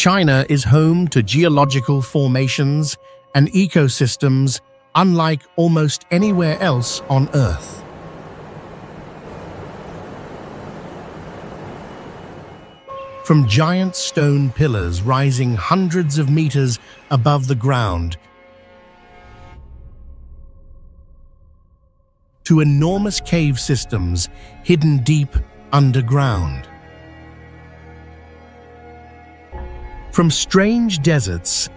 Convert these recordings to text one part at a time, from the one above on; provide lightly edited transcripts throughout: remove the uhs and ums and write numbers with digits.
China is home to geological formations and ecosystems unlike almost anywhere else on Earth. From giant stone pillars rising hundreds of meters above the ground to enormous cave systems hidden deep underground. From strange deserts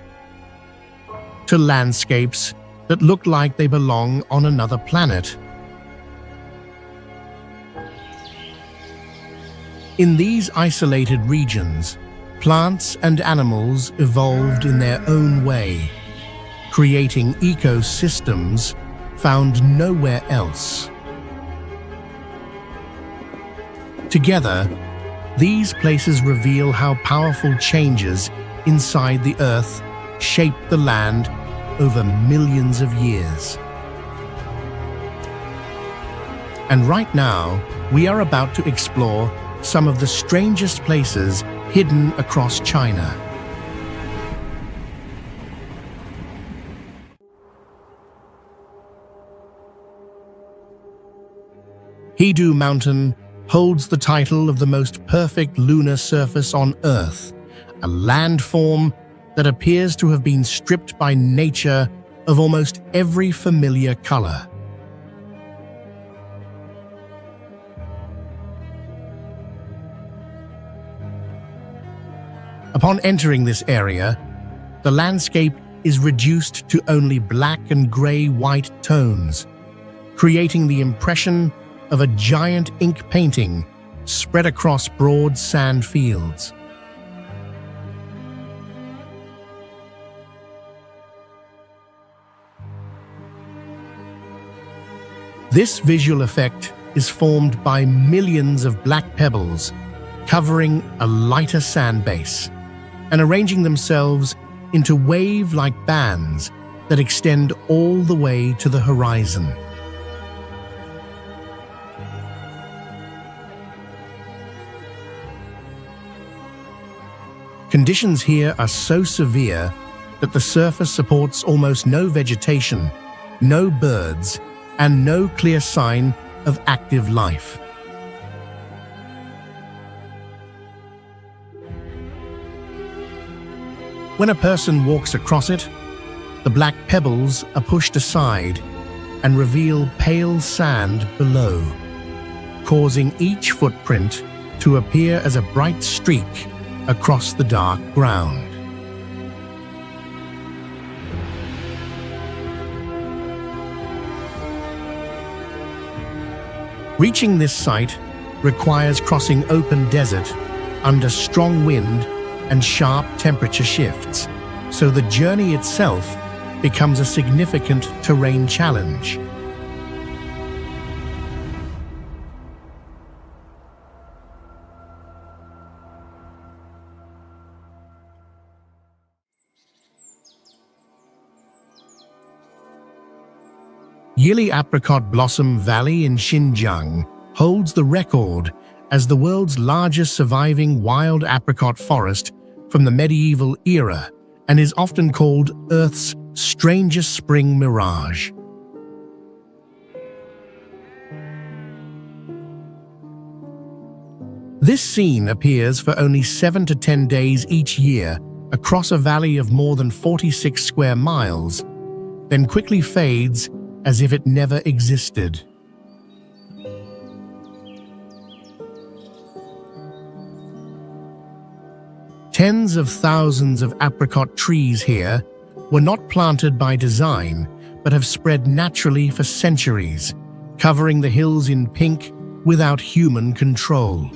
to landscapes that look like they belong on another planet. In these isolated regions, plants and animals evolved in their own way, creating ecosystems found nowhere else. Together, these places reveal how powerful changes inside the Earth shaped the land over millions of years. And right now, we are about to explore some of the strangest places hidden across China. Hedu Mountain holds the title of the most perfect lunar surface on Earth, a landform that appears to have been stripped by nature of almost every familiar color. Upon entering this area, the landscape is reduced to only black and gray-white tones, creating the impression of a giant ink painting spread across broad sand fields. This visual effect is formed by millions of black pebbles covering a lighter sand base and arranging themselves into wave-like bands that extend all the way to the horizon. Conditions here are so severe that the surface supports almost no vegetation, no birds, and no clear sign of active life. When a person walks across it, the black pebbles are pushed aside and reveal pale sand below, causing each footprint to appear as a bright streak across the dark ground. Reaching this site requires crossing open desert under strong wind and sharp temperature shifts, so the journey itself becomes a significant terrain challenge. Yili Apricot Blossom Valley in Xinjiang holds the record as the world's largest surviving wild apricot forest from the medieval era and is often called Earth's strangest spring mirage. This scene appears for only 7 to 10 days each year across a valley of more than 46 square miles, then quickly fades as if it never existed. Tens of thousands of apricot trees here were not planted by design, but have spread naturally for centuries, covering the hills in pink without human control.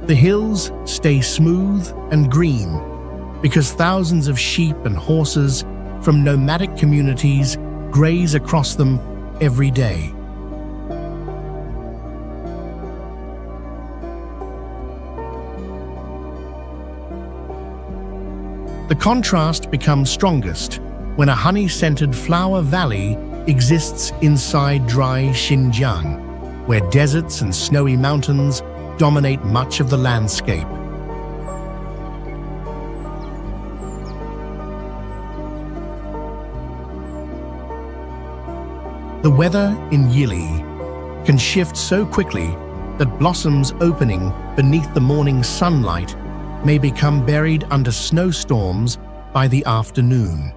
The hills stay smooth and green because thousands of sheep and horses from nomadic communities graze across them every day. The contrast becomes strongest when a honey-scented flower valley exists inside dry Xinjiang, where deserts and snowy mountains dominate much of the landscape. The weather in Yili can shift so quickly that blossoms opening beneath the morning sunlight may become buried under snowstorms by the afternoon.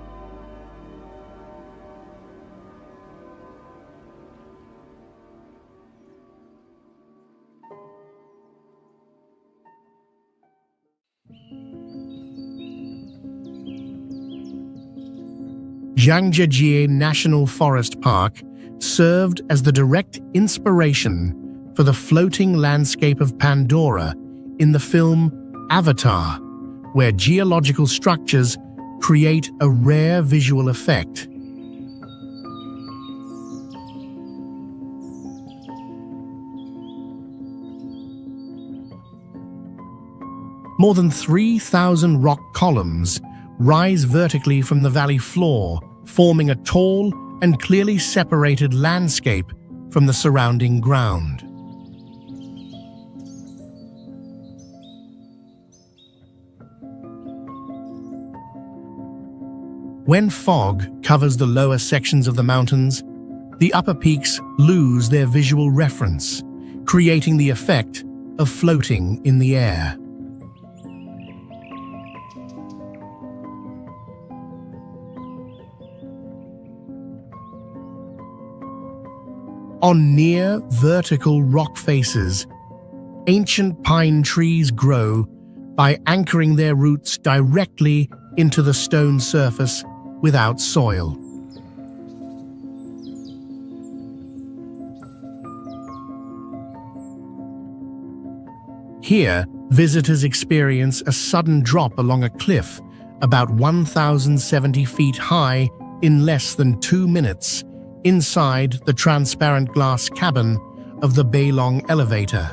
Zhangjiajie National Forest Park served as the direct inspiration for the floating landscape of Pandora in the film Avatar, where geological structures create a rare visual effect. More than 3,000 rock columns rise vertically from the valley floor, forming a tall and clearly separated landscape from the surrounding ground. When fog covers the lower sections of the mountains, the upper peaks lose their visual reference, creating the effect of floating in the air. On near vertical rock faces, ancient pine trees grow by anchoring their roots directly into the stone surface without soil. Here, visitors experience a sudden drop along a cliff about 1,070 feet high in less than 2 minutes, inside the transparent glass cabin of the Beilong elevator.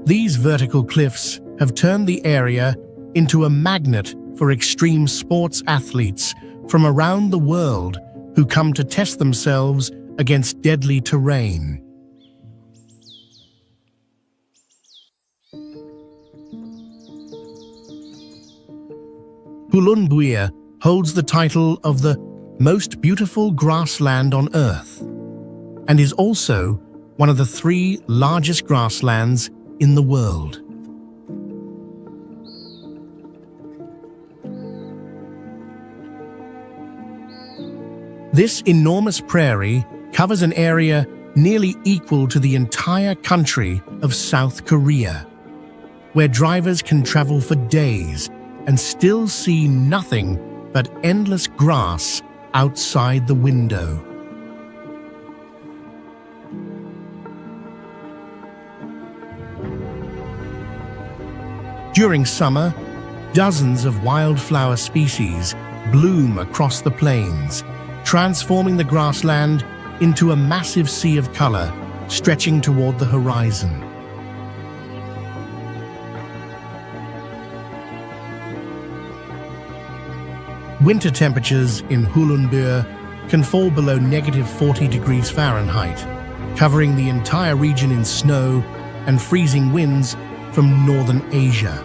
These vertical cliffs have turned the area into a magnet for extreme sports athletes from around the world who come to test themselves against deadly terrain. Hulunbuir holds the title of the most beautiful grassland on Earth and is also one of the 3 largest grasslands in the world. This enormous prairie covers an area nearly equal to the entire country of South Korea, where drivers can travel for days and still see nothing but endless grass outside the window. During summer, dozens of wildflower species bloom across the plains, transforming the grassland into a massive sea of color stretching toward the horizon. Winter temperatures in Hulunbuir can fall below -40 degrees Fahrenheit, covering the entire region in snow and freezing winds from northern Asia.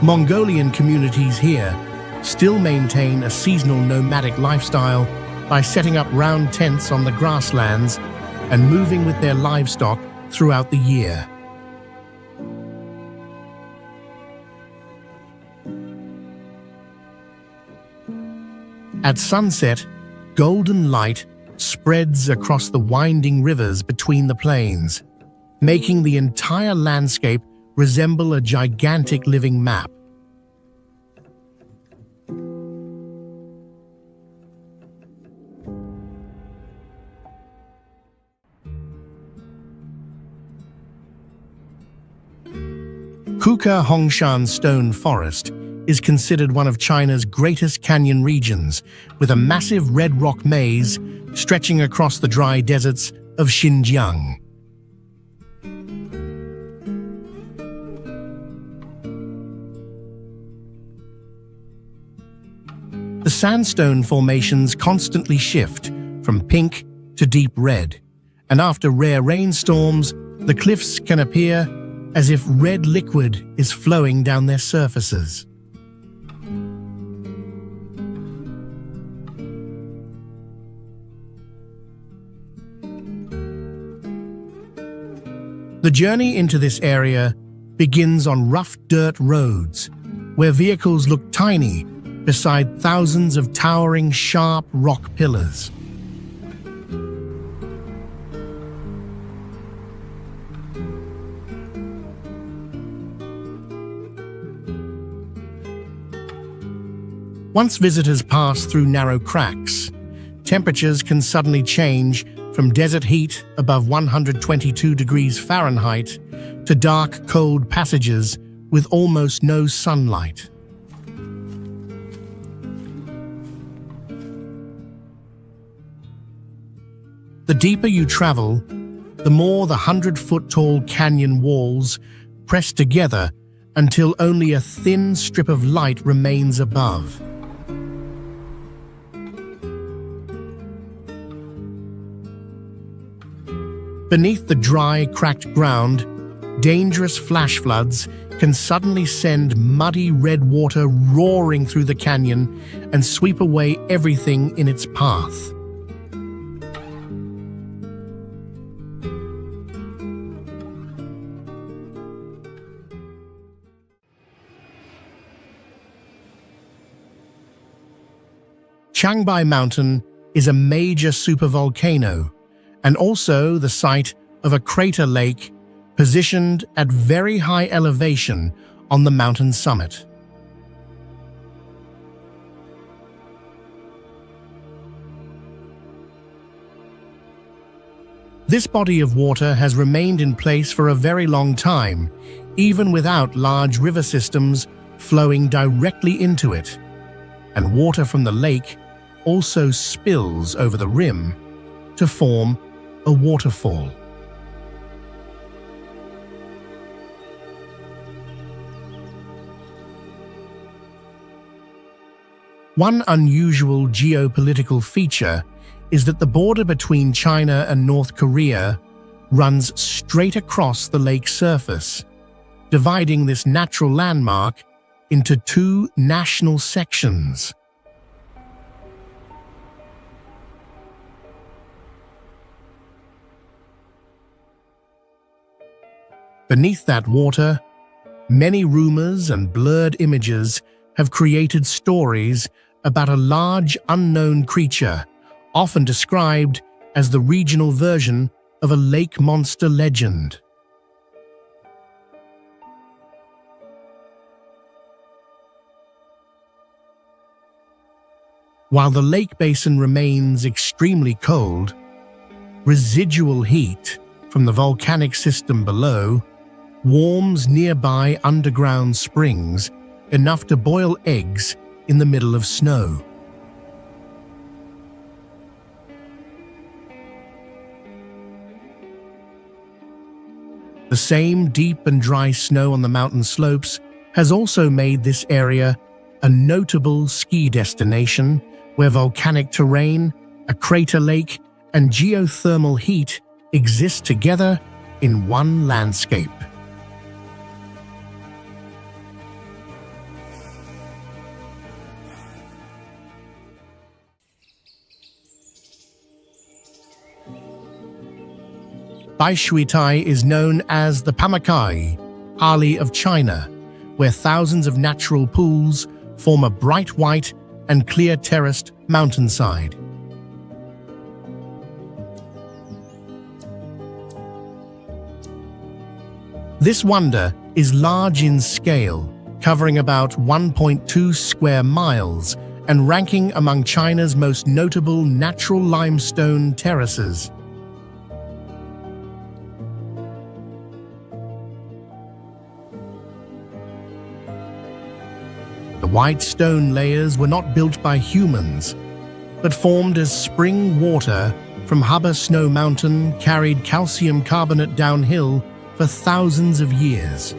Mongolian communities here still maintain a seasonal nomadic lifestyle by setting up round tents on the grasslands and moving with their livestock throughout the year. At sunset, golden light spreads across the winding rivers between the plains, making the entire landscape resemble a gigantic living map. Kuka Hongshan Stone Forest is considered one of China's greatest canyon regions, with a massive red rock maze stretching across the dry deserts of Xinjiang. The sandstone formations constantly shift from pink to deep red, and after rare rainstorms, the cliffs can appear as if red liquid is flowing down their surfaces. The journey into this area begins on rough dirt roads, where vehicles look tiny beside thousands of towering, sharp rock pillars. Once visitors pass through narrow cracks, temperatures can suddenly change from desert heat above 122 degrees Fahrenheit to dark, cold passages with almost no sunlight. The deeper you travel, the more the 100-foot-tall canyon walls press together until only a thin strip of light remains above. Beneath the dry, cracked ground, dangerous flash floods can suddenly send muddy red water roaring through the canyon and sweep away everything in its path. Changbai Mountain is a major supervolcano and also the site of a crater lake positioned at very high elevation on the mountain summit. This body of water has remained in place for a very long time, even without large river systems flowing directly into it, and water from the lake also spills over the rim to form a waterfall. One unusual geopolitical feature is that the border between China and North Korea runs straight across the lake's surface, dividing this natural landmark into two national sections. Beneath that water, many rumors and blurred images have created stories about a large unknown creature, often described as the regional version of a lake monster legend. While the lake basin remains extremely cold, residual heat from the volcanic system below warms nearby underground springs enough to boil eggs in the middle of snow. The same deep and dry snow on the mountain slopes has also made this area a notable ski destination where volcanic terrain, a crater lake, and geothermal heat exist together in one landscape. Baishuitai is known as the Pamakai, Ali of China, where thousands of natural pools form a bright white and clear terraced mountainside. This wonder is large in scale, covering about 1.2 square miles and ranking among China's most notable natural limestone terraces. The white stone layers were not built by humans, but formed as spring water from Hubba Snow Mountain carried calcium carbonate downhill for thousands of years.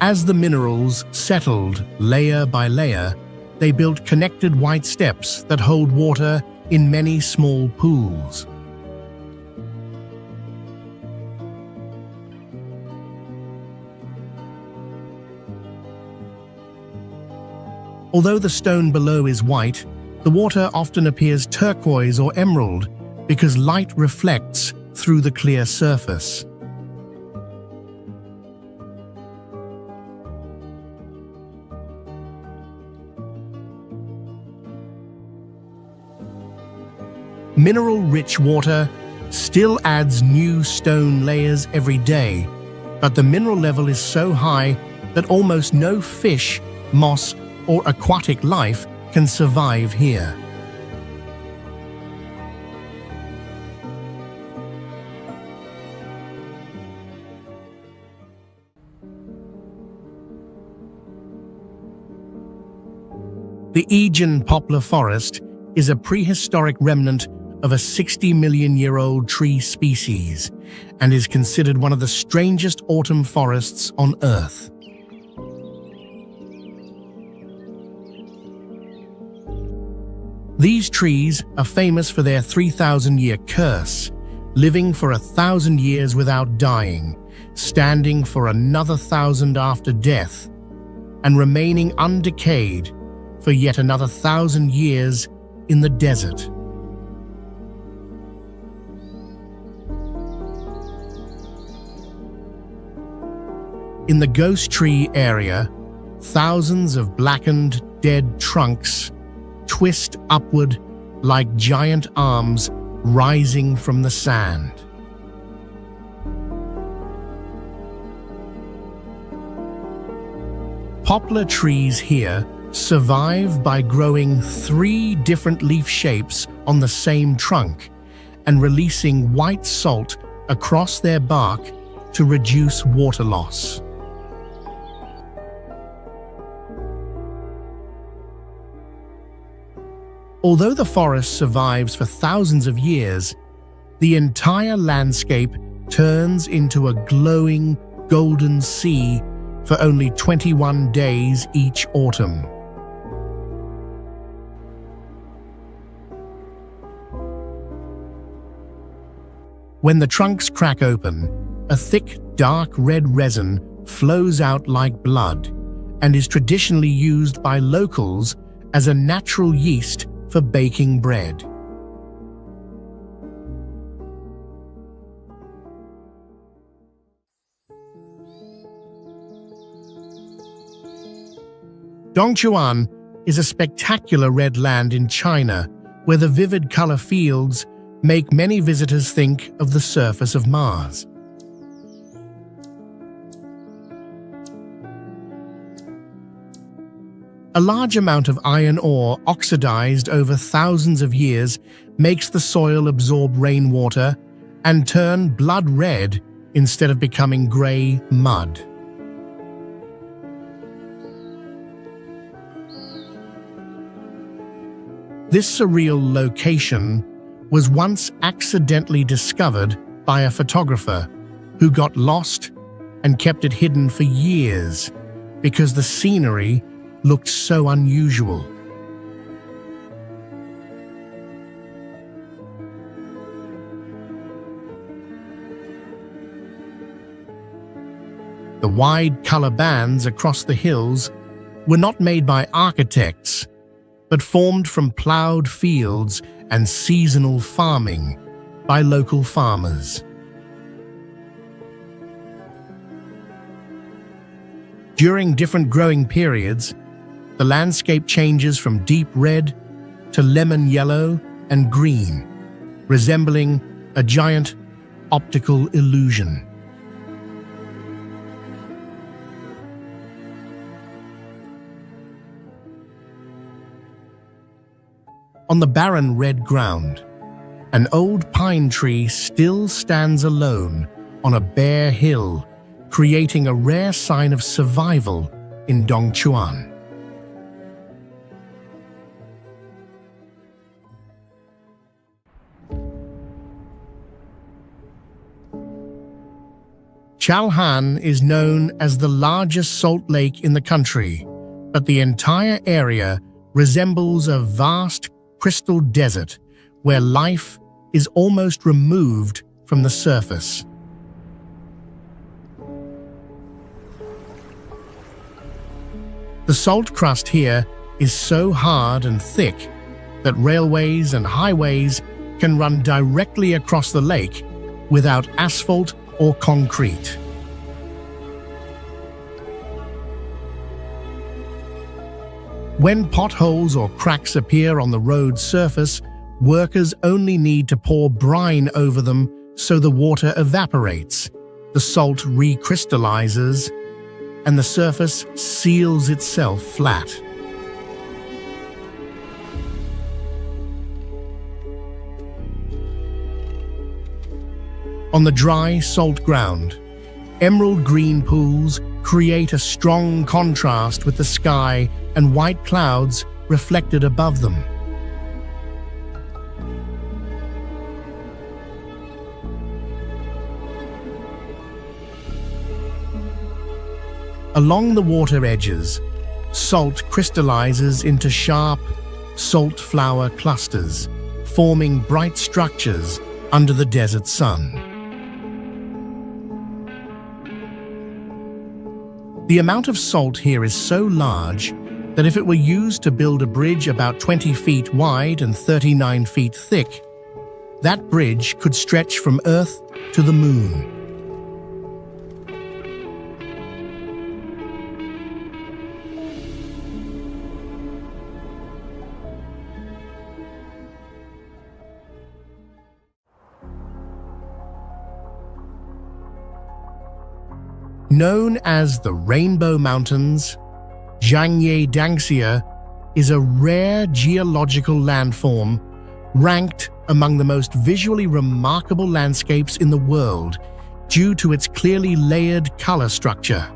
As the minerals settled layer by layer, they built connected white steps that hold water in many small pools. Although the stone below is white, the water often appears turquoise or emerald because light reflects through the clear surface. Mineral-rich water still adds new stone layers every day, but the mineral level is so high that almost no fish, moss, or aquatic life can survive here. The Aegean poplar forest is a prehistoric remnant of a 60-million-year-old tree species and is considered one of the strangest autumn forests on Earth. These trees are famous for their 3,000-year curse, living for 1,000 years without dying, standing for another 1,000 after death, and remaining undecayed for yet another 1,000 years in the desert. In the Ghost Tree area, thousands of blackened, dead trunks twist upward like giant arms rising from the sand. Poplar trees here survive by growing 3 different leaf shapes on the same trunk and releasing white salt across their bark to reduce water loss. Although the forest survives for thousands of years, the entire landscape turns into a glowing golden sea for only 21 days each autumn. When the trunks crack open, a thick, dark red resin flows out like blood and is traditionally used by locals as a natural yeast for baking bread. Dongchuan is a spectacular red land in China where the vivid color fields make many visitors think of the surface of Mars. A large amount of iron ore oxidized over thousands of years makes the soil absorb rainwater and turn blood red instead of becoming gray mud. This surreal location was once accidentally discovered by a photographer who got lost and kept it hidden for years because the scenery looked so unusual. The wide color bands across the hills were not made by architects, but formed from plowed fields and seasonal farming by local farmers. During different growing periods, the landscape changes from deep red to lemon yellow and green, resembling a giant optical illusion. On the barren red ground, an old pine tree still stands alone on a bare hill, creating a rare sign of survival in Dongchuan. Chalhan is known as the largest salt lake in the country, but the entire area resembles a vast crystal desert where life is almost removed from the surface. The salt crust here is so hard and thick that railways and highways can run directly across the lake without asphalt or concrete. When potholes or cracks appear on the road surface, workers only need to pour brine over them so the water evaporates, the salt recrystallizes, and the surface seals itself flat. On the dry, salt ground, emerald green pools create a strong contrast with the sky and white clouds reflected above them. Along the water edges, salt crystallizes into sharp, salt flower clusters, forming bright structures under the desert sun. The amount of salt here is so large that if it were used to build a bridge about 20 feet wide and 39 feet thick, that bridge could stretch from Earth to the Moon. Known as the Rainbow Mountains, Zhangye Dangxia is a rare geological landform ranked among the most visually remarkable landscapes in the world due to its clearly layered color structure.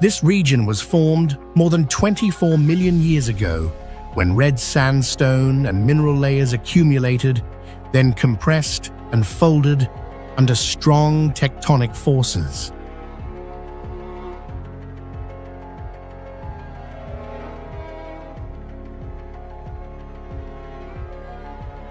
This region was formed more than 24 million years ago when red sandstone and mineral layers accumulated, then compressed and folded under strong tectonic forces.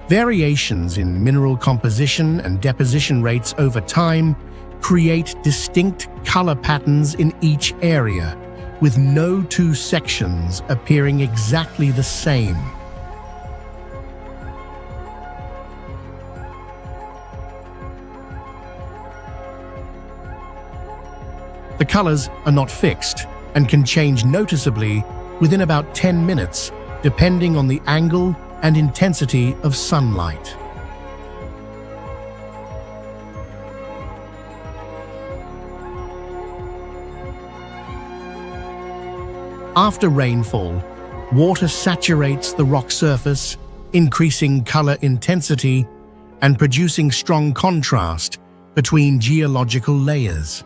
Variations in mineral composition and deposition rates over time create distinct color patterns in each area, with no two sections appearing exactly the same. The colors are not fixed and can change noticeably within about 10 minutes, depending on the angle and intensity of sunlight. After rainfall, water saturates the rock surface, increasing color intensity and producing strong contrast between geological layers.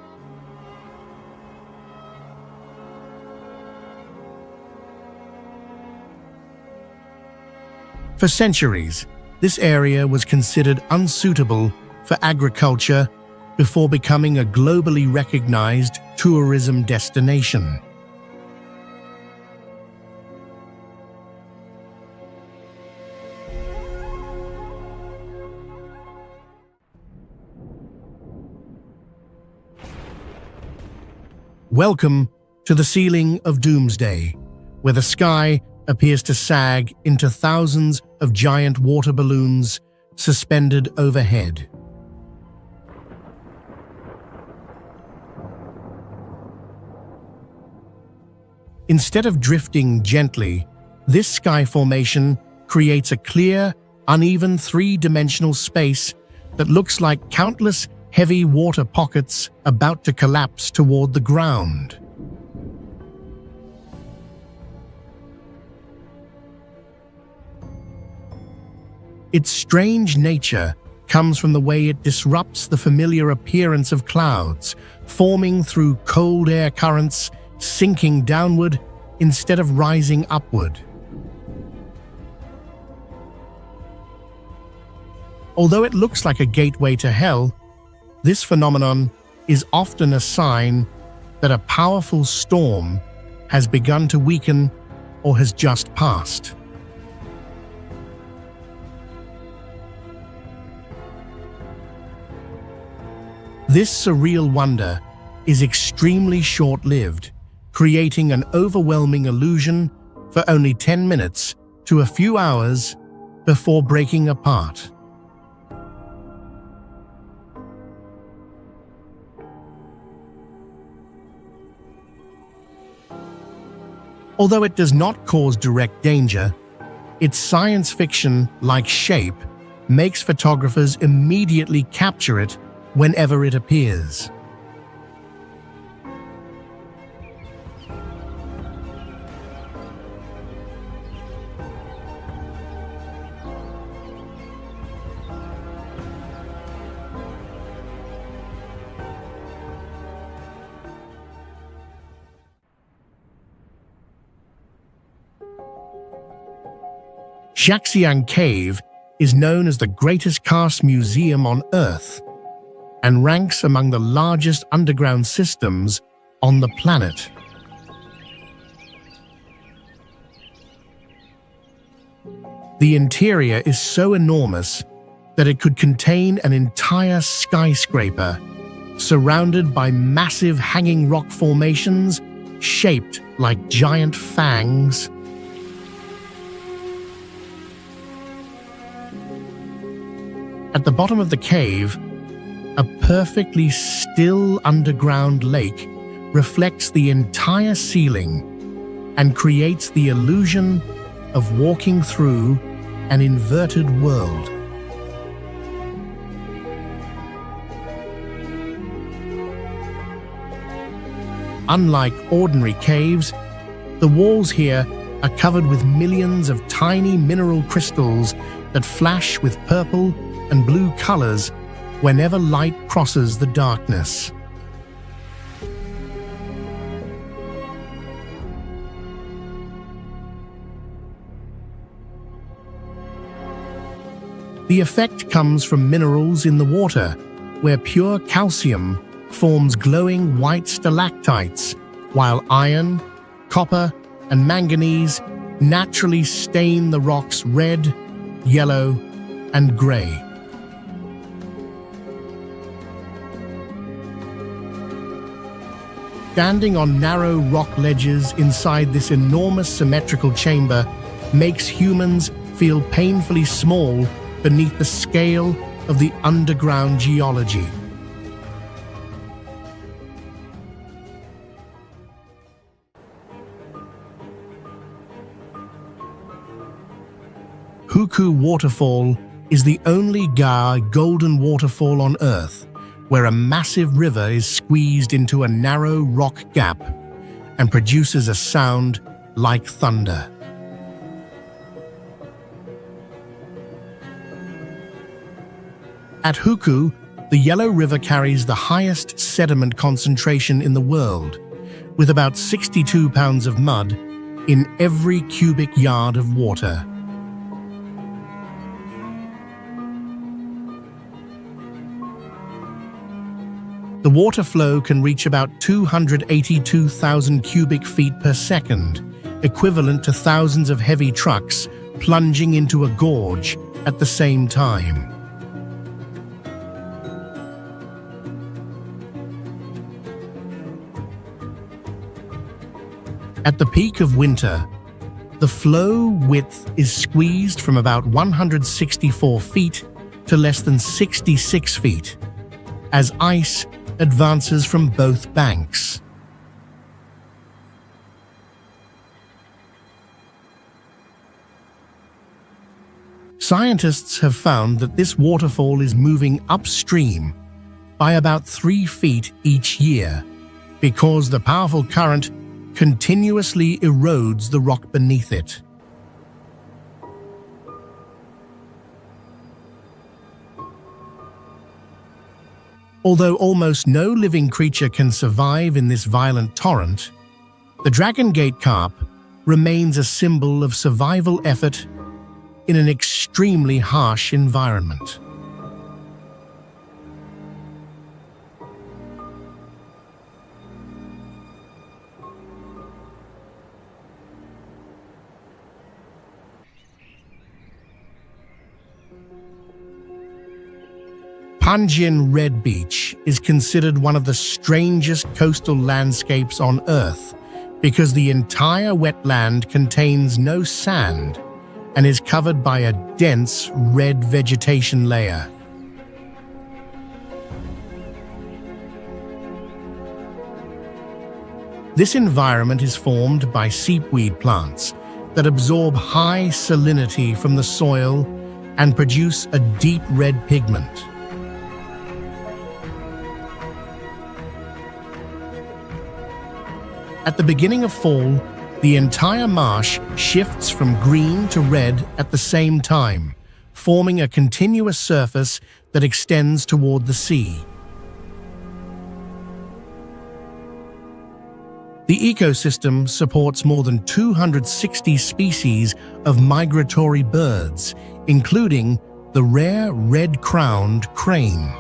For centuries, this area was considered unsuitable for agriculture before becoming a globally recognized tourism destination. Welcome to the ceiling of Doomsday, where the sky appears to sag into thousands of giant water balloons suspended overhead. Instead of drifting gently, this sky formation creates a clear, uneven three-dimensional space that looks like countless heavy water pockets about to collapse toward the ground. Its strange nature comes from the way it disrupts the familiar appearance of clouds, forming through cold air currents, sinking downward instead of rising upward. Although it looks like a gateway to hell, this phenomenon is often a sign that a powerful storm has begun to weaken or has just passed. This surreal wonder is extremely short-lived, creating an overwhelming illusion for only 10 minutes to a few hours before breaking apart. Although it does not cause direct danger, its science fiction-like shape makes photographers immediately capture it whenever it appears. Xiaxiang Cave is known as the greatest karst museum on Earth and ranks among the largest underground systems on the planet. The interior is so enormous that it could contain an entire skyscraper, surrounded by massive hanging rock formations shaped like giant fangs. At the bottom of the cave, a perfectly still underground lake reflects the entire ceiling and creates the illusion of walking through an inverted world. Unlike ordinary caves, the walls here are covered with millions of tiny mineral crystals that flash with purple and blue colors whenever light crosses the darkness. The effect comes from minerals in the water, where pure calcium forms glowing white stalactites, while iron, copper, and manganese naturally stain the rocks red, yellow, and gray. Standing on narrow rock ledges inside this enormous symmetrical chamber makes humans feel painfully small beneath the scale of the underground geology. Huku Waterfall is the only golden waterfall on Earth where a massive river is squeezed into a narrow rock gap and produces a sound like thunder. At Huku, the Yellow River carries the highest sediment concentration in the world, with about 62 pounds of mud in every cubic yard of water. The water flow can reach about 282,000 cubic feet per second, equivalent to thousands of heavy trucks plunging into a gorge at the same time. At the peak of winter, the flow width is squeezed from about 164 feet to less than 66 feet, as ice advances from both banks. Scientists have found that this waterfall is moving upstream by about 3 feet each year because the powerful current continuously erodes the rock beneath it. Although almost no living creature can survive in this violent torrent, the dragon gate carp remains a symbol of survival effort in an extremely harsh environment. Panjin Red Beach is considered one of the strangest coastal landscapes on Earth because the entire wetland contains no sand and is covered by a dense red vegetation layer. This environment is formed by seepweed plants that absorb high salinity from the soil and produce a deep red pigment. At the beginning of fall, the entire marsh shifts from green to red at the same time, forming a continuous surface that extends toward the sea. The ecosystem supports more than 260 species of migratory birds, including the rare red-crowned crane.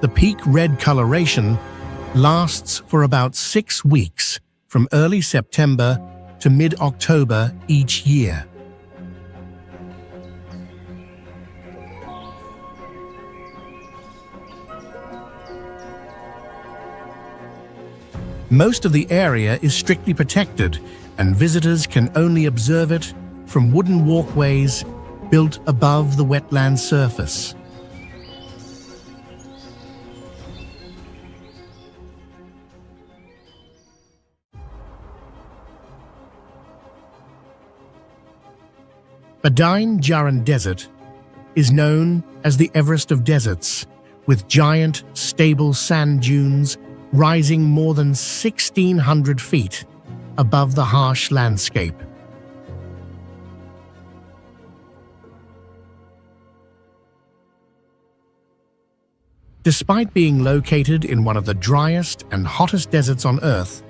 The peak red coloration lasts for about 6 weeks, from early September to mid-October each year. Most of the area is strictly protected, and visitors can only observe it from wooden walkways built above the wetland surface. Badain Jaran Desert is known as the Everest of deserts, with giant, stable sand dunes rising more than 1,600 feet above the harsh landscape. Despite being located in one of the driest and hottest deserts on Earth,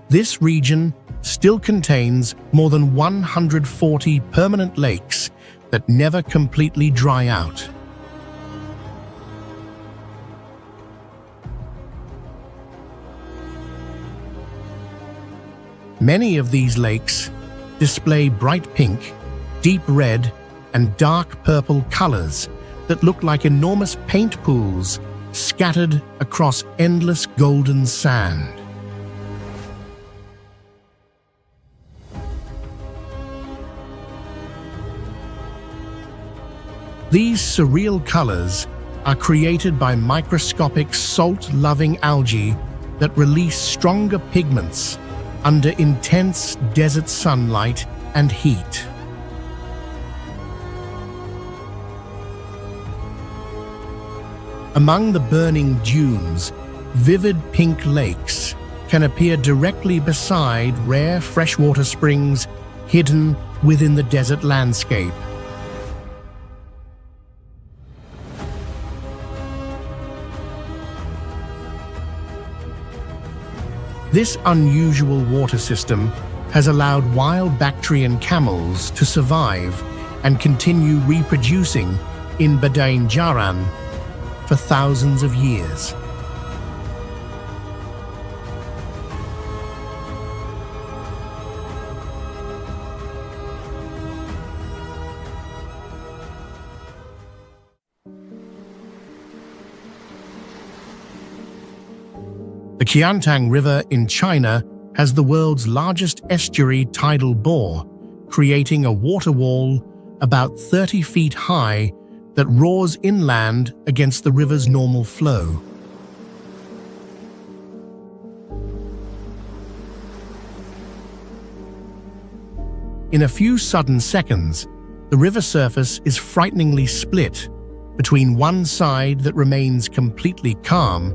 this region still contains more than 140 permanent lakes that never completely dry out. Many of these lakes display bright pink, deep red, and dark purple colors that look like enormous paint pools scattered across endless golden sand. These surreal colors are created by microscopic salt-loving algae that release stronger pigments under intense desert sunlight and heat. Among the burning dunes, vivid pink lakes can appear directly beside rare freshwater springs hidden within the desert landscape. This unusual water system has allowed wild Bactrian camels to survive and continue reproducing in Badain Jaran for thousands of years. The Qiantang River in China has the world's largest estuary tidal bore, creating a water wall about 30 feet high that roars inland against the river's normal flow. In a few sudden seconds, the river surface is frighteningly split between one side that remains completely calm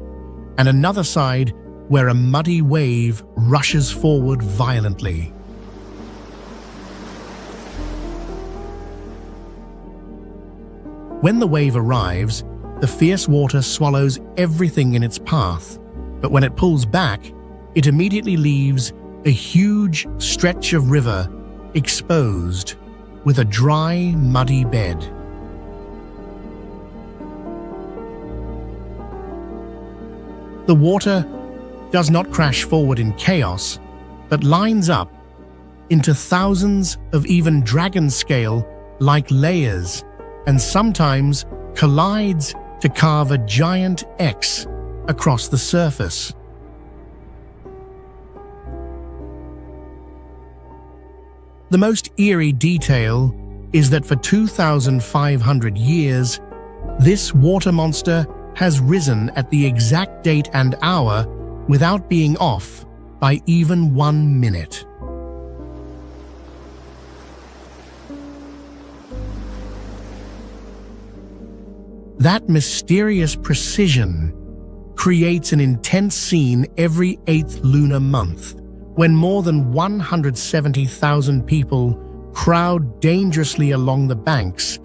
and another side where a muddy wave rushes forward violently. When the wave arrives, the fierce water swallows everything in its path, but when it pulls back, it immediately leaves a huge stretch of river exposed with a dry, muddy bed. The water does not crash forward in chaos, but lines up into thousands of even dragon-scale-like layers and sometimes collides to carve a giant X across the surface. The most eerie detail is that for 2,500 years, this water monster has risen at the exact date and hour without being off by even 1 minute. That mysterious precision creates an intense scene every 8th lunar month, when more than 170,000 people crowd dangerously along the banks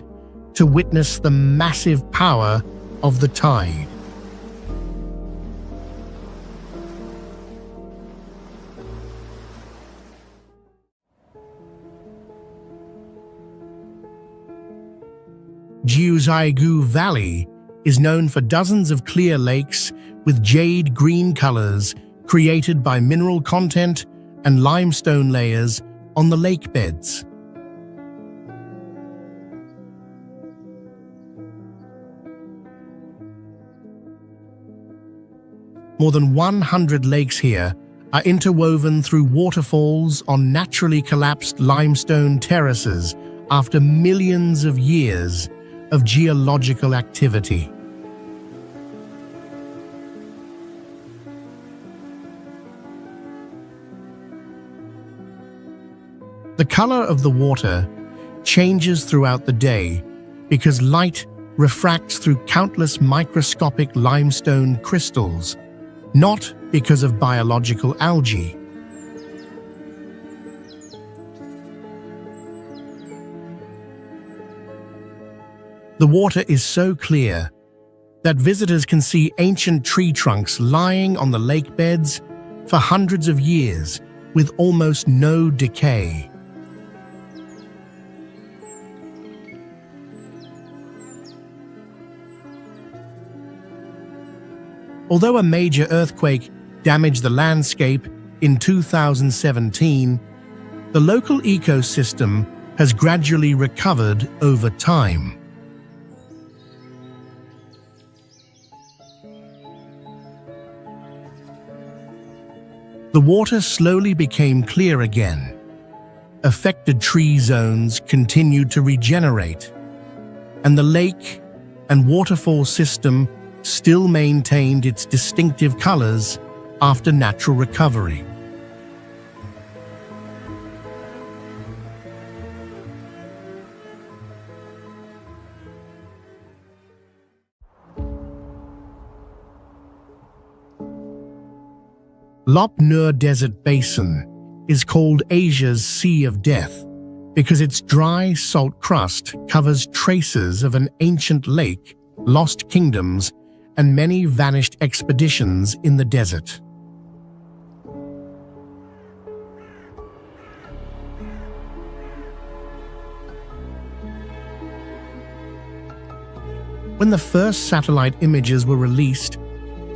to witness the massive power of the tide. Geological Valley is known for dozens of clear lakes with jade green colors created by mineral content and limestone layers on the lake beds. More than 100 lakes here are interwoven through waterfalls on naturally collapsed limestone terraces after millions of years of geological activity. The color of the water changes throughout the day because light refracts through countless microscopic limestone crystals, not because of biological algae. The water is so clear that visitors can see ancient tree trunks lying on the lake beds for hundreds of years with almost no decay. Although a major earthquake damaged the landscape in 2017, the local ecosystem has gradually recovered over time. The water slowly became clear again. Affected tree zones continued to regenerate, and the lake and waterfall system still maintained its distinctive colors after natural recovery. Lop Nur Desert Basin is called Asia's Sea of Death because its dry, salt crust covers traces of an ancient lake, lost kingdoms, and many vanished expeditions in the desert. When the first satellite images were released,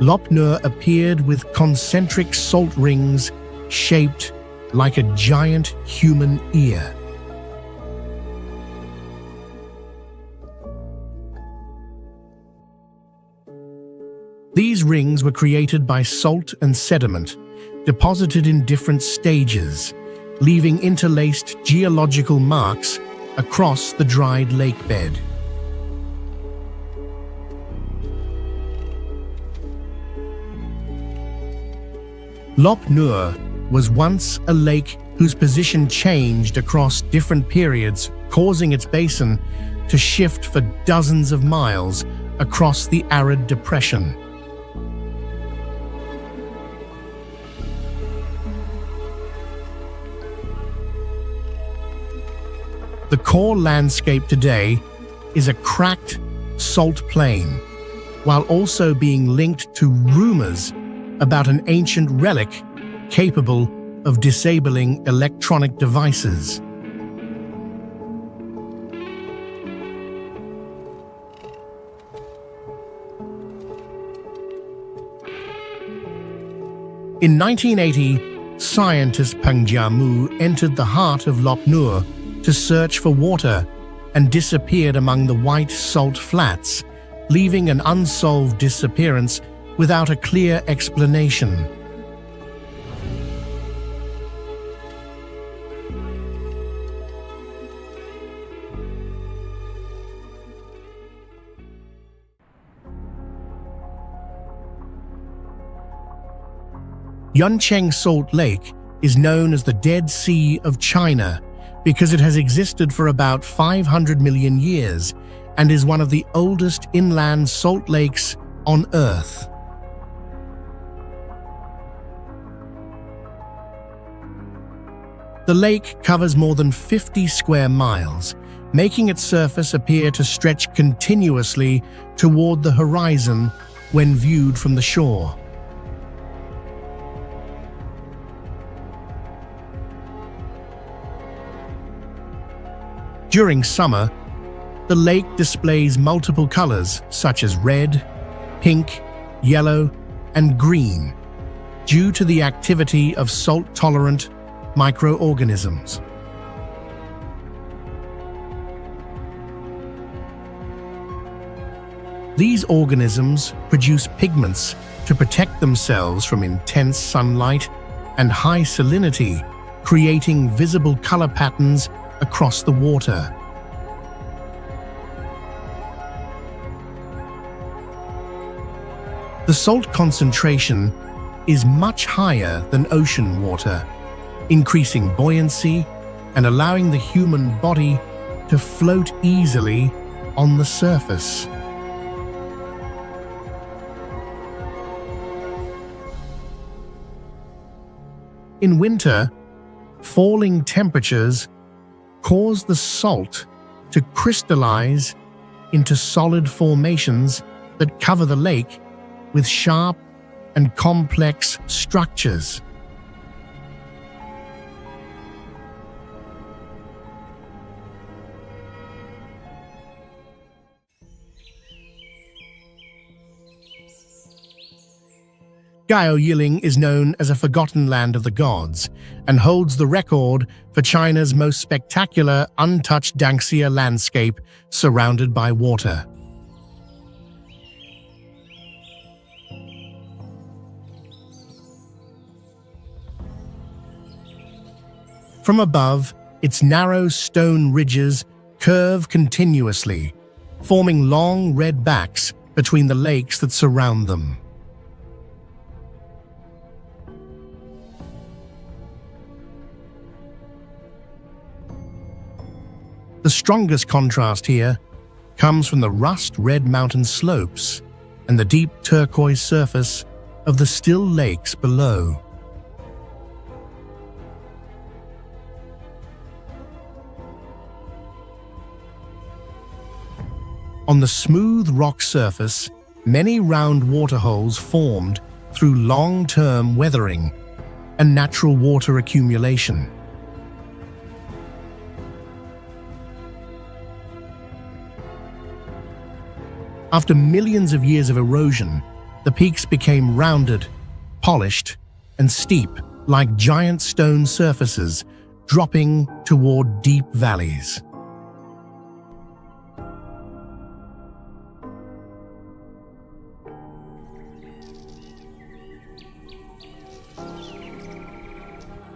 Lop Nur appeared with concentric salt rings shaped like a giant human ear. These rings were created by salt and sediment deposited in different stages, leaving interlaced geological marks across the dried lake bed. Lop Nur was once a lake whose position changed across different periods, causing its basin to shift for dozens of miles across the arid depression. The core landscape today is a cracked, salt plain, while also being linked to rumors about an ancient relic capable of disabling electronic devices. In 1980, scientist Peng Jiamu entered the heart of Lop Nur to search for water and disappeared among the white salt flats, leaving an unsolved disappearance without a clear explanation. Yuncheng Salt Lake is known as the Dead Sea of China because it has existed for about 500 million years and is one of the oldest inland salt lakes on Earth. The lake covers more than 50 square miles, making its surface appear to stretch continuously toward the horizon when viewed from the shore. During summer, the lake displays multiple colors such as red, pink, yellow, and green due to the activity of salt-tolerant microorganisms. These organisms produce pigments to protect themselves from intense sunlight and high salinity, creating visible color patterns across the water. The salt concentration is much higher than ocean water, increasing buoyancy and allowing the human body to float easily on the surface. In winter, falling temperatures cause the salt to crystallize into solid formations that cover the lake with sharp and complex structures. Gaoyiling is known as a forgotten land of the gods and holds the record for China's most spectacular untouched Danxia landscape surrounded by water. From above, its narrow stone ridges curve continuously, forming long red backs between the lakes that surround them. The strongest contrast here comes from the rust-red mountain slopes and the deep turquoise surface of the still lakes below. On the smooth rock surface, many round waterholes formed through long-term weathering and natural water accumulation. After millions of years of erosion, the peaks became rounded, polished, and steep like giant stone surfaces, dropping toward deep valleys.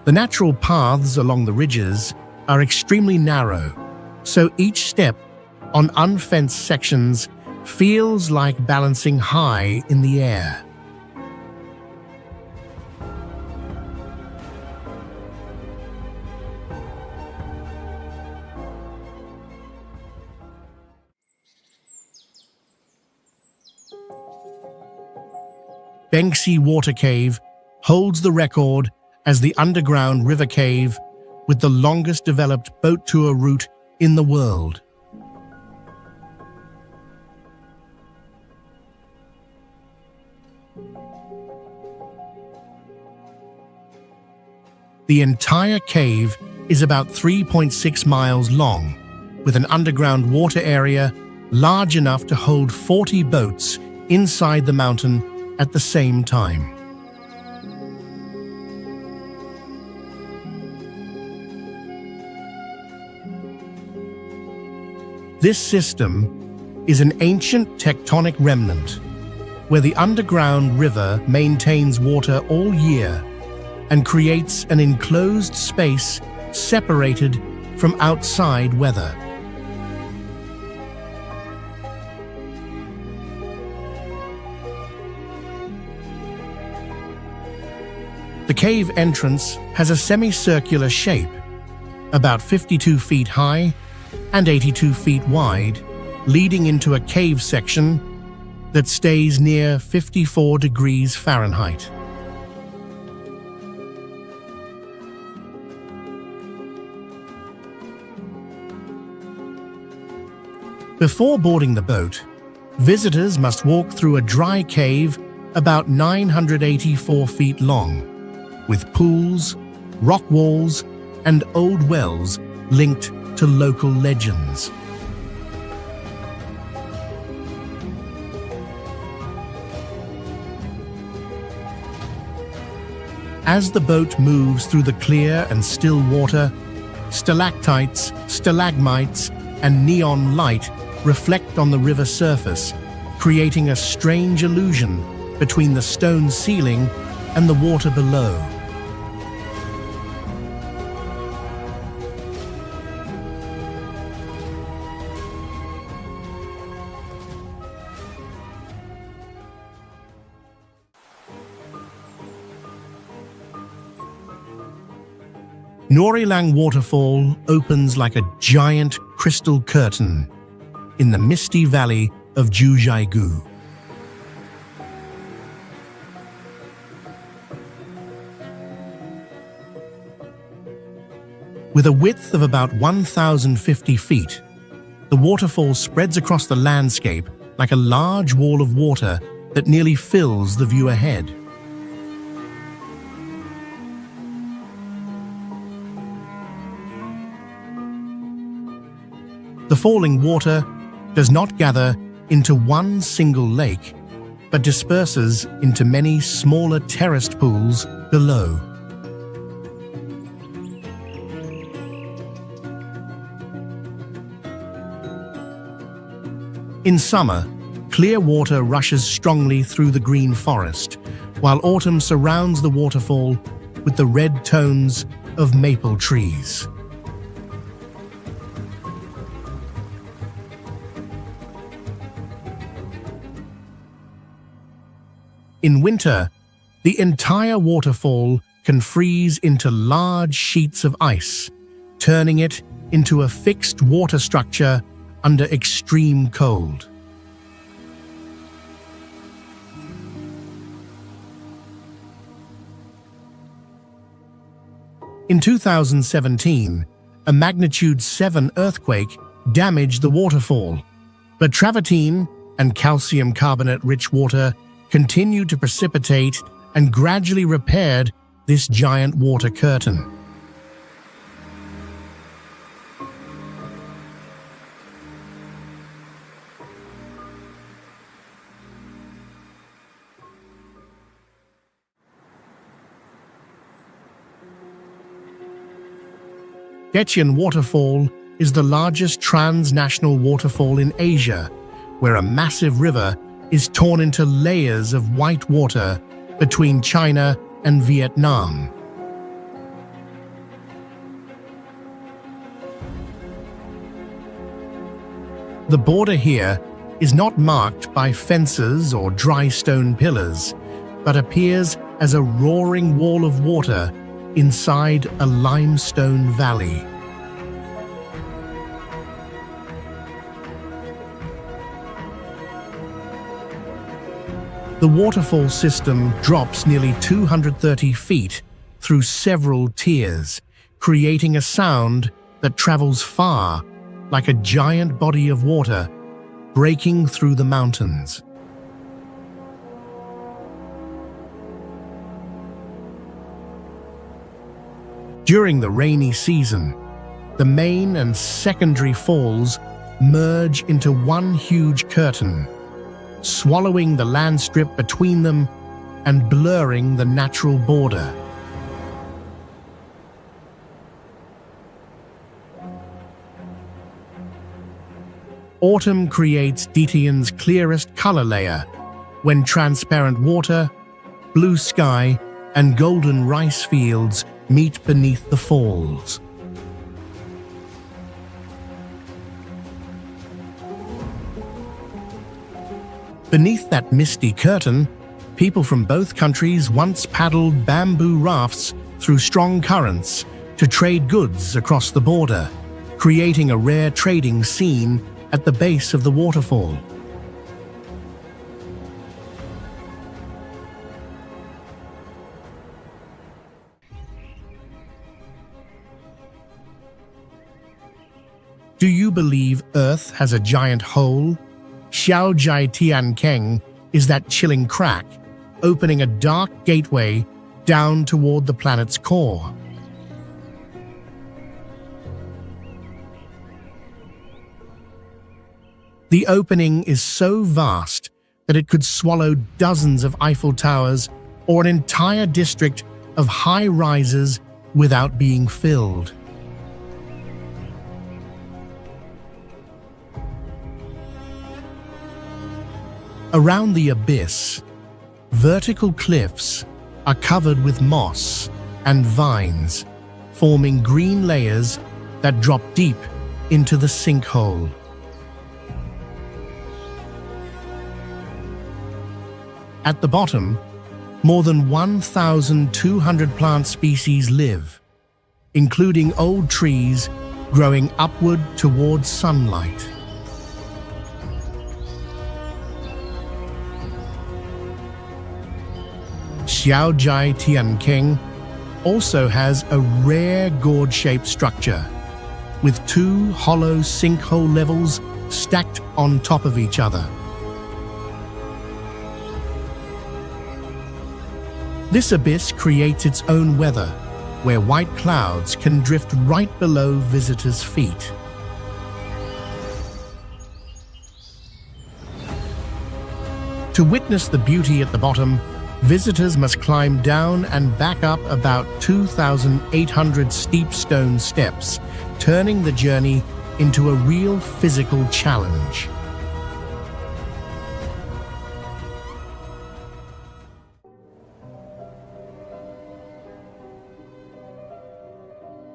The natural paths along the ridges are extremely narrow, so each step on unfenced sections feels like balancing high in the air. Bengsi Water Cave holds the record as the underground river cave with the longest developed boat tour route in the world. The entire cave is about 3.6 miles long, with an underground water area large enough to hold 40 boats inside the mountain at the same time. This system is an ancient tectonic remnant where the underground river maintains water all year and creates an enclosed space separated from outside weather. The cave entrance has a semicircular shape, about 52 feet high and 82 feet wide, leading into a cave section that stays near 54 degrees Fahrenheit. Before boarding the boat, visitors must walk through a dry cave about 984 feet long, with pools, rock walls, and old wells linked to local legends. As the boat moves through the clear and still water, stalactites, stalagmites, and neon light reflect on the river surface, creating a strange illusion between the stone ceiling and the water below. Norilang Waterfall opens like a giant crystal curtain in the misty valley of Jiuzhaigou. With a width of about 1,050 feet, the waterfall spreads across the landscape like a large wall of water that nearly fills the view ahead. The falling water does not gather into one single lake, but disperses into many smaller terraced pools below. In summer, clear water rushes strongly through the green forest, while autumn surrounds the waterfall with the red tones of maple trees. In winter, the entire waterfall can freeze into large sheets of ice, turning it into a fixed water structure under extreme cold. In 2017, a magnitude 7 earthquake damaged the waterfall, but travertine and calcium carbonate-rich water continued to precipitate and gradually repaired this giant water curtain. Getian Waterfall is the largest transnational waterfall in Asia, where a massive river is torn into layers of white water between China and Vietnam. The border here is not marked by fences or dry stone pillars, but appears as a roaring wall of water inside a limestone valley. The waterfall system drops nearly 230 feet through several tiers, creating a sound that travels far, like a giant body of water breaking through the mountains. During the rainy season, the main and secondary falls merge into one huge curtain, swallowing the land strip between them and blurring the natural border. Autumn creates Ditian's clearest color layer when transparent water, blue sky, and golden rice fields meet beneath the falls. Beneath that misty curtain, people from both countries once paddled bamboo rafts through strong currents to trade goods across the border, creating a rare trading scene at the base of the waterfall. Do you believe Earth has a giant hole? Xiaojia is that chilling crack, opening a dark gateway down toward the planet's core. The opening is so vast that it could swallow dozens of Eiffel Towers or an entire district of high-rises without being filled. Around the abyss, vertical cliffs are covered with moss and vines, forming green layers that drop deep into the sinkhole. At the bottom, more than 1,200 plant species live, including old trees growing upward towards sunlight. Xiaojia also has a rare gourd-shaped structure, with two hollow sinkhole levels stacked on top of each other. This abyss creates its own weather, where white clouds can drift right below visitors' feet. To witness the beauty at the bottom, visitors must climb down and back up about 2,800 steep stone steps, turning the journey into a real physical challenge.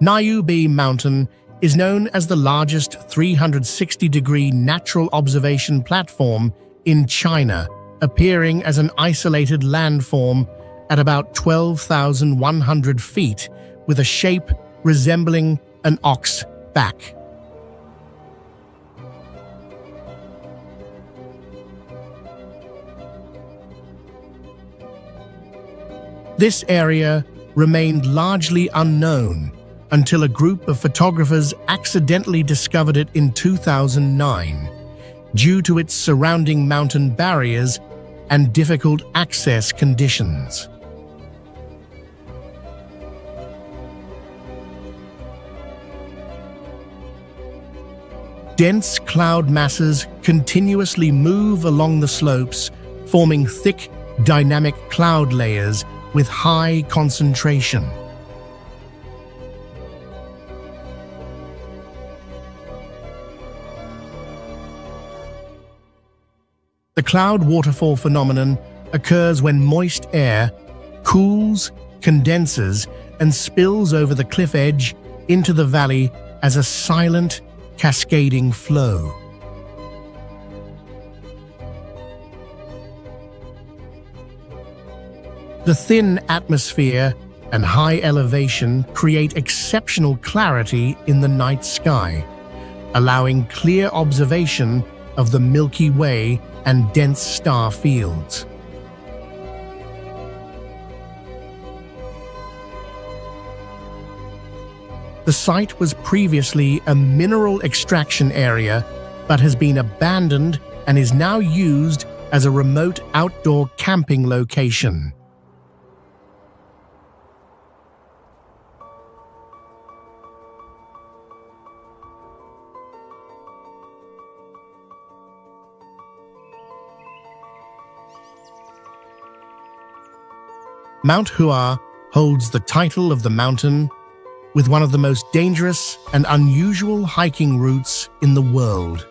Niubei Mountain is known as the largest 360-degree natural observation platform in China, appearing as an isolated landform at about 12,100 feet with a shape resembling an ox back. This area remained largely unknown until a group of photographers accidentally discovered it in 2009, due to its surrounding mountain barriers and difficult access conditions. Dense cloud masses continuously move along the slopes, forming thick, dynamic cloud layers with high concentration. The cloud waterfall phenomenon occurs when moist air cools, condenses, and spills over the cliff edge into the valley as a silent, cascading flow. The thin atmosphere and high elevation create exceptional clarity in the night sky, allowing clear observation of the Milky Way and dense star fields. The site was previously a mineral extraction area, but has been abandoned and is now used as a remote outdoor camping location. Mount Hua holds the title of the mountain with one of the most dangerous and unusual hiking routes in the world.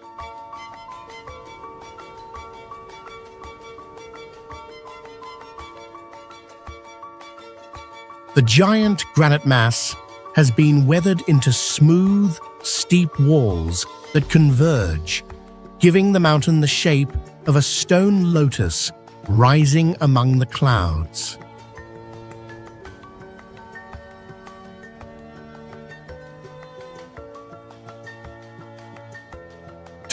The giant granite mass has been weathered into smooth, steep walls that converge, giving the mountain the shape of a stone lotus rising among the clouds.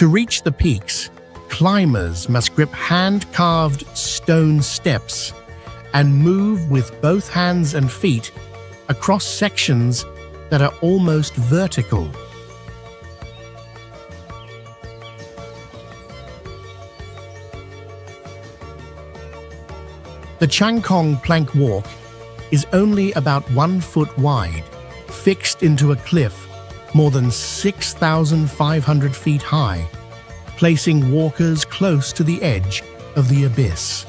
To reach the peaks, climbers must grip hand-carved stone steps and move with both hands and feet across sections that are almost vertical. The Changkong plank walk is only about 1 foot wide, fixed into a cliff more than 6,500 feet high, placing walkers close to the edge of the abyss.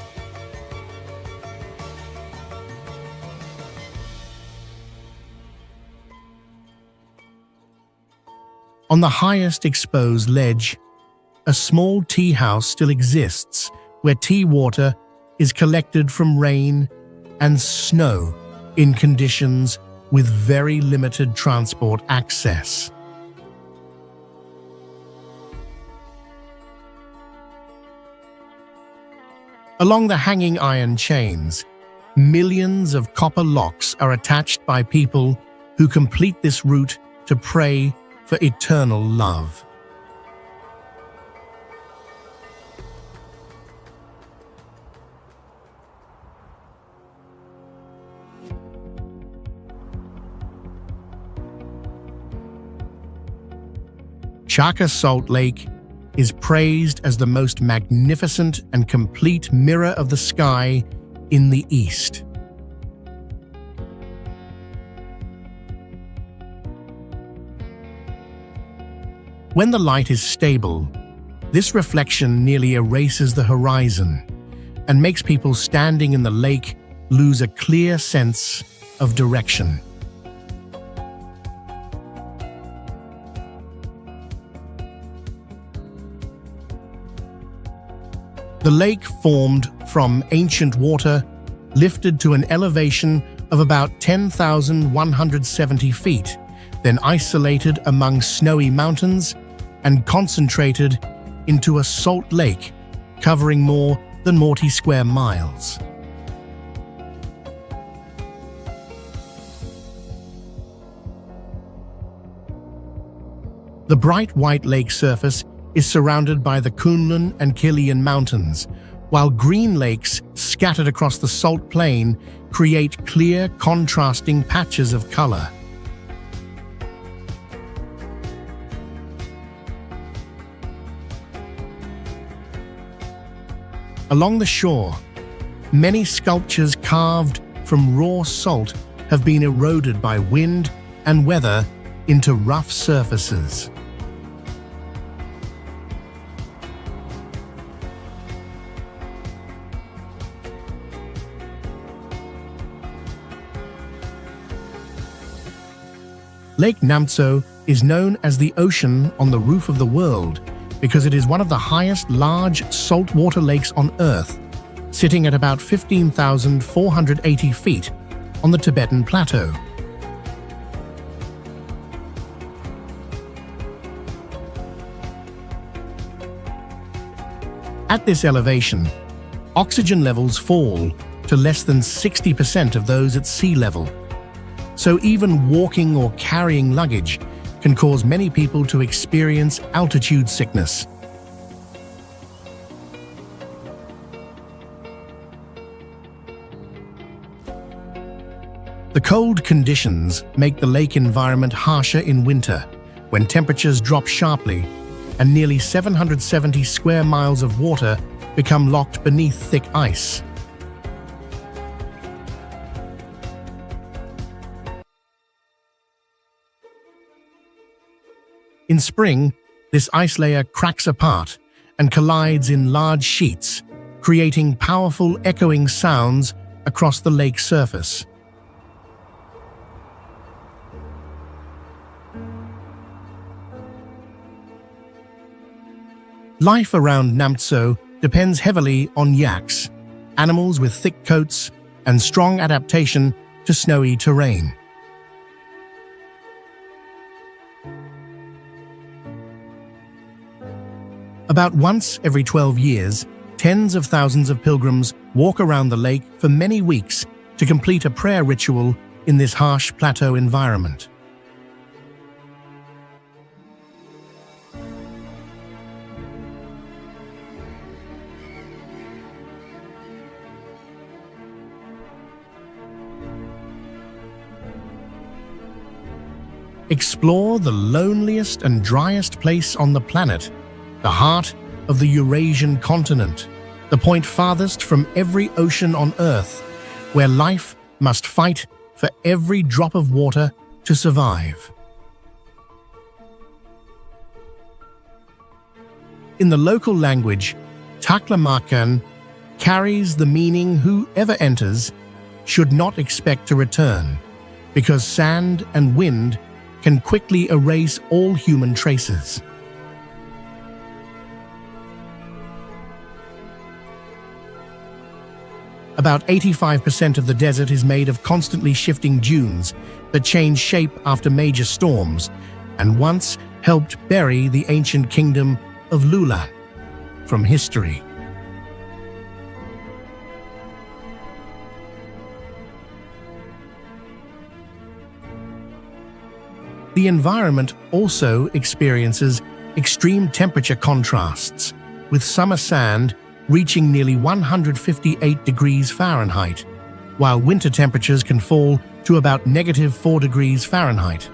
On the highest exposed ledge, a small tea house still exists where tea water is collected from rain and snow in conditions with very limited transport access. Along the hanging iron chains, millions of copper locks are attached by people who complete this route to pray for eternal love. Chaka Salt Lake is praised as the most magnificent and complete mirror of the sky in the East. When the light is stable, this reflection nearly erases the horizon and makes people standing in the lake lose a clear sense of direction. The lake formed from ancient water lifted to an elevation of about 10,170 feet, then isolated among snowy mountains and concentrated into a salt lake covering more than 40 square miles. The bright white lake surface is surrounded by the Kunlun and Kilian mountains, while green lakes scattered across the salt plain create clear, contrasting patches of color. Along the shore, many sculptures carved from raw salt have been eroded by wind and weather into rough surfaces. Lake Namtso is known as the ocean on the roof of the world because it is one of the highest large saltwater lakes on Earth, sitting at about 15,480 feet on the Tibetan Plateau. At this elevation, oxygen levels fall to less than 60% of those at sea level. So even walking or carrying luggage can cause many people to experience altitude sickness. The cold conditions make the lake environment harsher in winter, when temperatures drop sharply and nearly 770 square miles of water become locked beneath thick ice. In spring, this ice layer cracks apart and collides in large sheets, creating powerful echoing sounds across the lake's surface. Life around Namtso depends heavily on yaks, animals with thick coats and strong adaptation to snowy terrain. About once every 12 years, tens of thousands of pilgrims walk around the lake for many weeks to complete a prayer ritual in this harsh plateau environment. Explore the loneliest and driest place on the planet, the heart of the Eurasian continent, the point farthest from every ocean on Earth, where life must fight for every drop of water to survive. In the local language, Taklamakan carries the meaning whoever enters should not expect to return, because sand and wind can quickly erase all human traces. About 85% of the desert is made of constantly shifting dunes that change shape after major storms, and once helped bury the ancient kingdom of Lula from history. The environment also experiences extreme temperature contrasts, with summer sand reaching nearly 158 degrees Fahrenheit, while winter temperatures can fall to about -4 degrees Fahrenheit.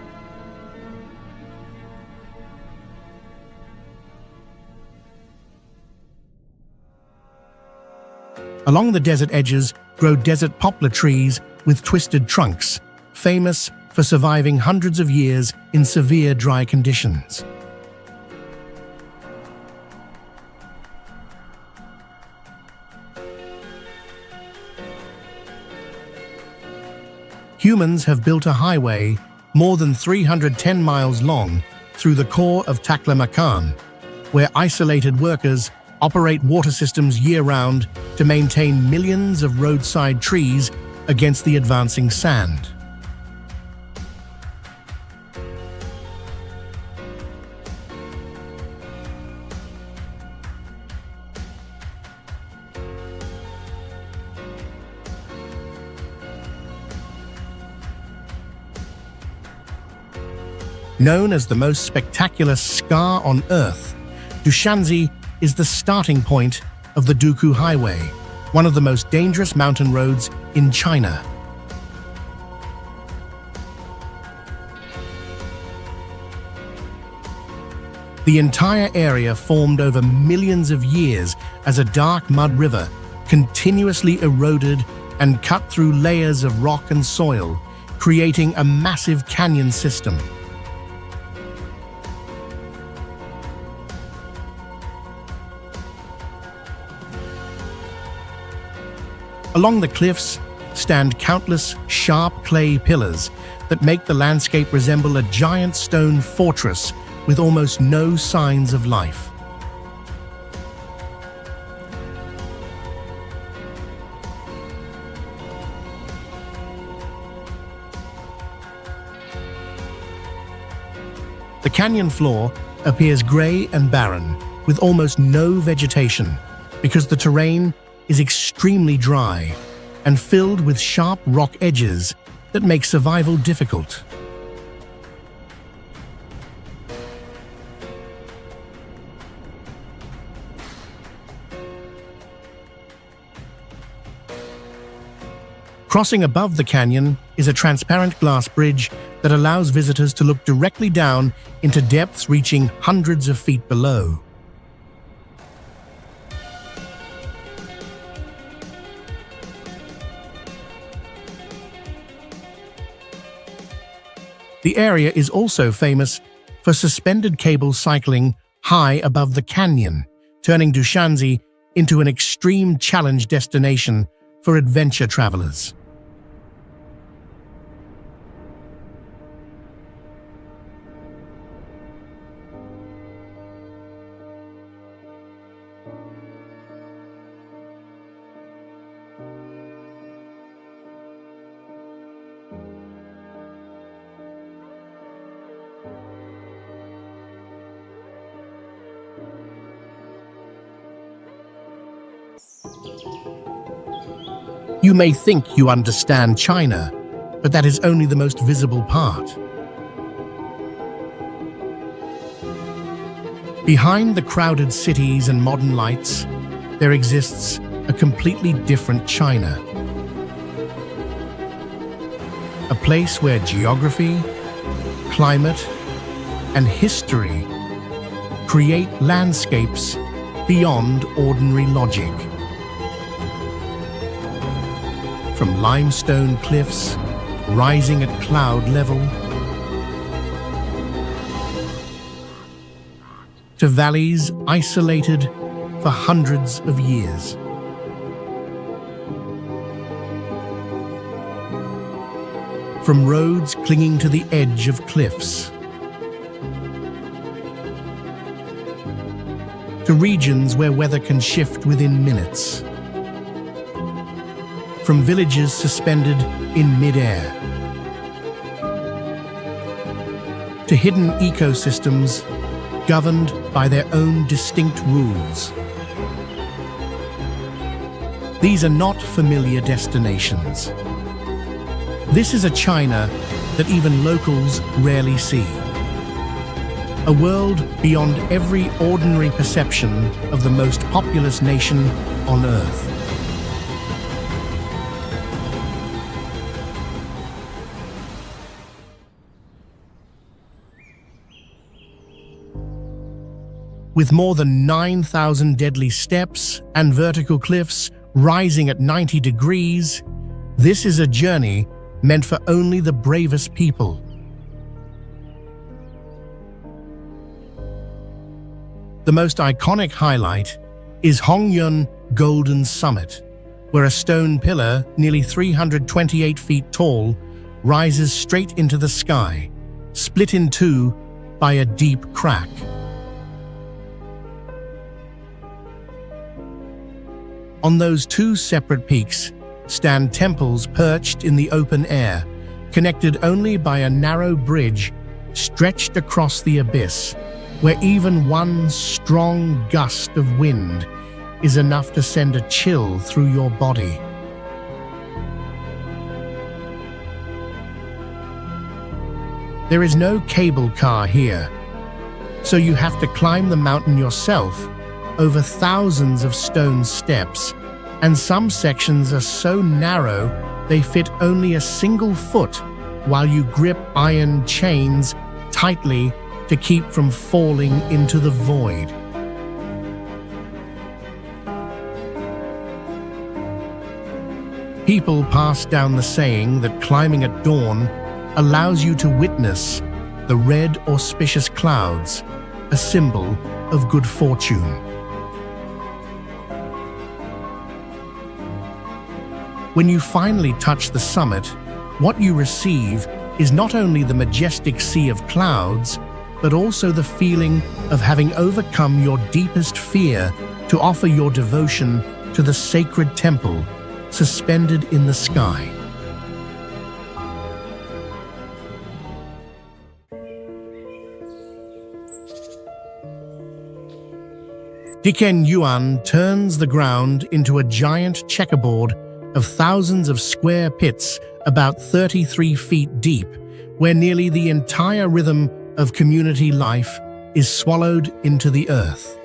Along the desert edges grow desert poplar trees with twisted trunks, famous for surviving hundreds of years in severe dry conditions. Humans have built a highway more than 310 miles long through the core of Taklamakan, where isolated workers operate water systems year-round to maintain millions of roadside trees against the advancing sand. Known as the most spectacular scar on Earth, Dushanzi is the starting point of the Duku Highway, one of the most dangerous mountain roads in China. The entire area formed over millions of years as a dark mud river continuously eroded and cut through layers of rock and soil, creating a massive canyon system. Along the cliffs stand countless sharp clay pillars that make the landscape resemble a giant stone fortress with almost no signs of life. The canyon floor appears gray and barren, with almost no vegetation, because the terrain is extremely dry and filled with sharp rock edges that make survival difficult. Crossing above the canyon is a transparent glass bridge that allows visitors to look directly down into depths reaching hundreds of feet below. The area is also famous for suspended cable cycling high above the canyon, turning Dushanzi into an extreme challenge destination for adventure travelers. You may think you understand China, but that is only the most visible part. Behind the crowded cities and modern lights, there exists a completely different China. A place where geography, climate, and history create landscapes beyond ordinary logic. From limestone cliffs rising at cloud level to valleys isolated for hundreds of years. From roads clinging to the edge of cliffs to regions where weather can shift within minutes. From villages suspended in mid-air to hidden ecosystems governed by their own distinct rules. These are not familiar destinations. This is a China that even locals rarely see. A world beyond every ordinary perception of the most populous nation on Earth. With more than 9,000 deadly steps and vertical cliffs rising at 90 degrees, this is a journey meant for only the bravest people. The most iconic highlight is Hongyun Golden Summit, where a stone pillar nearly 328 feet tall rises straight into the sky, split in two by a deep crack. On those two separate peaks stand temples perched in the open air, connected only by a narrow bridge stretched across the abyss, where even one strong gust of wind is enough to send a chill through your body. There is no cable car here, so you have to climb the mountain yourself over thousands of stone steps, and some sections are so narrow they fit only a single foot while you grip iron chains tightly to keep from falling into the void. People pass down the saying that climbing at dawn allows you to witness the red auspicious clouds, a symbol of good fortune. When you finally touch the summit, what you receive is not only the majestic sea of clouds, but also the feeling of having overcome your deepest fear to offer your devotion to the sacred temple suspended in the sky. Diken Yuan turns the ground into a giant checkerboard of thousands of square pits about 33 feet deep, where nearly the entire rhythm of community life is swallowed into the earth.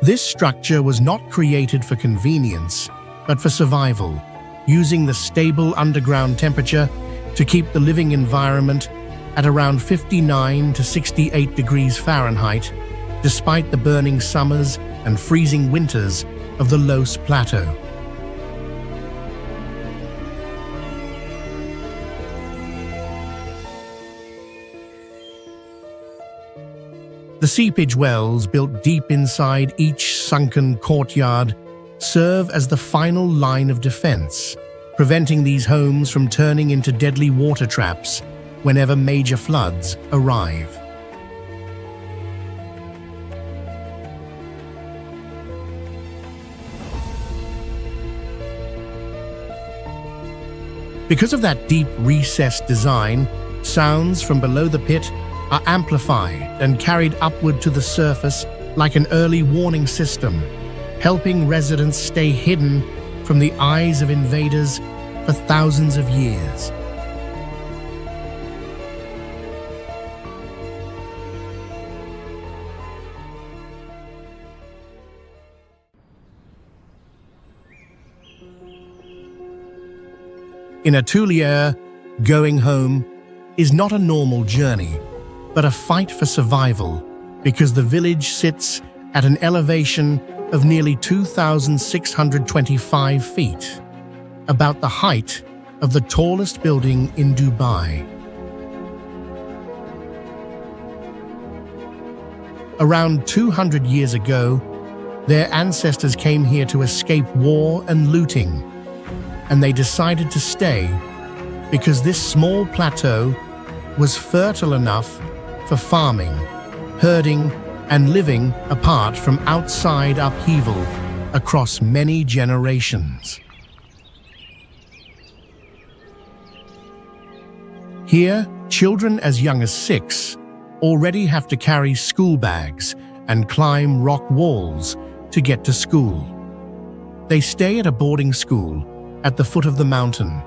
This structure was not created for convenience, but for survival, using the stable underground temperature to keep the living environment at around 59 to 68 degrees Fahrenheit, despite the burning summers and freezing winters of the Los Plateau. The seepage wells, built deep inside each sunken courtyard, serve as the final line of defense, preventing these homes from turning into deadly water traps whenever major floods arrive. Because of that deep recessed design, sounds from below the pit are amplified and carried upward to the surface like an early warning system, helping residents stay hidden from the eyes of invaders for thousands of years. In Atelier, going home is not a normal journey, but a fight for survival because the village sits at an elevation of nearly 2,625 feet, about the height of the tallest building in Dubai. Around 200 years ago, their ancestors came here to escape war and looting, and they decided to stay because this small plateau was fertile enough for farming, herding, and living apart from outside upheaval across many generations. Here, children as young as 6 already have to carry school bags and climb rock walls to get to school. They stay at a boarding school at the foot of the mountain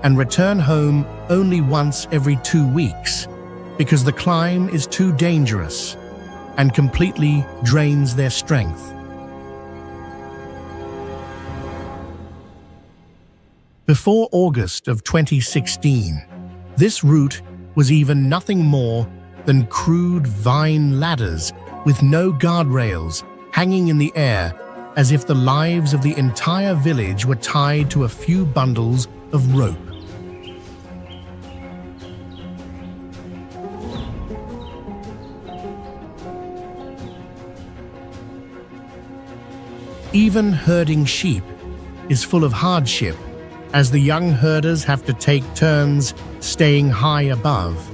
and return home only once every 2 weeks because the climb is too dangerous and completely drains their strength. Before August of 2016, this route was even nothing more than crude vine ladders with no guardrails hanging in the air, as if the lives of the entire village were tied to a few bundles of rope. Even herding sheep is full of hardship, as the young herders have to take turns staying high above,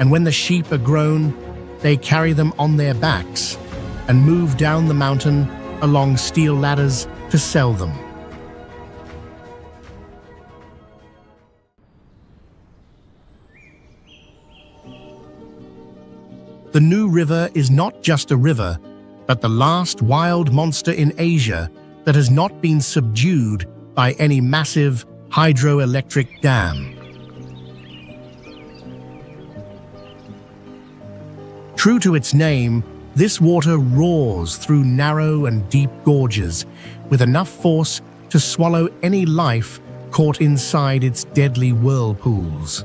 and when the sheep are grown, they carry them on their backs and move down the mountain along steel ladders to sell them. The New River is not just a river, but the last wild monster in Asia that has not been subdued by any massive hydroelectric dam. True to its name, this water roars through narrow and deep gorges with enough force to swallow any life caught inside its deadly whirlpools.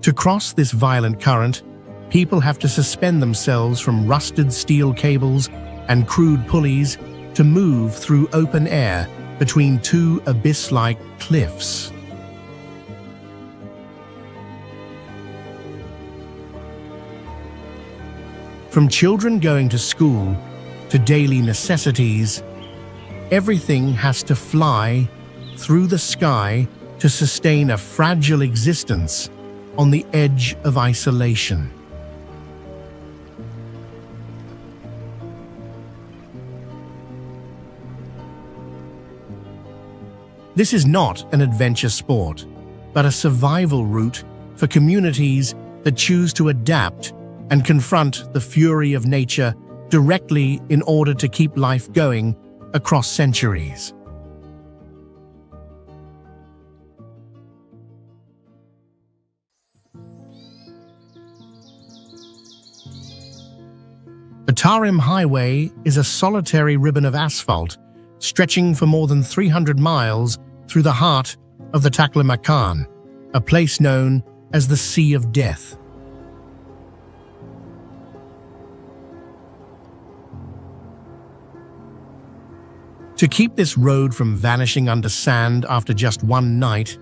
To cross this violent current, people have to suspend themselves from rusted steel cables and crude pulleys to move through open air between two abyss-like cliffs. From children going to school to daily necessities, everything has to fly through the sky to sustain a fragile existence on the edge of isolation. This is not an adventure sport, but a survival route for communities that choose to adapt and confront the fury of nature directly in order to keep life going across centuries. The Tarim Highway is a solitary ribbon of asphalt stretching for more than 300 miles through the heart of the Taklamakan, a place known as the Sea of Death. To keep this road from vanishing under sand after just one night,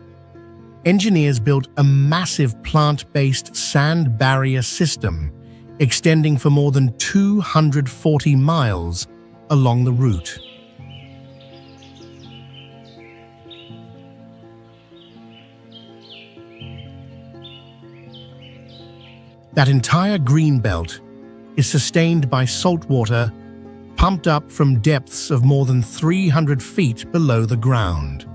engineers built a massive plant-based sand barrier system extending for more than 240 miles along the route. That entire green belt is sustained by salt water pumped up from depths of more than 300 feet below the ground.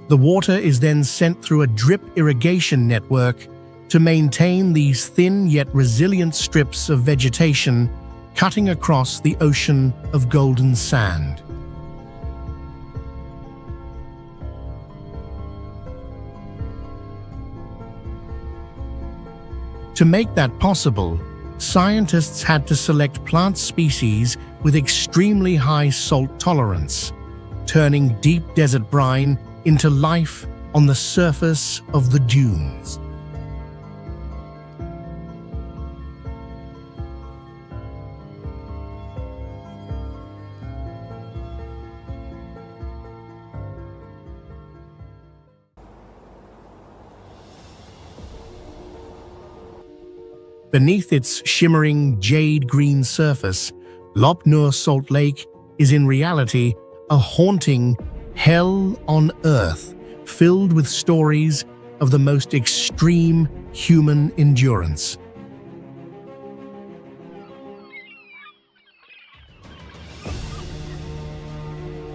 The water is then sent through a drip irrigation network to maintain these thin yet resilient strips of vegetation cutting across the ocean of golden sand. To make that possible, scientists had to select plant species with extremely high salt tolerance, turning deep desert brine into life on the surface of the dunes. Beneath its shimmering jade-green surface, Lop Nur Salt Lake is in reality a haunting hell on earth filled with stories of the most extreme human endurance.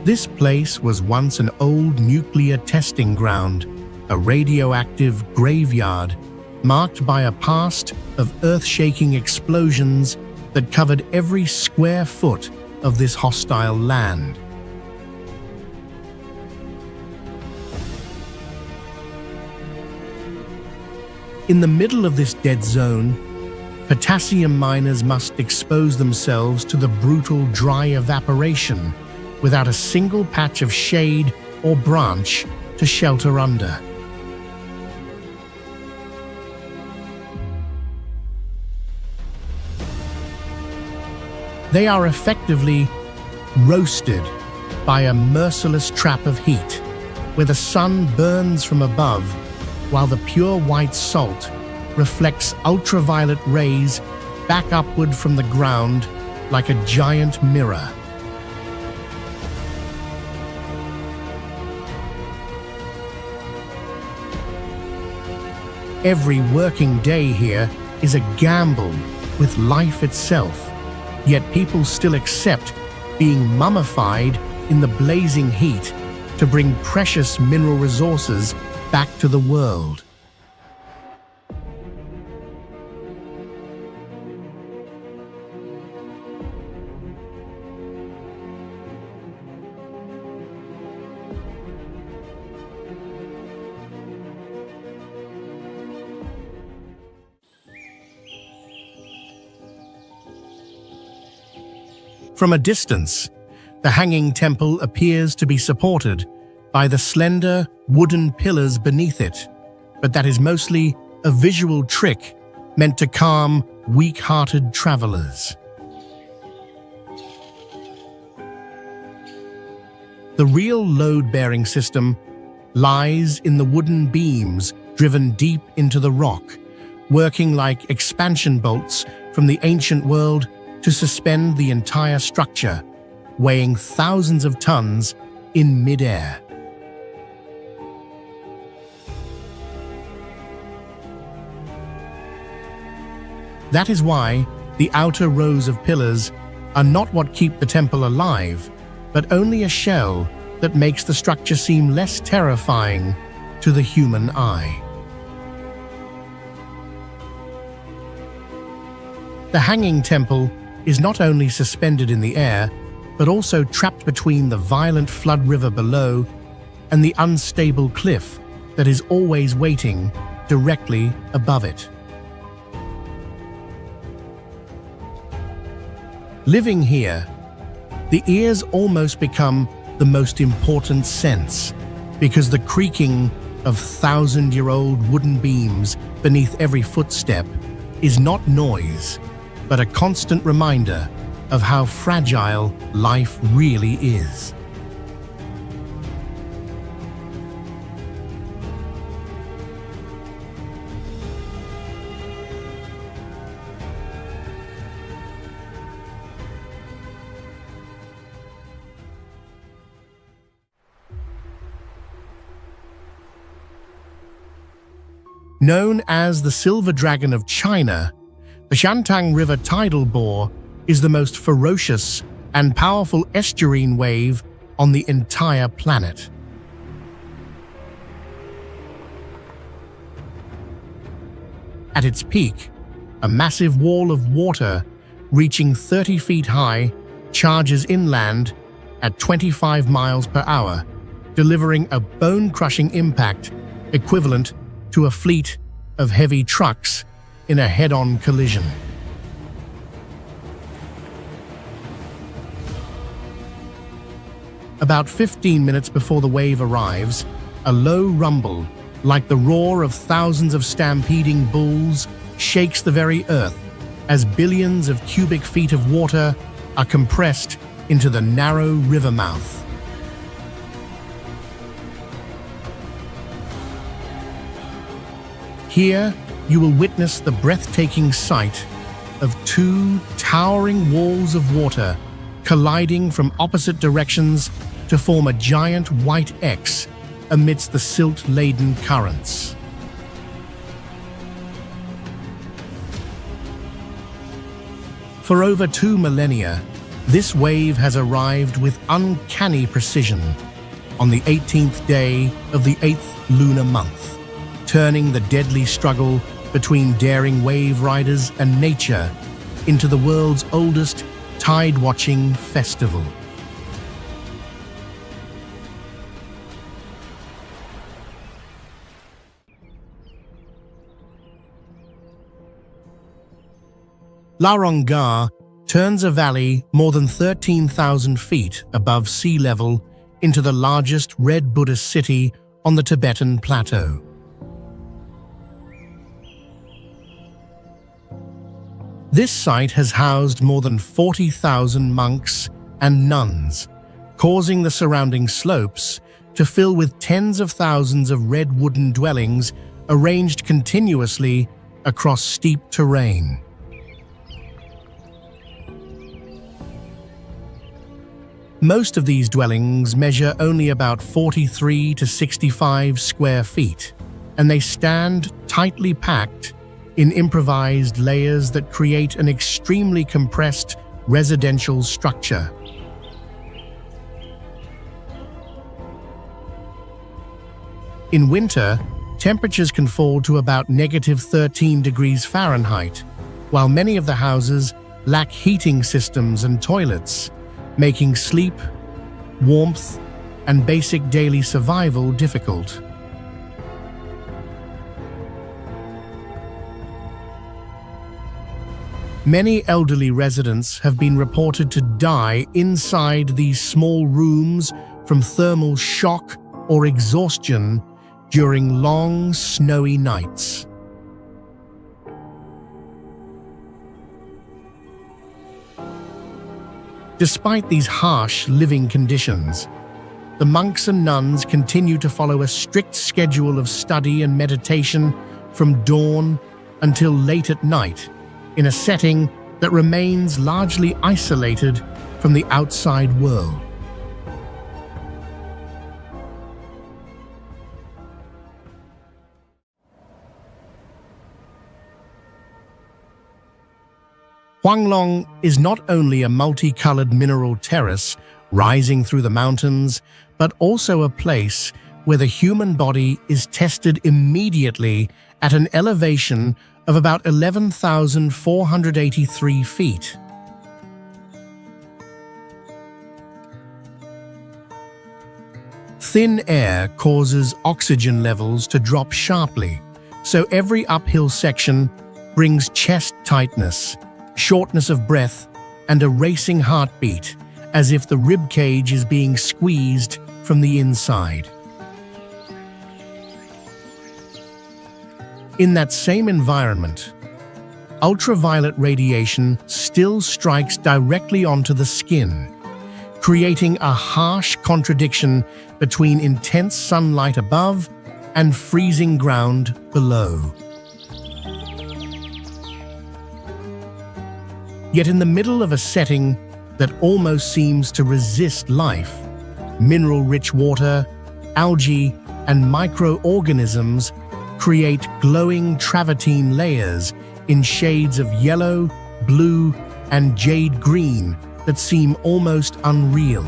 This place was once an old nuclear testing ground, a radioactive graveyard marked by a past of earth-shaking explosions that covered every square foot of this hostile land. In the middle of this dead zone, potassium miners must expose themselves to the brutal dry evaporation without a single patch of shade or branch to shelter under. They are effectively roasted by a merciless trap of heat, where the sun burns from above while the pure white salt reflects ultraviolet rays back upward from the ground like a giant mirror. Every working day here is a gamble with life itself, yet people still accept being mummified in the blazing heat to bring precious mineral resources back to the world. From a distance, the hanging temple appears to be supported by the slender wooden pillars beneath it, but that is mostly a visual trick meant to calm weak-hearted travelers. The real load-bearing system lies in the wooden beams driven deep into the rock, working like expansion bolts from the ancient world to suspend the entire structure, weighing thousands of tons in mid-air. That is why the outer rows of pillars are not what keep the temple alive, but only a shell that makes the structure seem less terrifying to the human eye. The hanging temple is not only suspended in the air, but also trapped between the violent flood river below and the unstable cliff that is always waiting directly above it. Living here, the ears almost become the most important sense, because the creaking of thousand-year-old wooden beams beneath every footstep is not noise, but a constant reminder of how fragile life really is. Known as the Silver Dragon of China, the Shantung River tidal bore is the most ferocious and powerful estuarine wave on the entire planet. At its peak, a massive wall of water reaching 30 feet high charges inland at 25 miles per hour, delivering a bone-crushing impact equivalent to a fleet of heavy trucks in a head-on collision. About 15 minutes before the wave arrives, a low rumble, like the roar of thousands of stampeding bulls, shakes the very earth as billions of cubic feet of water are compressed into the narrow river mouth. Here, you will witness the breathtaking sight of two towering walls of water colliding from opposite directions to form a giant white X amidst the silt-laden currents. For over 2 millennia, this wave has arrived with uncanny precision on the 18th day of the 8th lunar month, turning the deadly struggle between daring wave riders and nature into the world's oldest tide-watching festival. Larongga turns a valley more than 13,000 feet above sea level into the largest Red Buddhist city on the Tibetan plateau. This site has housed more than 40,000 monks and nuns, causing the surrounding slopes to fill with tens of thousands of red wooden dwellings arranged continuously across steep terrain. Most of these dwellings measure only about 43 to 65 square feet, and they stand tightly packed in improvised layers that create an extremely compressed residential structure. In winter, temperatures can fall to about -13 degrees Fahrenheit, while many of the houses lack heating systems and toilets, making sleep, warmth, and basic daily survival difficult. Many elderly residents have been reported to die inside these small rooms from thermal shock or exhaustion during long, snowy nights. Despite these harsh living conditions, the monks and nuns continue to follow a strict schedule of study and meditation from dawn until late at night, in a setting that remains largely isolated from the outside world. Huanglong is not only a multicolored mineral terrace rising through the mountains, but also a place where the human body is tested immediately at an elevation of about 11,483 feet. Thin air causes oxygen levels to drop sharply, so every uphill section brings chest tightness, shortness of breath, and a racing heartbeat, as if the rib cage is being squeezed from the inside. In that same environment, ultraviolet radiation still strikes directly onto the skin, creating a harsh contradiction between intense sunlight above and freezing ground below. Yet in the middle of a setting that almost seems to resist life, mineral-rich water, algae, and microorganisms create glowing travertine layers in shades of yellow, blue, and jade green that seem almost unreal.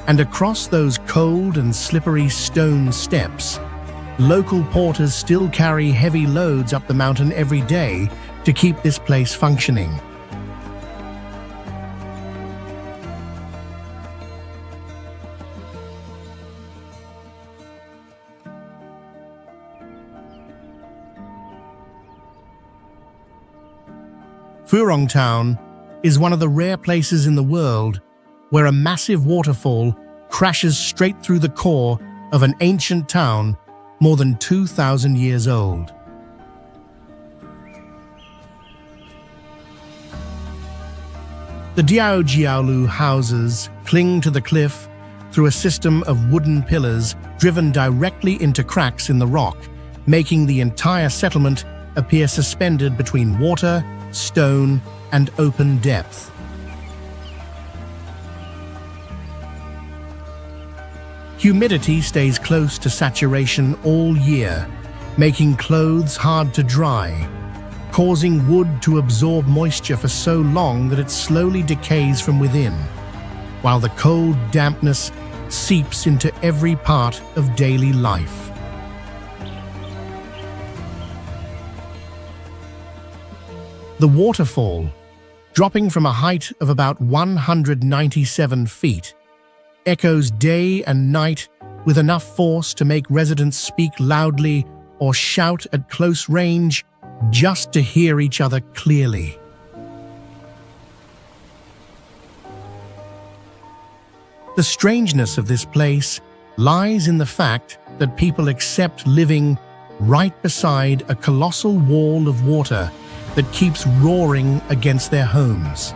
And across those cold and slippery stone steps, local porters still carry heavy loads up the mountain every day to keep this place functioning. Phuong Town is one of the rare places in the world where a massive waterfall crashes straight through the core of an ancient town more than 2,000 years old. The Diao Jiaolu houses cling to the cliff through a system of wooden pillars driven directly into cracks in the rock, making the entire settlement appear suspended between water, stone, and open depth. Humidity stays close to saturation all year, making clothes hard to dry, causing wood to absorb moisture for so long that it slowly decays from within, while the cold dampness seeps into every part of daily life. The waterfall, dropping from a height of about 197 feet, echoes day and night with enough force to make residents speak loudly or shout at close range just to hear each other clearly. The strangeness of this place lies in the fact that people accept living right beside a colossal wall of water that keeps roaring against their homes.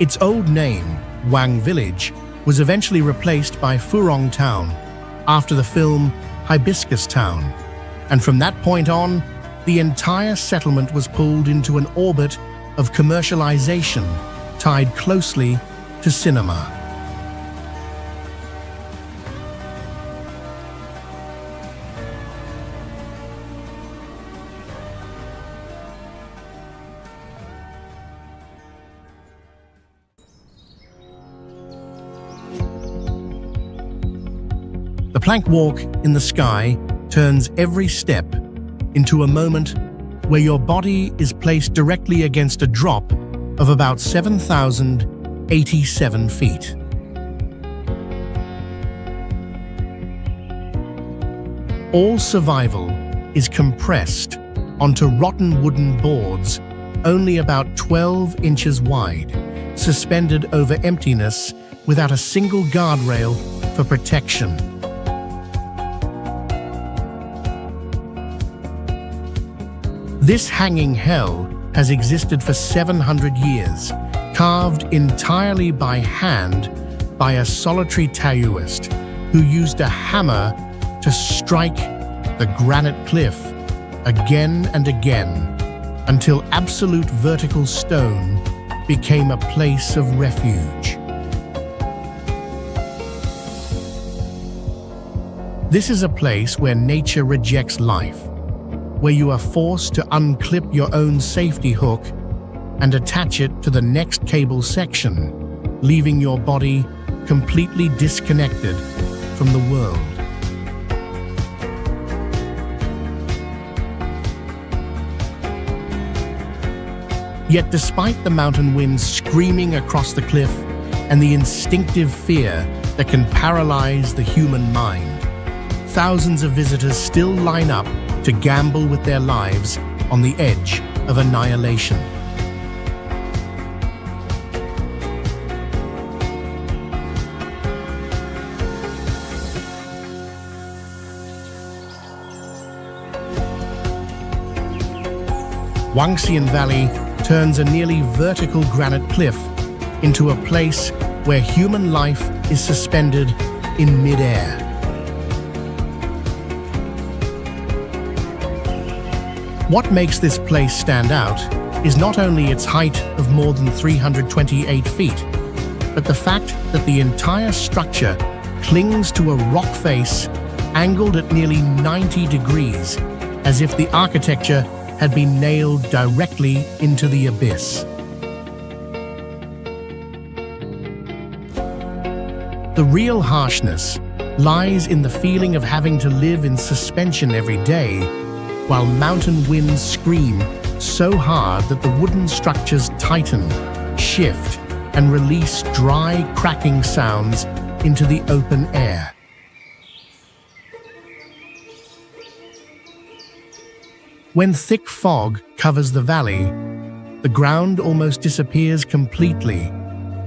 Its old name, Wang Village, was eventually replaced by Phuong Town after the film Hibiscus Town, and from that point on, the entire settlement was pulled into an orbit of commercialization tied closely to cinema. The plank walk in the sky turns every step into a moment where your body is placed directly against a drop of about 7,087 feet. All survival is compressed onto rotten wooden boards only about 12 inches wide, suspended over emptiness without a single guardrail for protection. This hanging hell has existed for 700 years, carved entirely by hand by a solitary taoist who used a hammer to strike the granite cliff again and again until absolute vertical stone became a place of refuge. This is a place where nature rejects life, where you are forced to unclip your own safety hook and attach it to the next cable section, leaving your body completely disconnected from the world. Yet despite the mountain winds screaming across the cliff and the instinctive fear that can paralyze the human mind, thousands of visitors still line up to gamble with their lives on the edge of annihilation. Wangxian Valley turns a nearly vertical granite cliff into a place where human life is suspended in mid-air. What makes this place stand out is not only its height of more than 328 feet, but the fact that the entire structure clings to a rock face angled at nearly 90 degrees, as if the architecture had been nailed directly into the abyss. The real harshness lies in the feeling of having to live in suspension every day, while mountain winds scream so hard that the wooden structures tighten, shift, and release dry, cracking sounds into the open air. When thick fog covers the valley, the ground almost disappears completely,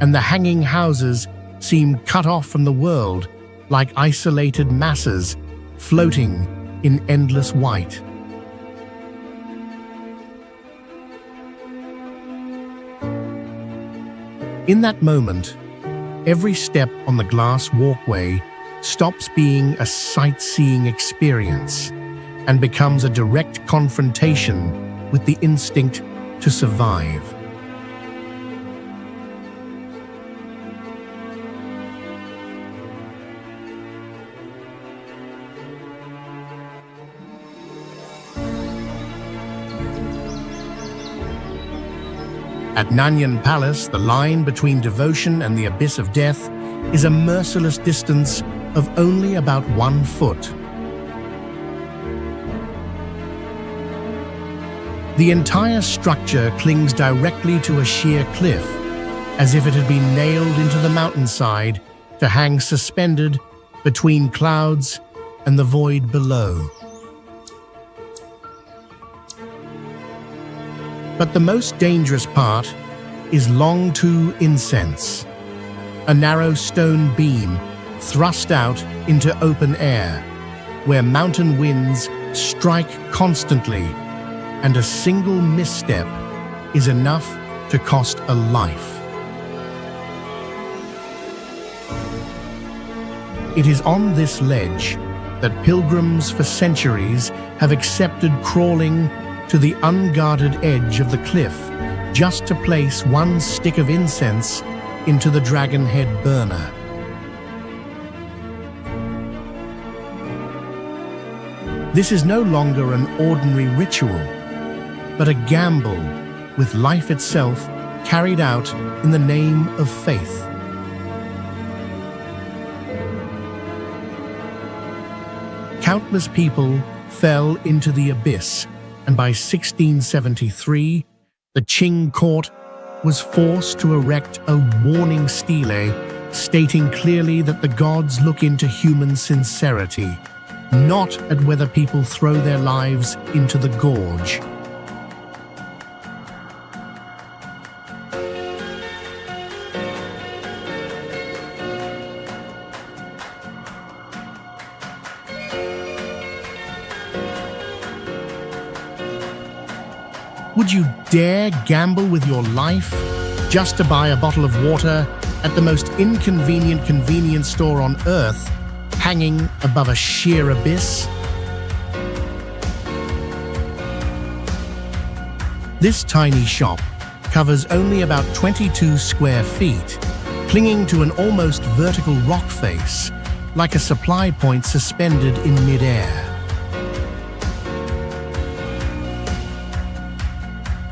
and the hanging houses seem cut off from the world like isolated masses floating in endless white. In that moment, every step on the glass walkway stops being a sightseeing experience and becomes a direct confrontation with the instinct to survive. At Nanyang Palace, the line between devotion and the abyss of death is a merciless distance of only about 1 foot. The entire structure clings directly to a sheer cliff, as if it had been nailed into the mountainside to hang suspended between clouds and the void below. But the most dangerous part is Long-Tu Incense, a narrow stone beam thrust out into open air, where mountain winds strike constantly, and a single misstep is enough to cost a life. It is on this ledge that pilgrims for centuries have accepted crawling to the unguarded edge of the cliff just to place 1 stick of incense into the dragon head burner. This is no longer an ordinary ritual, but a gamble with life itself carried out in the name of faith. Countless people fell into the abyss, and by 1673, the Qing court was forced to erect a warning stele stating clearly that the gods look into human sincerity, not at whether people throw their lives into the gorge. Would you dare gamble with your life just to buy a bottle of water at the most inconvenient convenience store on earth, hanging above a sheer abyss? This tiny shop covers only about 22 square feet, clinging to an almost vertical rock face, like a supply point suspended in mid-air.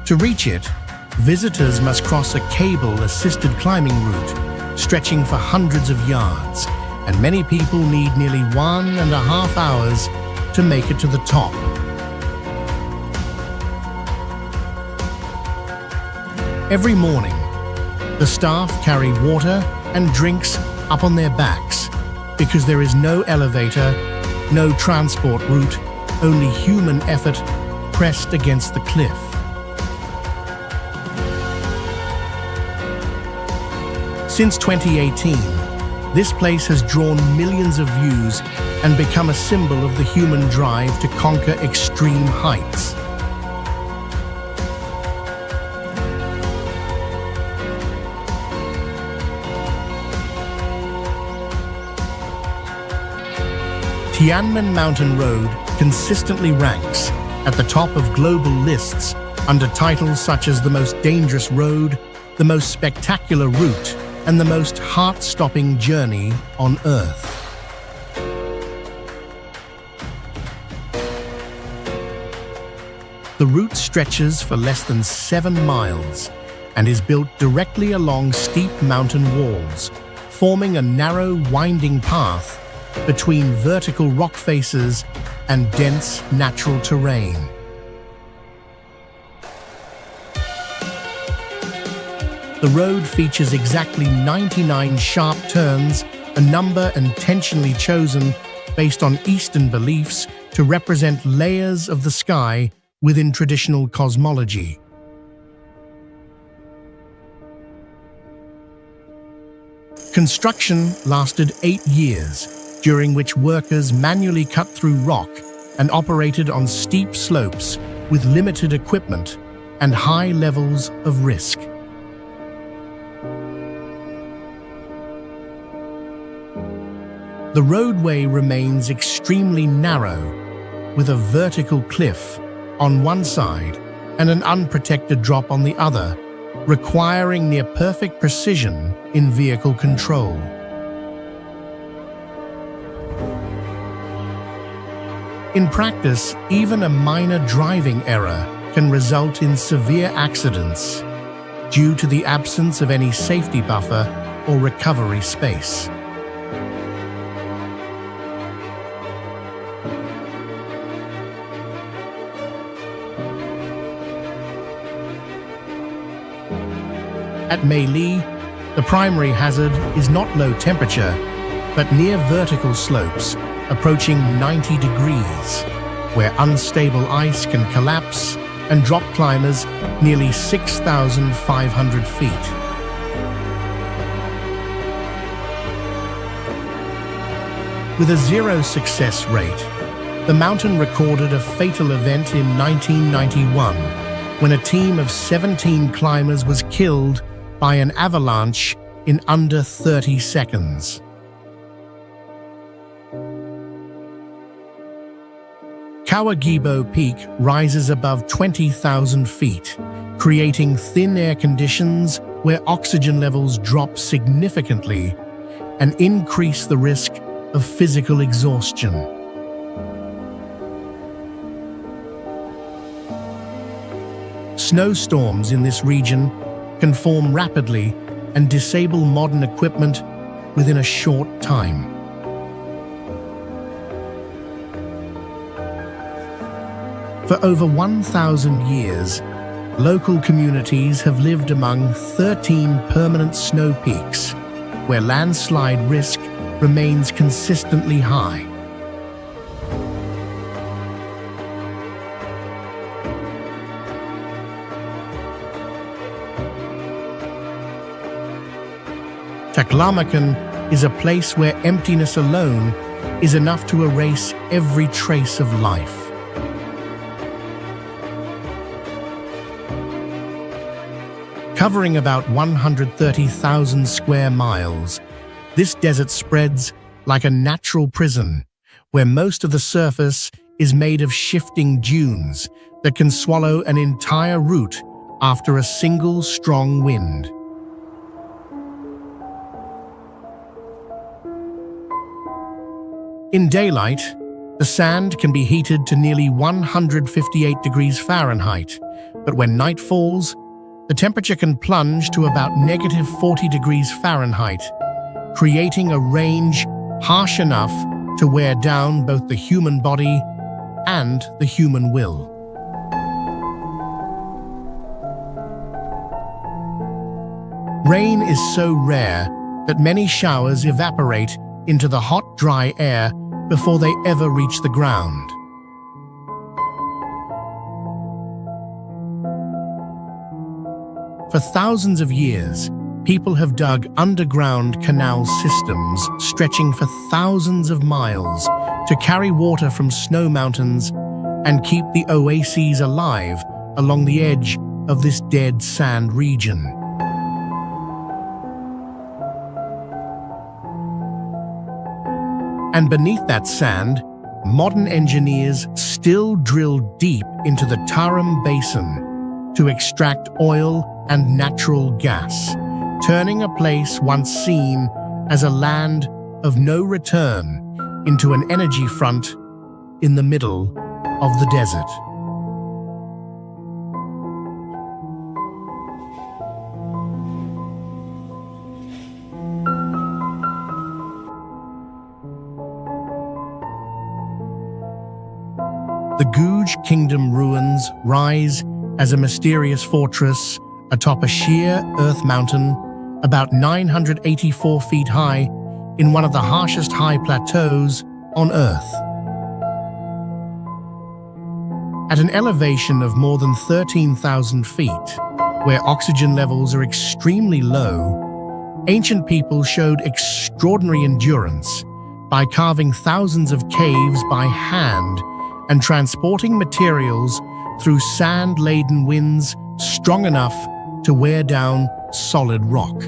To reach it, visitors must cross a cable-assisted climbing route stretching for hundreds of yards, and many people need nearly 1.5 hours to make it to the top. Every morning, the staff carry water and drinks up on their backs because there is no elevator, no transport route, only human effort pressed against the cliff. Since 2018, this place has drawn millions of views and become a symbol of the human drive to conquer extreme heights. Tianmen Mountain Road consistently ranks at the top of global lists under titles such as the most dangerous road, the most spectacular route, and the most heart-stopping journey on Earth. The route stretches for less than 7 miles and is built directly along steep mountain walls, forming a narrow, winding path between vertical rock faces and dense natural terrain. The road features exactly 99 sharp turns, a number intentionally chosen based on Eastern beliefs to represent layers of the sky within traditional cosmology. Construction lasted 8 years, during which workers manually cut through rock and operated on steep slopes with limited equipment and high levels of risk. The roadway remains extremely narrow, with a vertical cliff on one side and an unprotected drop on the other, requiring near-perfect precision in vehicle control. In practice, even a minor driving error can result in severe accidents due to the absence of any safety buffer or recovery space. At Meili, the primary hazard is not low temperature, but near vertical slopes approaching 90 degrees, where unstable ice can collapse and drop climbers nearly 6,500 feet. With a 0 success rate, the mountain recorded a fatal event in 1991 when a team of 17 climbers was killed by an avalanche in under 30 seconds. Kawagibo Peak rises above 20,000 feet, creating thin air conditions where oxygen levels drop significantly and increase the risk of physical exhaustion. Snowstorms in this region can form rapidly and disable modern equipment within a short time. For over 1,000 years, local communities have lived among 13 permanent snow peaks, where landslide risk remains consistently high. Taklamakan is a place where emptiness alone is enough to erase every trace of life. Covering about 130,000 square miles, this desert spreads like a natural prison, where most of the surface is made of shifting dunes that can swallow an entire route after a single strong wind. In daylight, the sand can be heated to nearly 158 degrees Fahrenheit, but when night falls, the temperature can plunge to about -40 degrees Fahrenheit, creating a range harsh enough to wear down both the human body and the human will. Rain is so rare that many showers evaporate into the hot, dry air before they ever reach the ground. For thousands of years, people have dug underground canal systems stretching for thousands of miles to carry water from snow mountains and keep the oases alive along the edge of this dead sand region. And beneath that sand modern engineers still drill deep into the Tarim Basin to extract oil and natural gas, turning a place once seen as a land of no return into an energy front in the middle of the desert. The Guj Kingdom ruins rise as a mysterious fortress atop a sheer earth mountain about 984 feet high in one of the harshest high plateaus on Earth. At an elevation of more than 13,000 feet, where oxygen levels are extremely low, ancient people showed extraordinary endurance by carving thousands of caves by hand and transporting materials through sand-laden winds strong enough to wear down solid rock.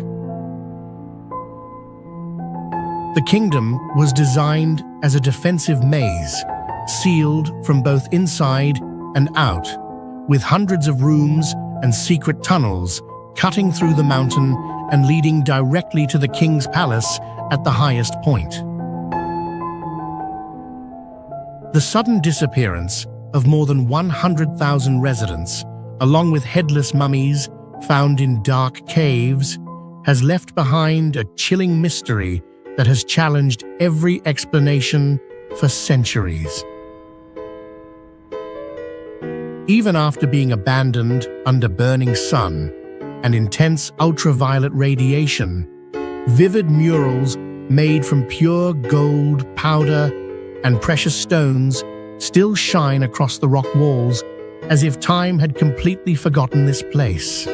The kingdom was designed as a defensive maze, sealed from both inside and out, with hundreds of rooms and secret tunnels cutting through the mountain and leading directly to the king's palace at the highest point. The sudden disappearance of more than 100,000 residents, along with headless mummies found in dark caves, has left behind a chilling mystery that has challenged every explanation for centuries. Even after being abandoned under burning sun and intense ultraviolet radiation, vivid murals made from pure gold, powder, and precious stones still shine across the rock walls as if time had completely forgotten this place.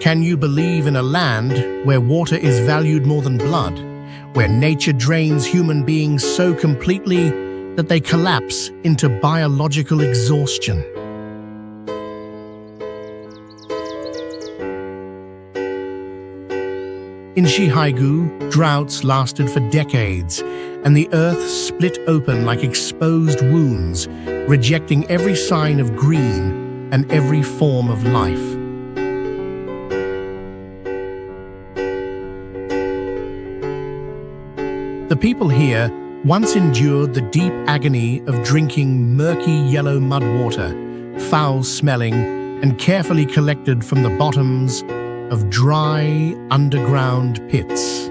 Can you believe in a land where water is valued more than blood, where nature drains human beings so completely that they collapse into biological exhaustion? In Shihaigu, droughts lasted for decades, and the earth split open like exposed wounds, rejecting every sign of green and every form of life. The people here once endured the deep agony of drinking murky yellow mud water, foul-smelling and carefully collected from the bottoms of dry underground pits.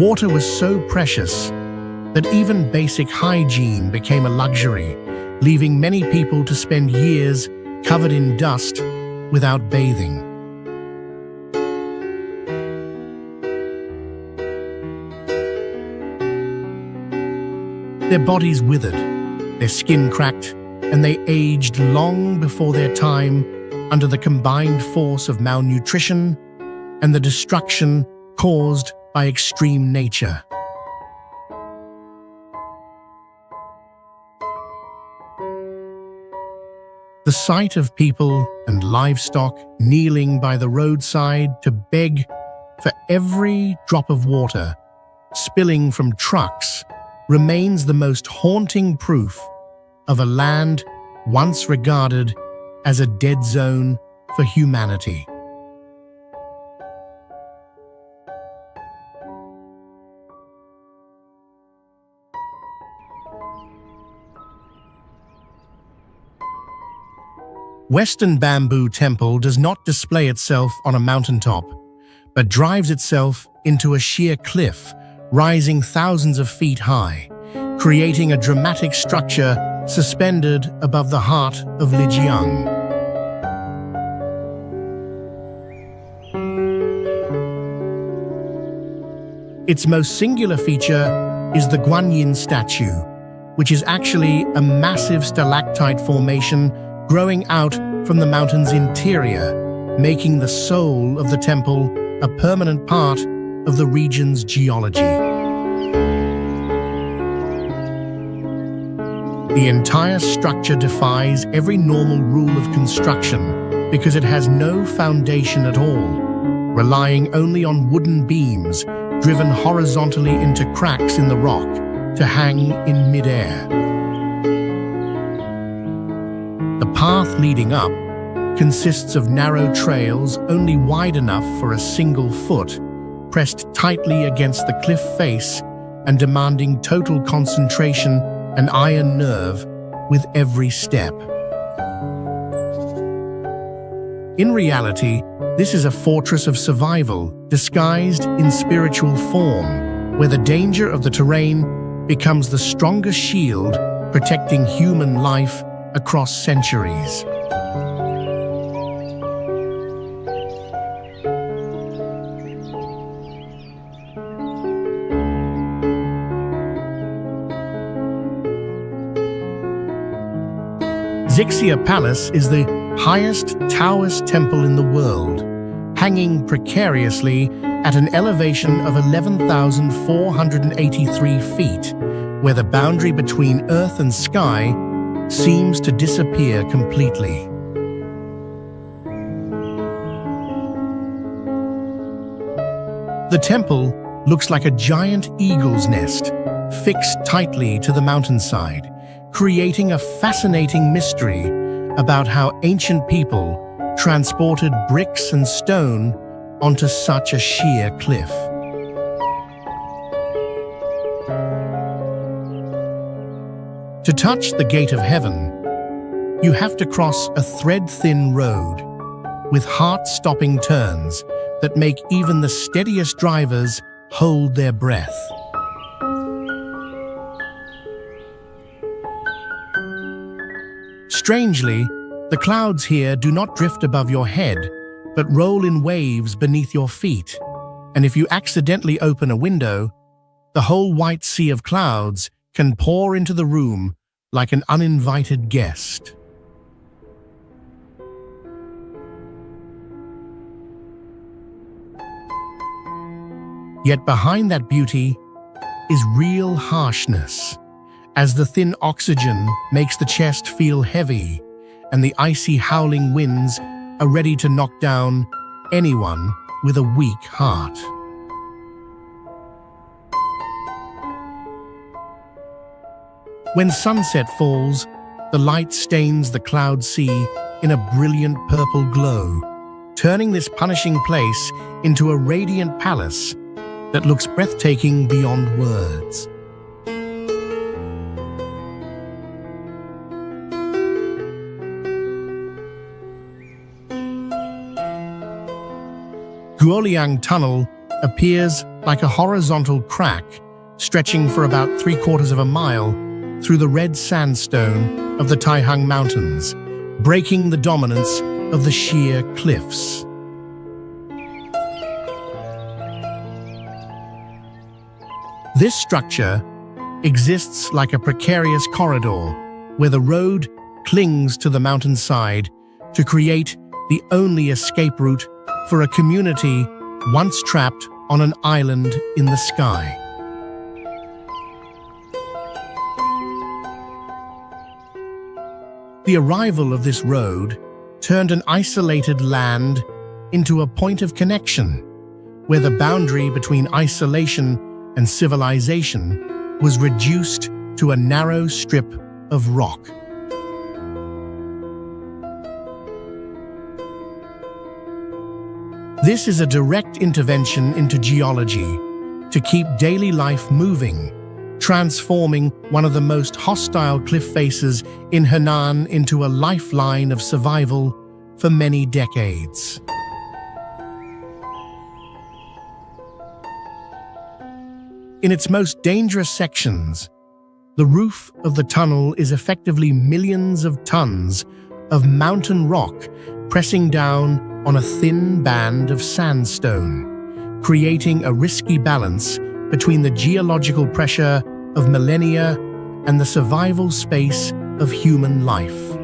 Water was so precious that even basic hygiene became a luxury, leaving many people to spend years covered in dust without bathing. Their bodies withered, their skin cracked, and they aged long before their time under the combined force of malnutrition and the destruction caused by extreme nature. The sight of people and livestock kneeling by the roadside to beg for every drop of water spilling from trucks remains the most haunting proof of a land once regarded as a dead zone for humanity. Western Bamboo Temple does not display itself on a mountaintop, but drives itself into a sheer cliff, rising thousands of feet high, creating a dramatic structure suspended above the heart of Lijiang. Its most singular feature is the Guanyin statue, which is actually a massive stalactite formation growing out from the mountain's interior, making the soul of the temple a permanent part of the region's geology. The entire structure defies every normal rule of construction because it has no foundation at all, relying only on wooden beams driven horizontally into cracks in the rock to hang in midair. The path leading up consists of narrow trails only wide enough for a single foot, pressed tightly against the cliff face and demanding total concentration and iron nerve with every step. In reality, this is a fortress of survival disguised in spiritual form, where the danger of the terrain becomes the strongest shield protecting human life across centuries. Xixia Palace is the highest Taoist temple in the world, hanging precariously at an elevation of 11,483 feet, where the boundary between earth and sky seems to disappear completely. The temple looks like a giant eagle's nest, fixed tightly to the mountainside, creating a fascinating mystery about how ancient people transported bricks and stone onto such a sheer cliff. To touch the gate of heaven, you have to cross a thread-thin road with heart-stopping turns that make even the steadiest drivers hold their breath. Strangely, the clouds here do not drift above your head, but roll in waves beneath your feet, and if you accidentally open a window, the whole white sea of clouds can pour into the room like an uninvited guest. Yet behind that beauty is real harshness, as the thin oxygen makes the chest feel heavy, and the icy howling winds are ready to knock down anyone with a weak heart. When sunset falls, the light stains the cloud sea in a brilliant purple glow, turning this punishing place into a radiant palace that looks breathtaking beyond words. Guoliang Tunnel appears like a horizontal crack stretching for about 3/4 of a mile through the red sandstone of the Taihang Mountains, breaking the dominance of the sheer cliffs. This structure exists like a precarious corridor where the road clings to the mountainside to create the only escape route for a community once trapped on an island in the sky. The arrival of this road turned an isolated land into a point of connection, where the boundary between isolation and civilization was reduced to a narrow strip of rock. This is a direct intervention into geology to keep daily life moving, transforming one of the most hostile cliff faces in Henan into a lifeline of survival for many decades. In its most dangerous sections, the roof of the tunnel is effectively millions of tons of mountain rock pressing down on a thin band of sandstone, creating a risky balance between the geological pressure of millennia and the survival space of human life.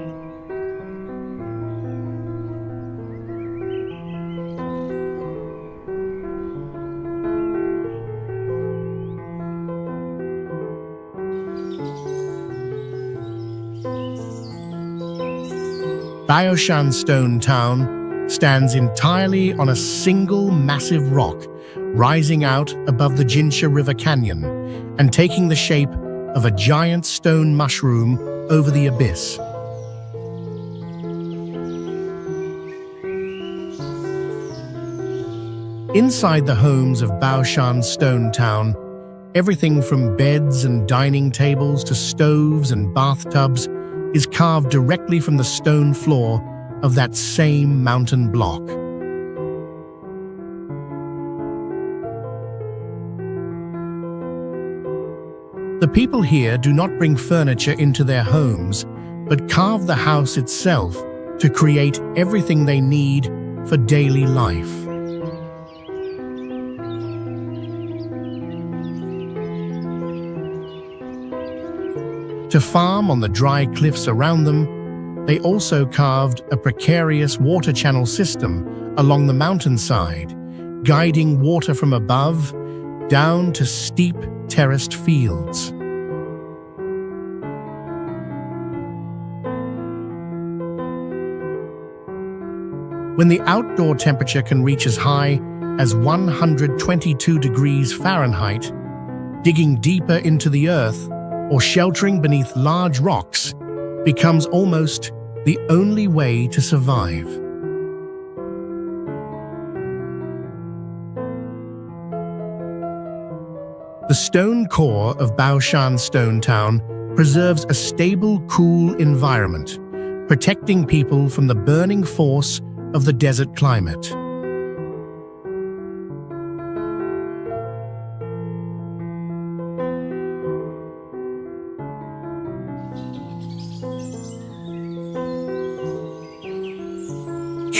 Baoshan Stone Town stands entirely on a single massive rock, rising out above the Jinsha River Canyon and taking the shape of a giant stone mushroom over the abyss. Inside the homes of Baoshan Stone Town, everything from beds and dining tables to stoves and bathtubs is carved directly from the stone floor of that same mountain block. The people here do not bring furniture into their homes, but carve the house itself to create everything they need for daily life. To farm on the dry cliffs around them, they also carved a precarious water channel system along the mountainside, guiding water from above down to steep terraced fields. When the outdoor temperature can reach as high as 122 degrees Fahrenheit, digging deeper into the earth or sheltering beneath large rocks becomes almost the only way to survive. The stone core of Baoshan Stone Town preserves a stable, cool environment, protecting people from the burning force of the desert climate.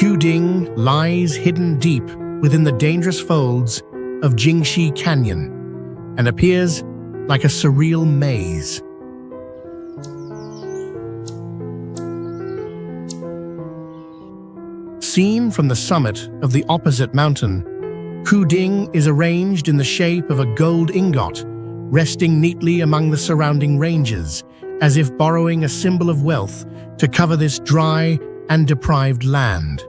Quding lies hidden deep within the dangerous folds of Jingxi Canyon and appears like a surreal maze. Seen from the summit of the opposite mountain, Quding is arranged in the shape of a gold ingot, resting neatly among the surrounding ranges, as if borrowing a symbol of wealth to cover this dry and deprived land.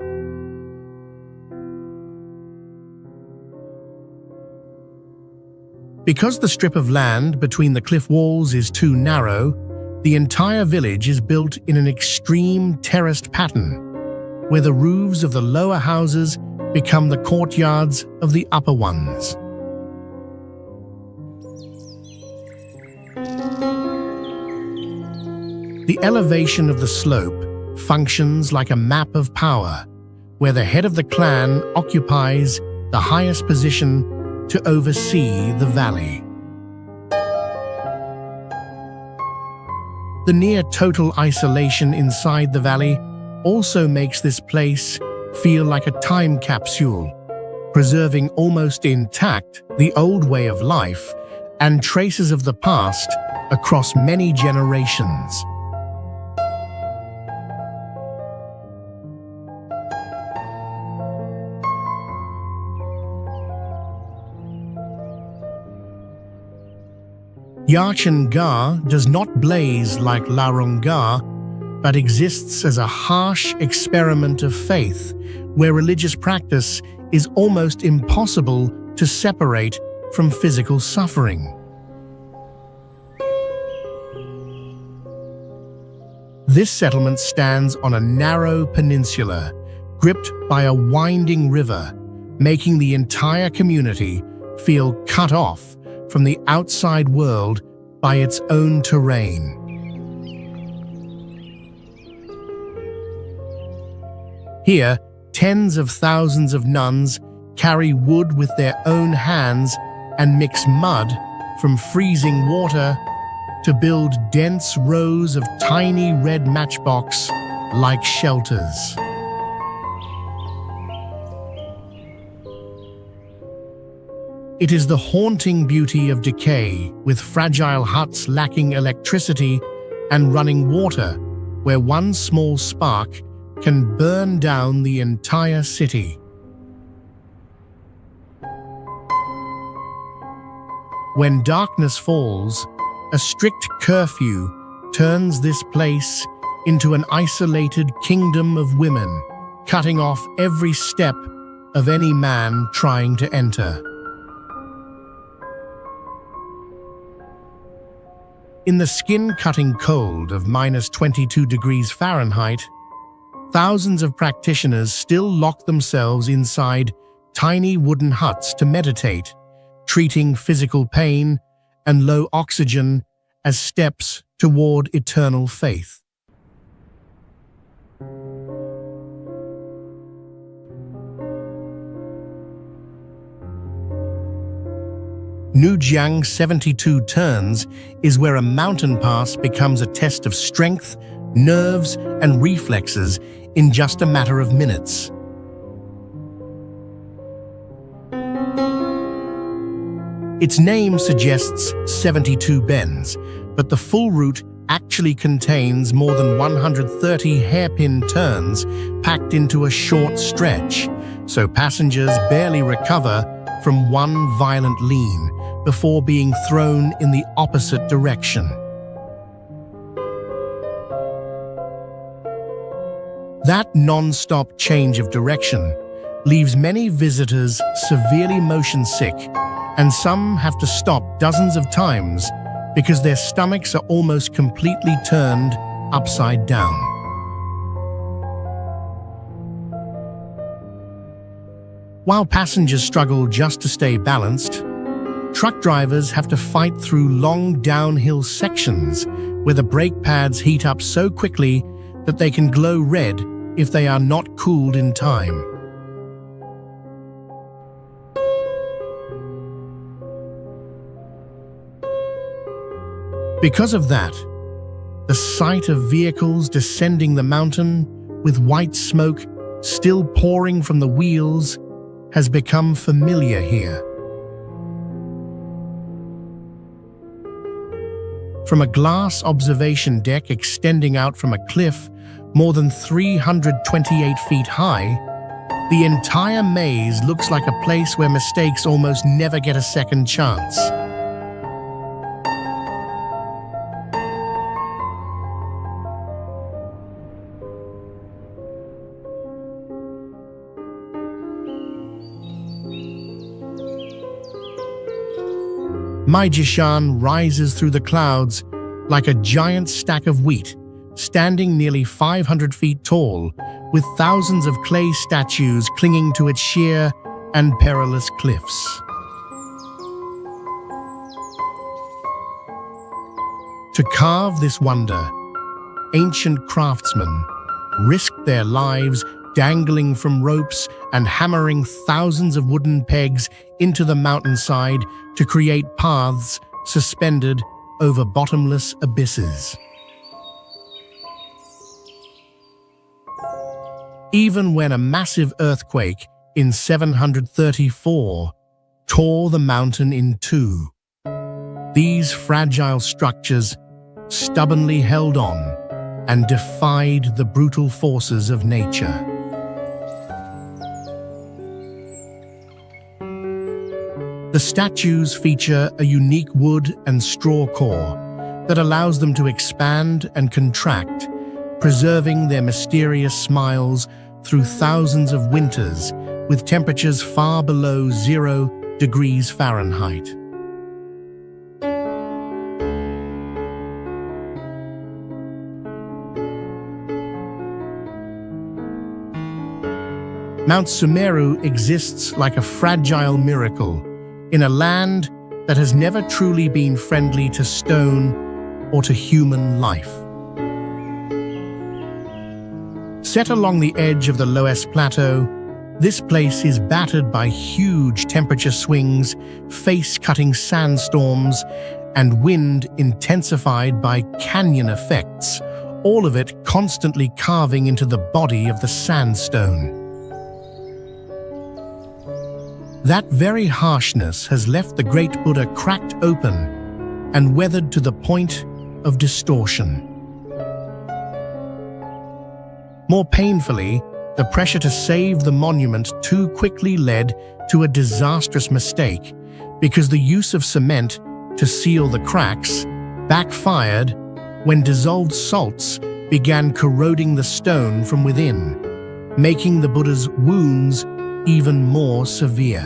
Because the strip of land between the cliff walls is too narrow, the entire village is built in an extreme terraced pattern, where the roofs of the lower houses become the courtyards of the upper ones. The elevation of the slope functions like a map of power, where the head of the clan occupies the highest position to oversee the valley. The near-total isolation inside the valley also makes this place feel like a time capsule, preserving almost intact the old way of life and traces of the past across many generations. Yarchen Gar does not blaze like Larong Gar, but exists as a harsh experiment of faith, where religious practice is almost impossible to separate from physical suffering. This settlement stands on a narrow peninsula, gripped by a winding river, making the entire community feel cut off from the outside world by its own terrain. Here, tens of thousands of nuns carry wood with their own hands and mix mud from freezing water to build dense rows of tiny red matchbox-like shelters. It is the haunting beauty of decay, with fragile huts lacking electricity and running water, where one small spark can burn down the entire city. When darkness falls, a strict curfew turns this place into an isolated kingdom of women, cutting off every step of any man trying to enter. In the skin-cutting cold of -22 degrees Fahrenheit, thousands of practitioners still lock themselves inside tiny wooden huts to meditate, treating physical pain and low oxygen as steps toward eternal faith. Nujiang 72 turns is where a mountain pass becomes a test of strength, nerves, and reflexes in just a matter of minutes. Its name suggests 72 bends, but the full route actually contains more than 130 hairpin turns packed into a short stretch, so passengers barely recover from one violent lean before being thrown in the opposite direction. That non-stop change of direction leaves many visitors severely motion sick, and some have to stop dozens of times because their stomachs are almost completely turned upside down. While passengers struggle just to stay balanced, truck drivers have to fight through long downhill sections where the brake pads heat up so quickly that they can glow red if they are not cooled in time. Because of that, the sight of vehicles descending the mountain with white smoke still pouring from the wheels has become familiar here. From a glass observation deck extending out from a cliff more than 328 feet high, the entire maze looks like a place where mistakes almost never get a second chance. Maijishan rises through the clouds like a giant stack of wheat, standing nearly 500 feet tall, with thousands of clay statues clinging to its sheer and perilous cliffs. To carve this wonder, ancient craftsmen risked their lives dangling from ropes and hammering thousands of wooden pegs into the mountainside to create paths suspended over bottomless abysses. Even when a massive earthquake in 734 tore the mountain in two, these fragile structures stubbornly held on and defied the brutal forces of nature. The statues feature a unique wood and straw core that allows them to expand and contract, preserving their mysterious smiles through thousands of winters with temperatures far below 0 degrees Fahrenheit. Mount Sumeru exists like a fragile miracle in a land that has never truly been friendly to stone or to human life. Set along the edge of the Loess Plateau, this place is battered by huge temperature swings, face-cutting sandstorms, and wind intensified by canyon effects, all of it constantly carving into the body of the sandstone. That very harshness has left the great Buddha cracked open and weathered to the point of distortion. More painfully, the pressure to save the monument too quickly led to a disastrous mistake because the use of cement to seal the cracks backfired when dissolved salts began corroding the stone from within, making the Buddha's wounds even more severe.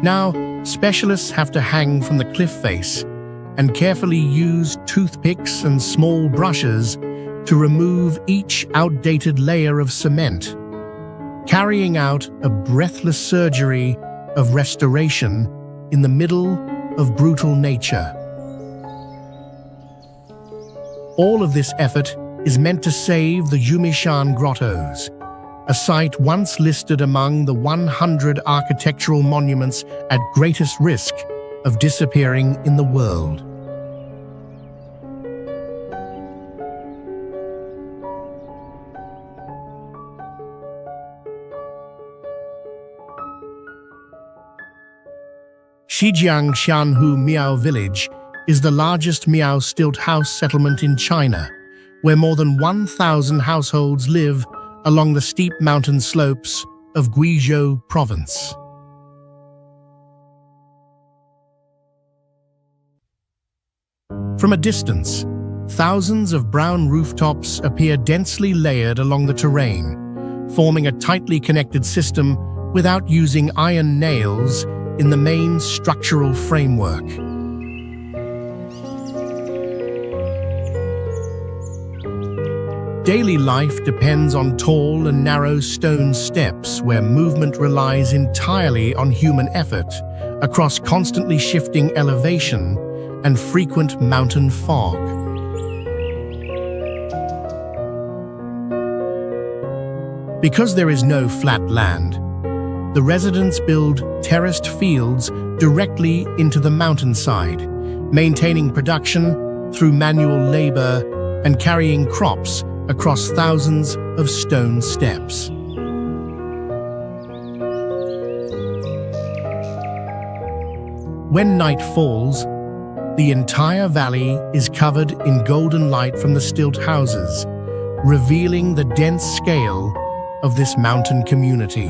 Now, specialists have to hang from the cliff face and carefully use toothpicks and small brushes to remove each outdated layer of cement, carrying out a breathless surgery of restoration in the middle of brutal nature. All of this effort is meant to save the Yumishan grottos, a site once listed among the 100 architectural monuments at greatest risk of disappearing in the world. Shijiang Xianhu Miao Village is the largest Miao stilt house settlement in China, where more than 1,000 households live along the steep mountain slopes of Guizhou province. From a distance, thousands of brown rooftops appear densely layered along the terrain, forming a tightly connected system without using iron nails in the main structural framework. Daily life depends on tall and narrow stone steps where movement relies entirely on human effort across constantly shifting elevation and frequent mountain fog. Because there is no flat land, the residents build terraced fields directly into the mountainside, maintaining production through manual labor and carrying crops across thousands of stone steps. When night falls, the entire valley is covered in golden light from the stilt houses, revealing the dense scale of this mountain community.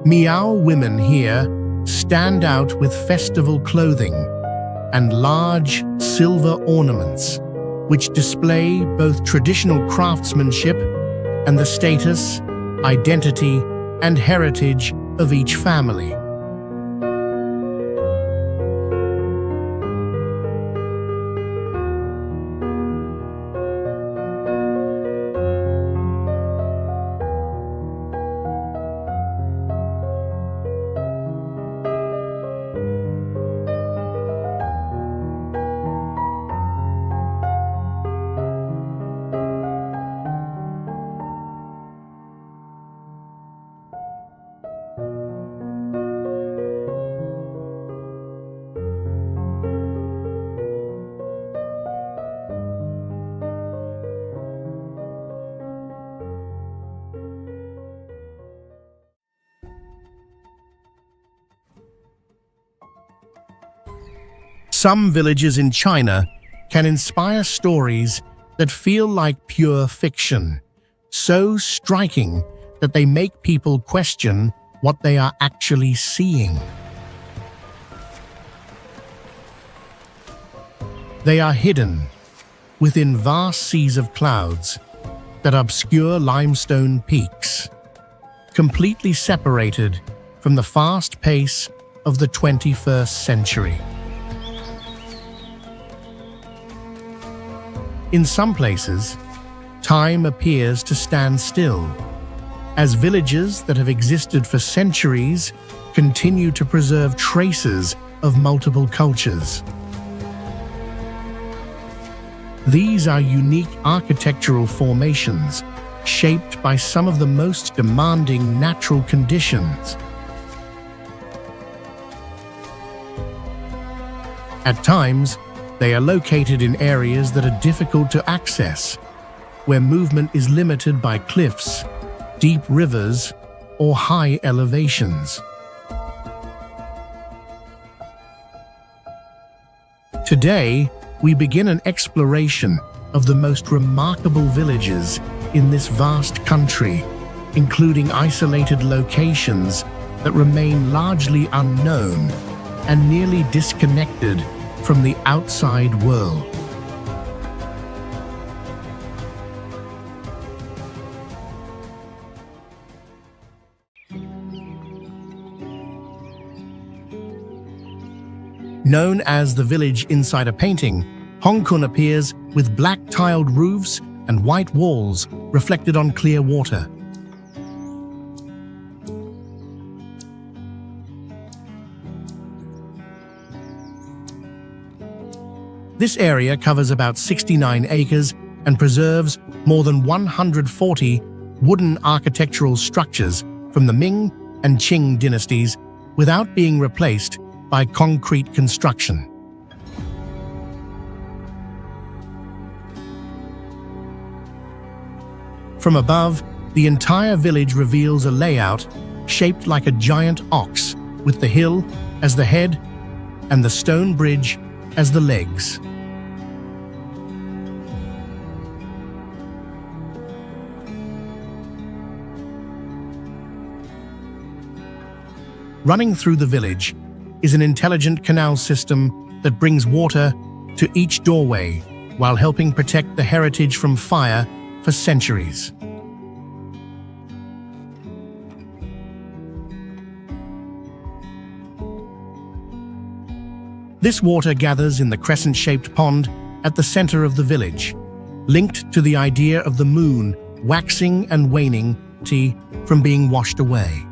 Miao women here stand out with festival clothing and large silver ornaments, which display both traditional craftsmanship and the status, identity, and heritage of each family. Some villages in China can inspire stories that feel like pure fiction, so striking that they make people question what they are actually seeing. They are hidden within vast seas of clouds that obscure limestone peaks, completely separated from the fast pace of the 21st century. In some places, time appears to stand still, as villages that have existed for centuries continue to preserve traces of multiple cultures. These are unique architectural formations shaped by some of the most demanding natural conditions. At times, they are located in areas that are difficult to access, where movement is limited by cliffs, deep rivers, or high elevations. Today, we begin an exploration of the most remarkable villages in this vast country, including isolated locations that remain largely unknown and nearly disconnected from the outside world. Known as the village inside a painting, Hong Kong appears with black tiled roofs and white walls reflected on clear water. This area covers about 69 acres and preserves more than 140 wooden architectural structures from the Ming and Qing dynasties without being replaced by concrete construction. From above, the entire village reveals a layout shaped like a giant ox, with the hill as the head and the stone bridge as the legs. Running through the village is an intelligent canal system that brings water to each doorway while helping protect the heritage from fire for centuries. This water gathers in the crescent-shaped pond at the center of the village, linked to the idea of the moon waxing and waning from being washed away.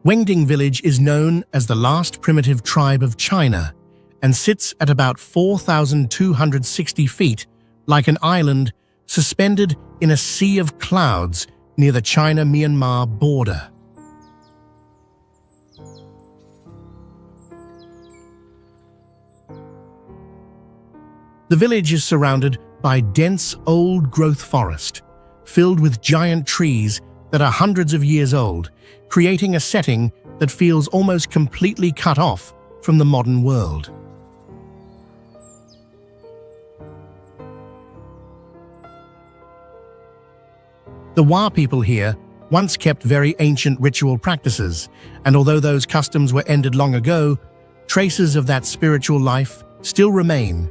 Wengding village is known as the last primitive tribe of China and sits at about 4,260 feet, like an island suspended in a sea of clouds near the China-Myanmar border. The village is surrounded by dense old-growth forest, filled with giant trees that are hundreds of years old, creating a setting that feels almost completely cut off from the modern world. The Wa people here once kept very ancient ritual practices, and although those customs were ended long ago, traces of that spiritual life still remain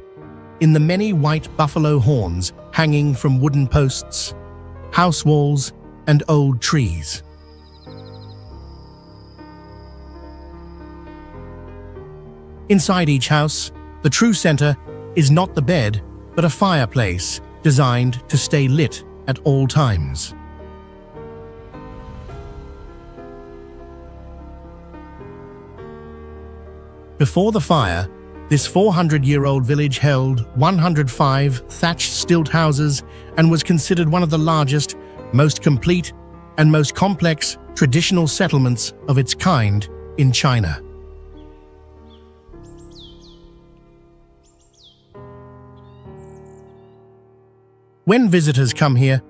in the many white buffalo horns hanging from wooden posts, house walls, and old trees. Inside each house, the true center is not the bed, but a fireplace designed to stay lit at all times. Before the fire, this 400-year-old village held 105 thatched stilt houses and was considered one of the largest, most complete, and most complex traditional settlements of its kind in China. When visitors come here,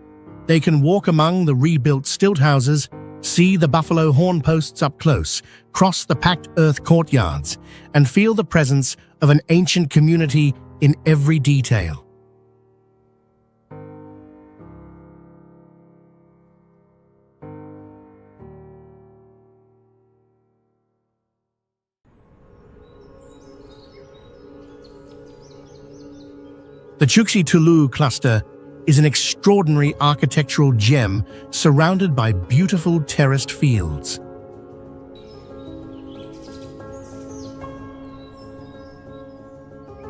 they can walk among the rebuilt stilt houses, see the buffalo horn posts up close, cross the packed earth courtyards, and feel the presence of an ancient community in every detail. The Chuxi Tulu cluster is an extraordinary architectural gem surrounded by beautiful terraced fields.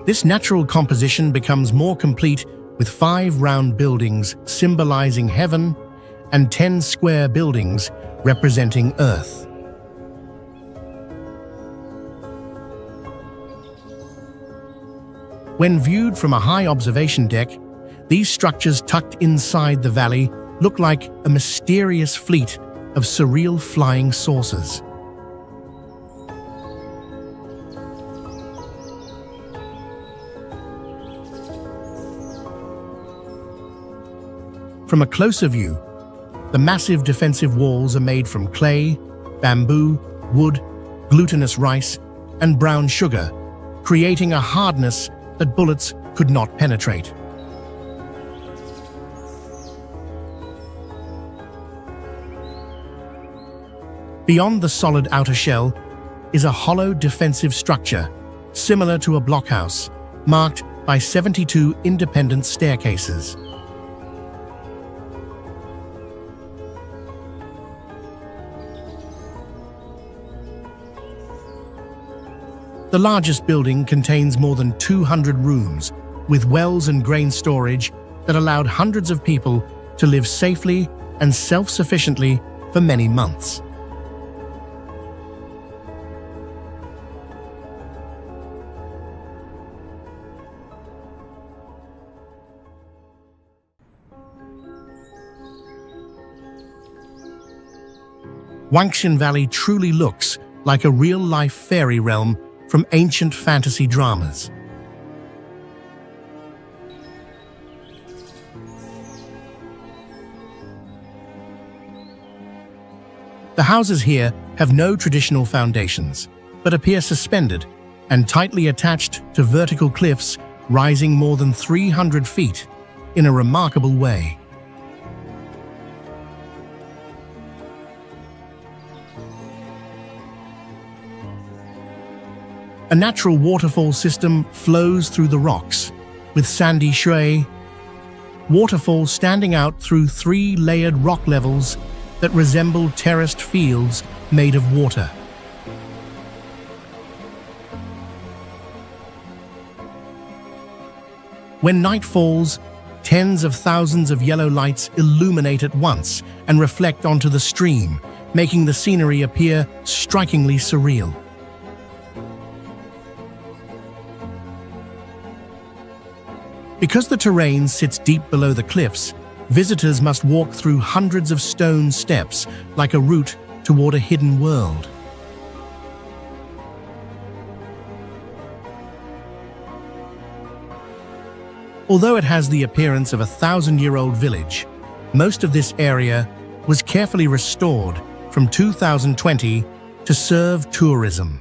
This natural composition becomes more complete with 5 round buildings symbolizing heaven and 10 square buildings representing earth. When viewed from a high observation deck, these structures tucked inside the valley look like a mysterious fleet of surreal flying saucers. From a closer view, The massive defensive walls are made from clay, bamboo, wood, glutinous rice, and brown sugar, creating a hardness that bullets could not penetrate. Beyond the solid outer shell is a hollow defensive structure, similar to a blockhouse, marked by 72 independent staircases. The largest building contains more than 200 rooms, with wells and grain storage that allowed hundreds of people to live safely and self-sufficiently for many months. Wangshan Valley truly looks like a real-life fairy realm from ancient fantasy dramas. The houses here have no traditional foundations, but appear suspended and tightly attached to vertical cliffs rising more than 300 feet in a remarkable way. A natural waterfall system flows through the rocks, with sandy shui waterfalls standing out through 3 layered rock levels that resemble terraced fields made of water. When night falls, tens of thousands of yellow lights illuminate at once and reflect onto the stream, making the scenery appear strikingly surreal. Because the terrain sits deep below the cliffs, visitors must walk through hundreds of stone steps like a route toward a hidden world. Although it has the appearance of a 1,000-year-old village, most of this area was carefully restored from 2020 to serve tourism.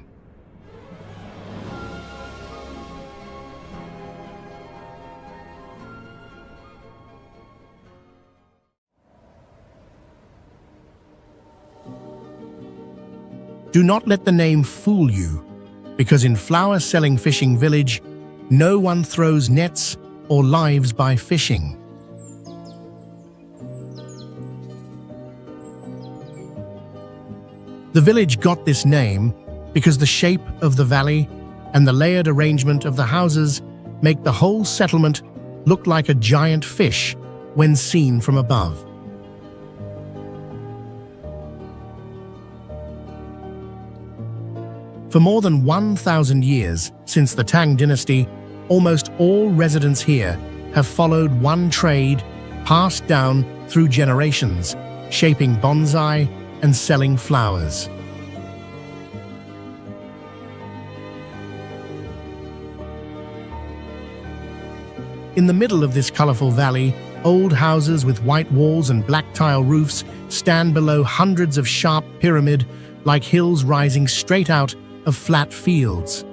Do not let the name fool you, because in flower-selling fishing village, no one throws nets or lives by fishing. The village got this name because the shape of the valley and the layered arrangement of the houses make the whole settlement look like a giant fish when seen from above. For more than 1,000 years since the Tang dynasty, almost all residents here have followed one trade passed down through generations, shaping bonsai and selling flowers. In the middle of this colorful valley, old houses with white walls and black tile roofs stand below hundreds of sharp pyramid-like hills rising straight out of flat fields.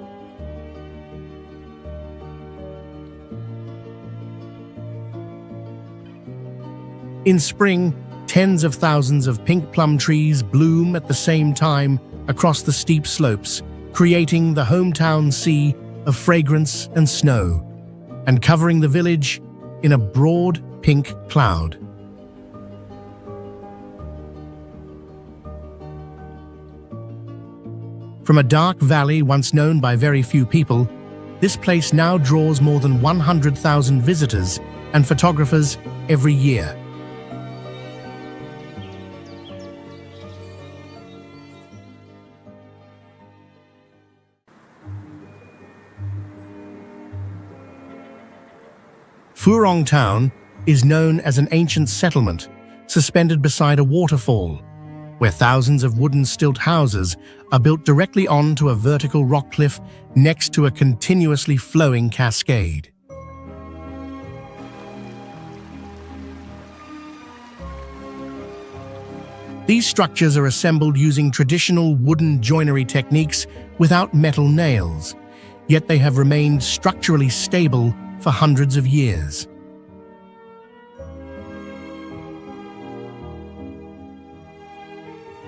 In spring, tens of thousands of pink plum trees bloom at the same time across the steep slopes, creating the hometown sea of fragrance and snow, and covering the village in a broad pink cloud. From a dark valley once known by very few people, this place now draws more than 100,000 visitors and photographers every year. Furong Town is known as an ancient settlement suspended beside a waterfall, where thousands of wooden stilt houses are built directly onto a vertical rock cliff next to a continuously flowing cascade. These structures are assembled using traditional wooden joinery techniques without metal nails, yet they have remained structurally stable for hundreds of years.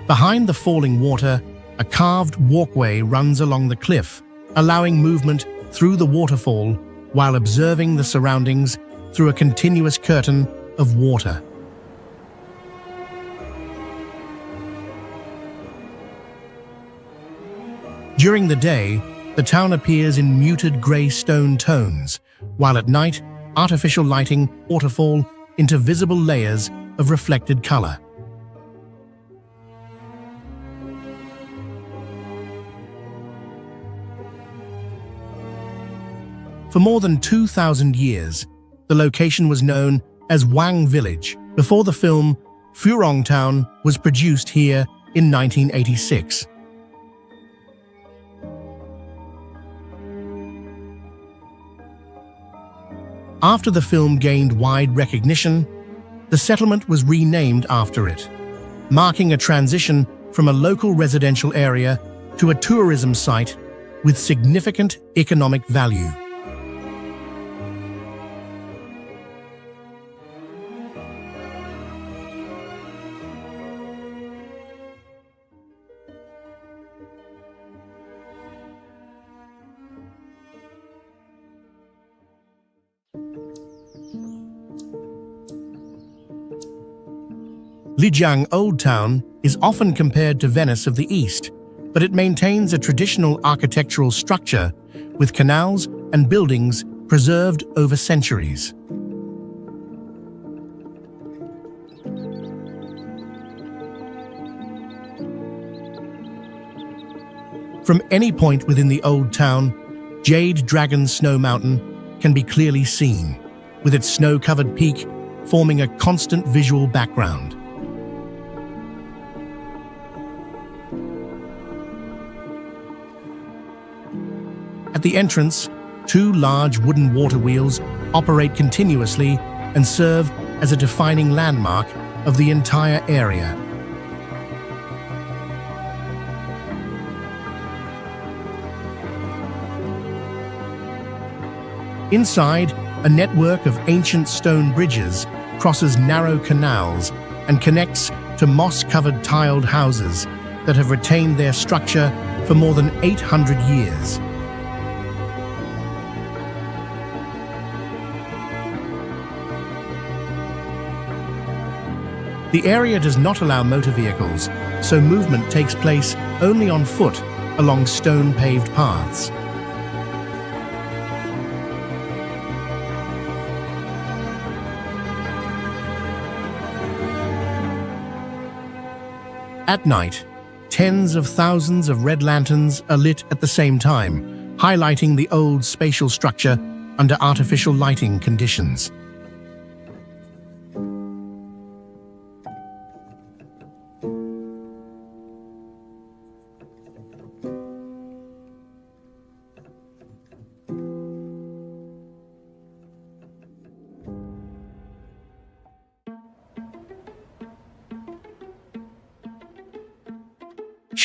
Behind the falling water, a carved walkway runs along the cliff, allowing movement through the waterfall while observing the surroundings through a continuous curtain of water. During the day, the town appears in muted grey stone tones, while at night, artificial lighting waterfall into visible layers of reflected colour. For more than 2,000 years, the location was known as Wang Village. Before the film, Furong Town was produced here in 1986. After the film gained wide recognition, the settlement was renamed after it, marking a transition from a local residential area to a tourism site with significant economic value. Lijiang Old Town is often compared to Venice of the East, but it maintains a traditional architectural structure with canals and buildings preserved over centuries. From any point within the old town, Jade Dragon Snow Mountain can be clearly seen, with its snow-covered peak forming a constant visual background. At the entrance, two large wooden water wheels operate continuously and serve as a defining landmark of the entire area. Inside, a network of ancient stone bridges crosses narrow canals and connects to moss-covered tiled houses that have retained their structure for more than 800 years. The area does not allow motor vehicles, so movement takes place only on foot along stone-paved paths. At night, tens of thousands of red lanterns are lit at the same time, highlighting the old spatial structure under artificial lighting conditions.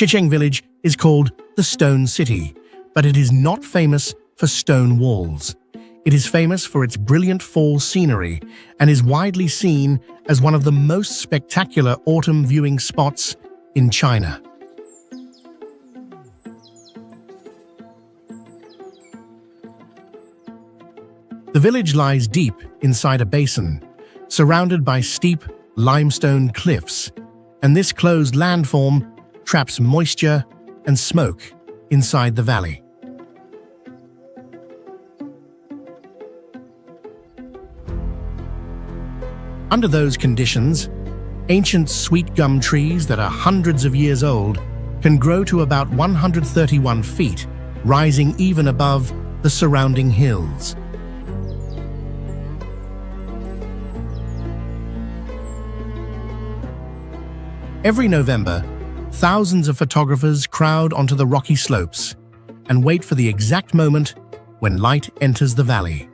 Shicheng Village is called the Stone City, but it is not famous for stone walls. It is famous for its brilliant fall scenery and is widely seen as one of the most spectacular autumn viewing spots in China. The village lies deep inside a basin, surrounded by steep limestone cliffs, and this closed landform traps moisture and smoke inside the valley. Under those conditions, ancient sweet gum trees that are hundreds of years old can grow to about 131 feet, rising even above the surrounding hills. Every November, thousands of photographers crowd onto the rocky slopes and wait for the exact moment when light enters the valley.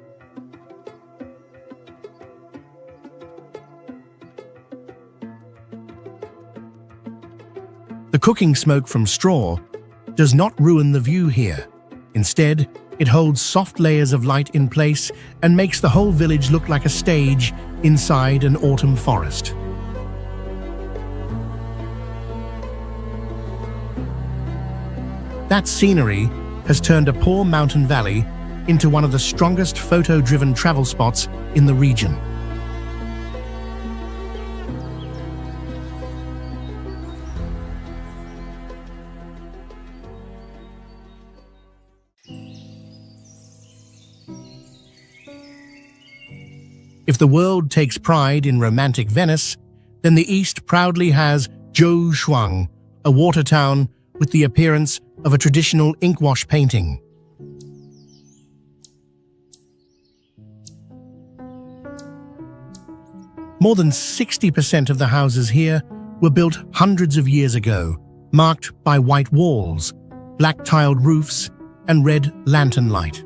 cooking smoke from straw does not ruin the view here. Instead, it holds soft layers of light in place and makes the whole village look like a stage inside an autumn forest. That scenery has turned a poor mountain valley into one of the strongest photo-driven travel spots in the region. If the world takes pride in romantic Venice, then the East proudly has Zhoushuang, a water town with the appearance of a traditional inkwash painting. More than 60% of the houses here were built hundreds of years ago, marked by white walls, black-tiled roofs, and red lantern light.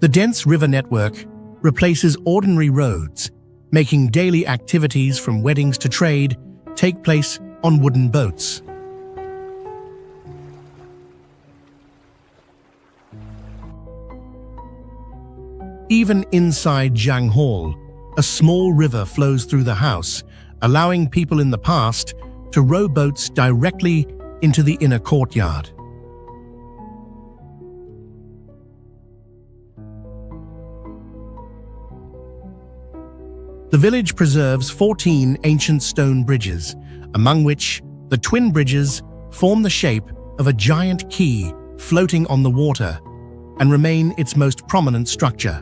The dense river network replaces ordinary roads, making daily activities from weddings to trade take place on wooden boats. Even inside Jiang Hall, a small river flows through the house, allowing people in the past to row boats directly into the inner courtyard. The village preserves 14 ancient stone bridges, among which the twin bridges form the shape of a giant key floating on the water and remain its most prominent structure.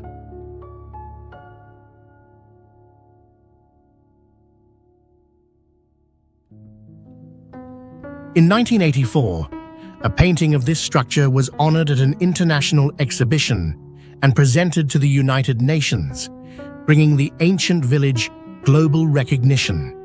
In 1984, a painting of this structure was honored at an international exhibition and presented to the United Nations, bringing the ancient village global recognition.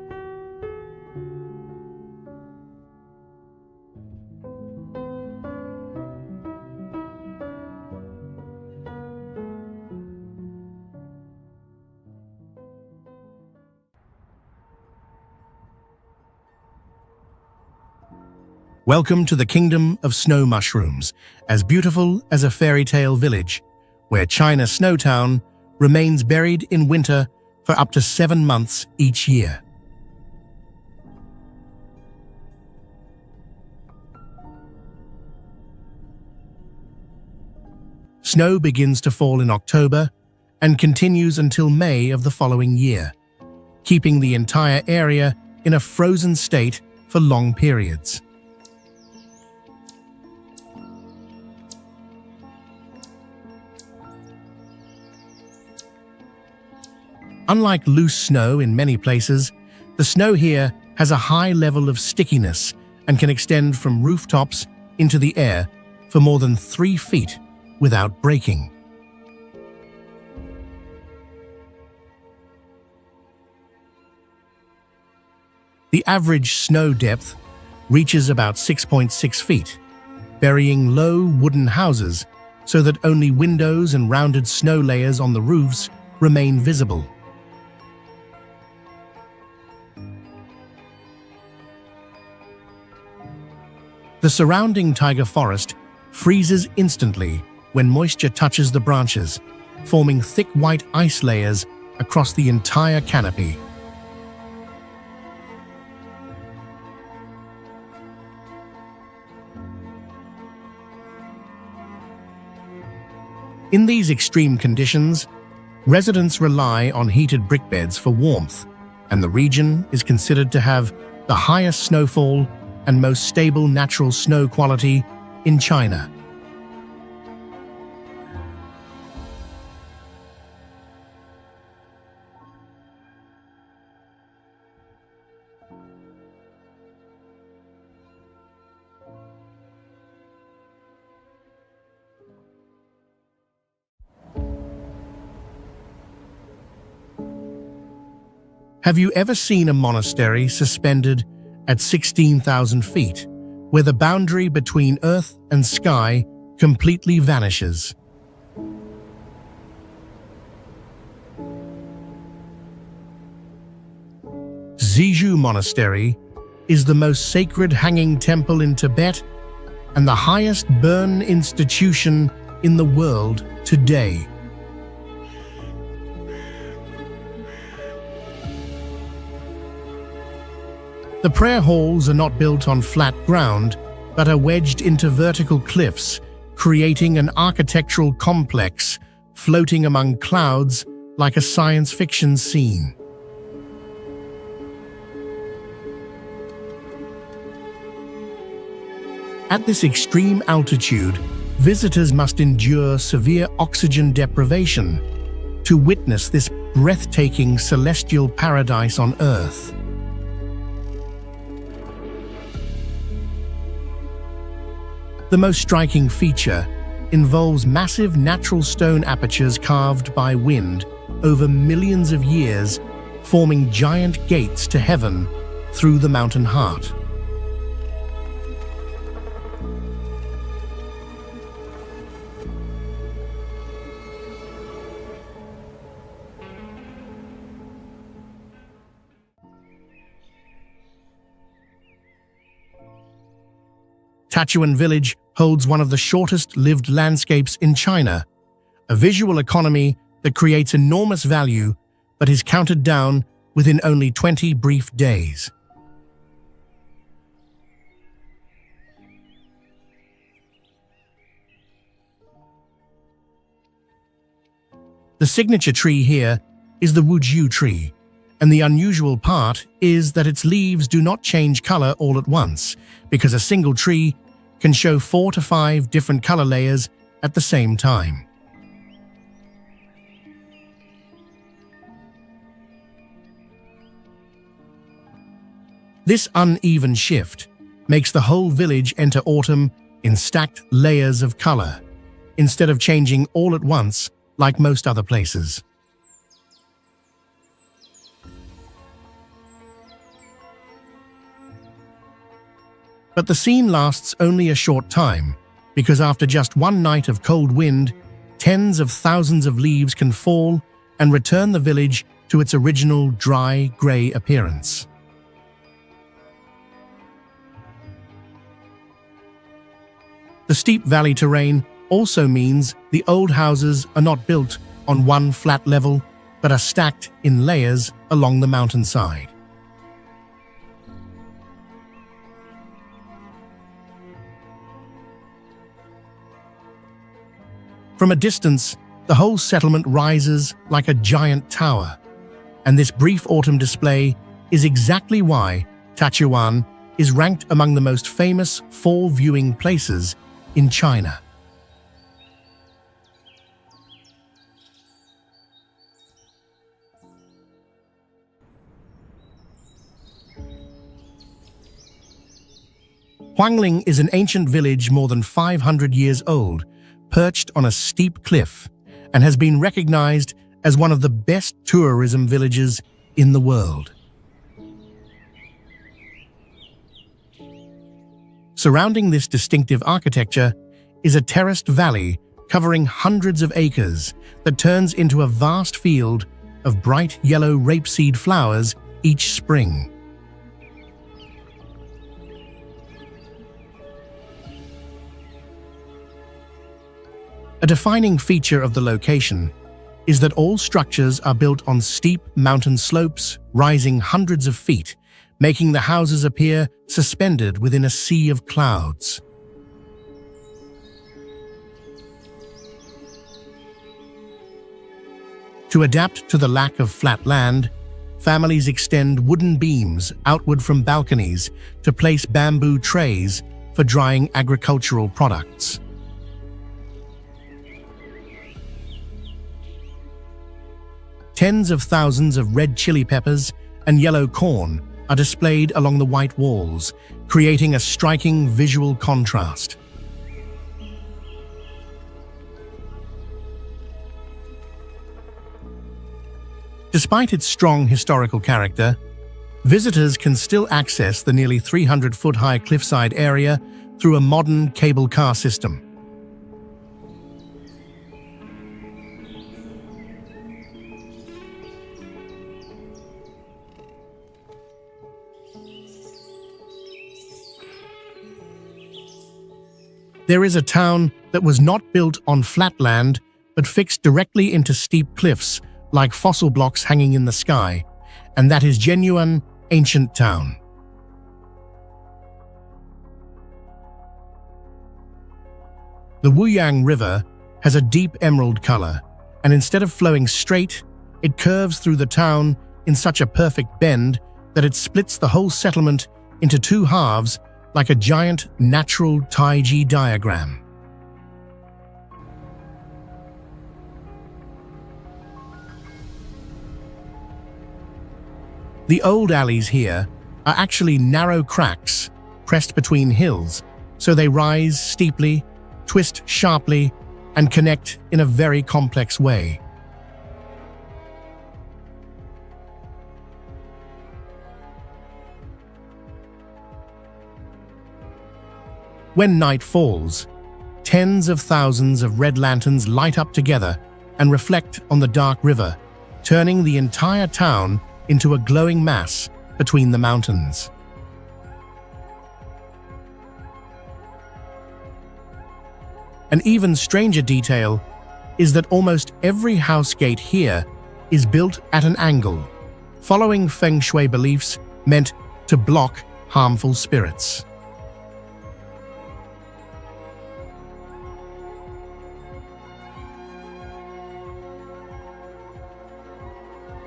Welcome to the kingdom of snow mushrooms, as beautiful as a fairy tale village, where China Snowtown remains buried in winter for up to 7 months each year. Snow begins to fall in October and continues until May of the following year, keeping the entire area in a frozen state for long periods. Unlike loose snow in many places, the snow here has a high level of stickiness and can extend from rooftops into the air for more than 3 feet without breaking. The average snow depth reaches about 6.6 feet, burying low wooden houses so that only windows and rounded snow layers on the roofs remain visible. The surrounding taiga forest freezes instantly when moisture touches the branches, forming thick white ice layers across the entire canopy. In these extreme conditions, residents rely on heated brickbeds for warmth, and the region is considered to have the highest snowfall and most stable natural snow quality in China. Have you ever seen a monastery suspended at 16,000 feet, where the boundary between earth and sky completely vanishes? Zizhu Monastery is the most sacred hanging temple in Tibet and the highest burn institution in the world today. The prayer halls are not built on flat ground, but are wedged into vertical cliffs, creating an architectural complex floating among clouds like a science fiction scene. At this extreme altitude, visitors must endure severe oxygen deprivation to witness this breathtaking celestial paradise on Earth. The most striking feature involves massive natural stone apertures carved by wind over millions of years, forming giant gates to heaven through the mountain heart. Tachuan village holds one of the shortest lived landscapes in China, a visual economy that creates enormous value but is counted down within only 20 brief days. The signature tree here is the Wujiu tree, and the unusual part is that its leaves do not change color all at once, because a single tree can show 4 to 5 different color layers at the same time. This uneven shift makes the whole village enter autumn in stacked layers of color, instead of changing all at once like most other places. But the scene lasts only a short time, because after just one night of cold wind, tens of thousands of leaves can fall and return the village to its original dry, grey appearance. The steep valley terrain also means the old houses are not built on one flat level, but are stacked in layers along the mountainside. From a distance, the whole settlement rises like a giant tower, and this brief autumn display is exactly why Tachuan is ranked among the most famous fall viewing places in China. Huangling is an ancient village more than 500 years old, perched on a steep cliff, and has been recognized as one of the best tourism villages in the world. Surrounding this distinctive architecture is a terraced valley covering hundreds of acres that turns into a vast field of bright yellow rapeseed flowers each spring. A defining feature of the location is that all structures are built on steep mountain slopes rising hundreds of feet, making the houses appear suspended within a sea of clouds. To adapt to the lack of flat land, families extend wooden beams outward from balconies to place bamboo trays for drying agricultural products. Tens of thousands of red chili peppers and yellow corn are displayed along the white walls, creating a striking visual contrast. Despite its strong historical character, visitors can still access the nearly 300-foot-high cliffside area through a modern cable car system. There is a town that was not built on flat land, but fixed directly into steep cliffs, like fossil blocks hanging in the sky, and that is genuine ancient town. The Wuyang River has a deep emerald color, and instead of flowing straight, it curves through the town in such a perfect bend that it splits the whole settlement into two halves like a giant natural Taiji diagram. The old alleys here are actually narrow cracks pressed between hills, so they rise steeply, twist sharply, and connect in a very complex way. When night falls, tens of thousands of red lanterns light up together and reflect on the dark river, turning the entire town into a glowing mass between the mountains. An even stranger detail is that almost every house gate here is built at an angle, following feng shui beliefs meant to block harmful spirits.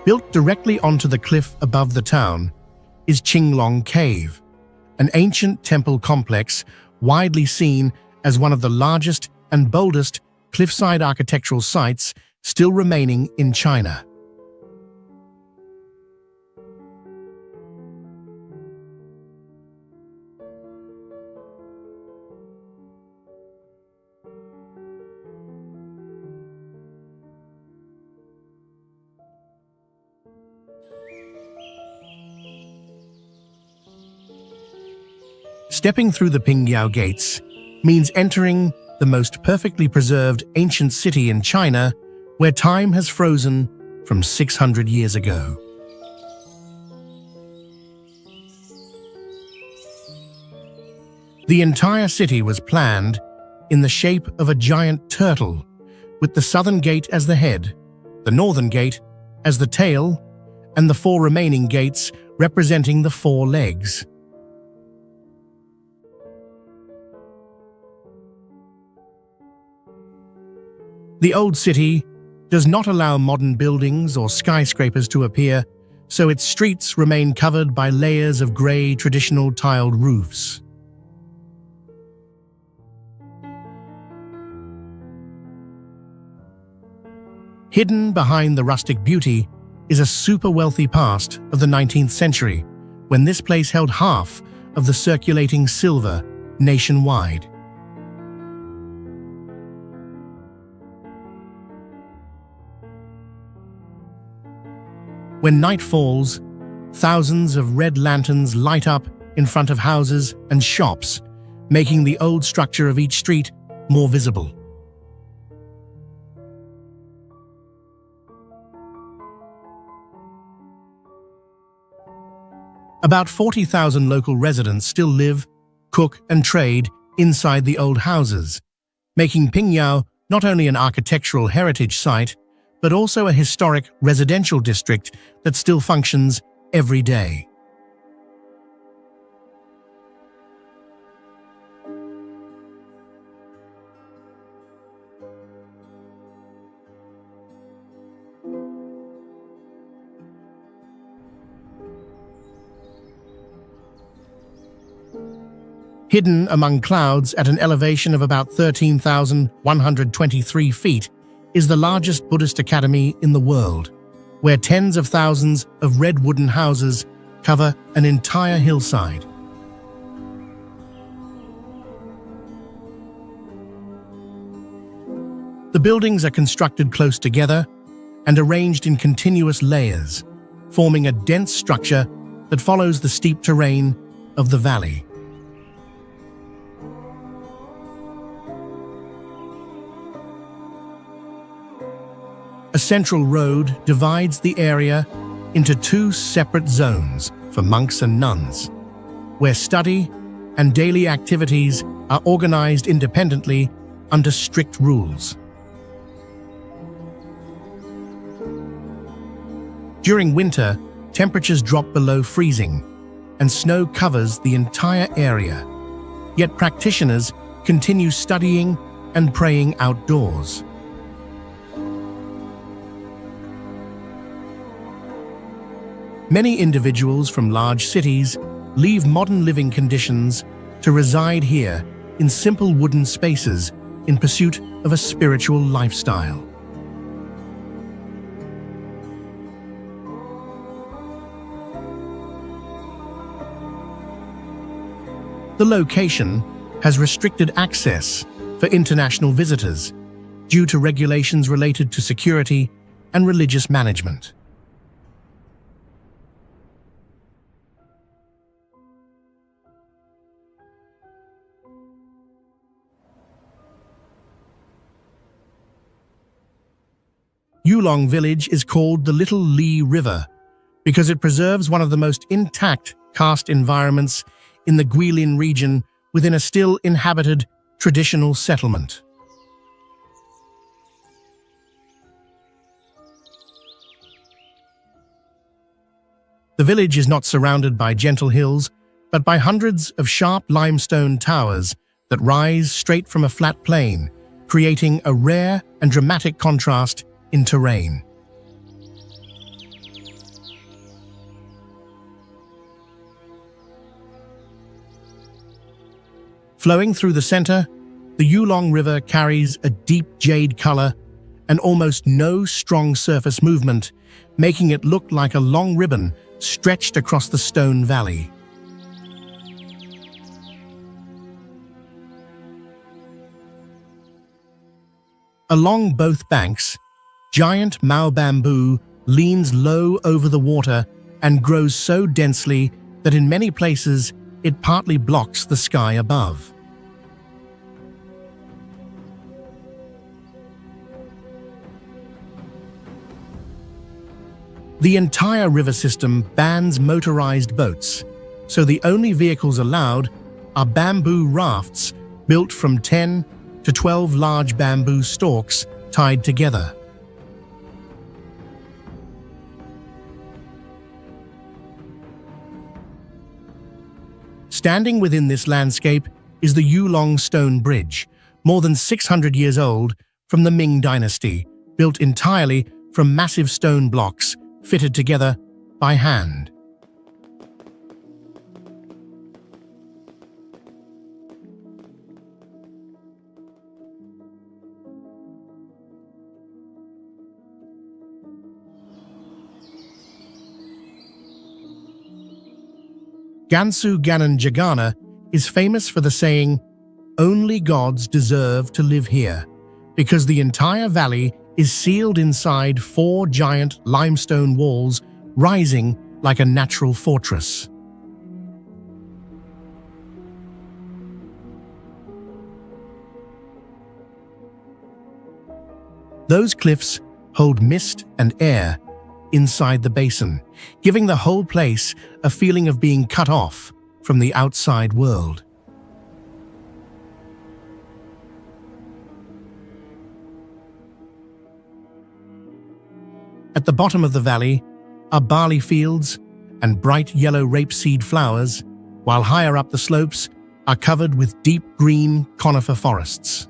Built directly onto the cliff above the town is Qinglong Cave, an ancient temple complex widely seen as one of the largest and boldest cliffside architectural sites still remaining in China. Stepping through the Pingyao Gates means entering the most perfectly preserved ancient city in China, where time has frozen from 600 years ago. The entire city was planned in the shape of a giant turtle, with the southern gate as the head, the northern gate as the tail, and the four remaining gates representing the four legs. The old city does not allow modern buildings or skyscrapers to appear, so its streets remain covered by layers of grey traditional tiled roofs. Hidden behind the rustic beauty is a super wealthy past of the 19th century, when this place held half of the circulating silver nationwide. When night falls, thousands of red lanterns light up in front of houses and shops, making the old structure of each street more visible. About 40,000 local residents still live, cook, and trade inside the old houses, making Pingyao not only an architectural heritage site, but also a historic residential district that still functions every day. Hidden among clouds at an elevation of about 13,123 feet is the largest Buddhist academy in the world, where tens of thousands of red wooden houses cover an entire hillside. The buildings are constructed close together and arranged in continuous layers, forming a dense structure that follows the steep terrain of the valley. A central road divides the area into two separate zones for monks and nuns, where study and daily activities are organized independently under strict rules. During winter, temperatures drop below freezing, and snow covers the entire area. Yet practitioners continue studying and praying outdoors. Many individuals from large cities leave modern living conditions to reside here in simple wooden spaces in pursuit of a spiritual lifestyle. The location has restricted access for international visitors due to regulations related to security and religious management. Yulong village is called the Little Li River because it preserves one of the most intact karst environments in the Guilin region within a still inhabited traditional settlement. The village is not surrounded by gentle hills, but by hundreds of sharp limestone towers that rise straight from a flat plain, creating a rare and dramatic contrast in terrain. Flowing through the center, the Yulong River carries a deep jade color and almost no strong surface movement, making it look like a long ribbon stretched across the stone valley. Along both banks, giant Mao bamboo leans low over the water and grows so densely that in many places it partly blocks the sky above. The entire river system bans motorized boats, so the only vehicles allowed are bamboo rafts built from 10 to 12 large bamboo stalks tied together. Standing within this landscape is the Yulong Stone Bridge, more than 600 years old, from the Ming Dynasty, built entirely from massive stone blocks fitted together by hand. Gansu Ganon Jagana is famous for the saying, "Only gods deserve to live here," because the entire valley is sealed inside 4 giant limestone walls rising like a natural fortress. Those cliffs hold mist and air inside the basin, giving the whole place a feeling of being cut off from the outside world. At the bottom of the valley are barley fields and bright yellow rapeseed flowers, while higher up the slopes are covered with deep green conifer forests.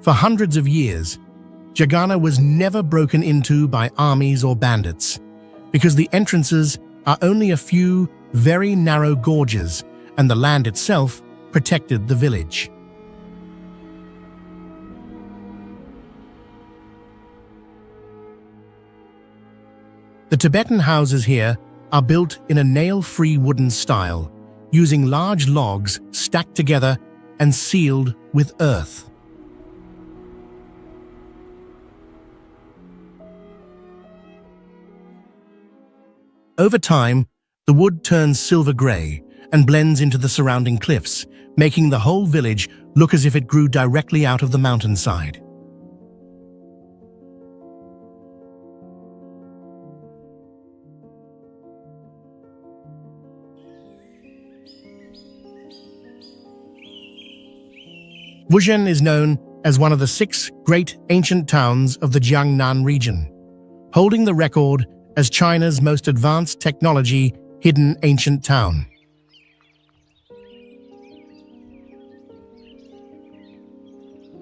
For hundreds of years, Jagana was never broken into by armies or bandits, because the entrances are only a few very narrow gorges, and the land itself protected the village. The Tibetan houses here are built in a nail-free wooden style, using large logs stacked together and sealed with earth. Over time, the wood turns silver grey and blends into the surrounding cliffs, making the whole village look as if it grew directly out of the mountainside. Wuzhen is known as one of the 6 great ancient towns of the Jiangnan region, holding the record as China's most advanced technology hidden ancient town.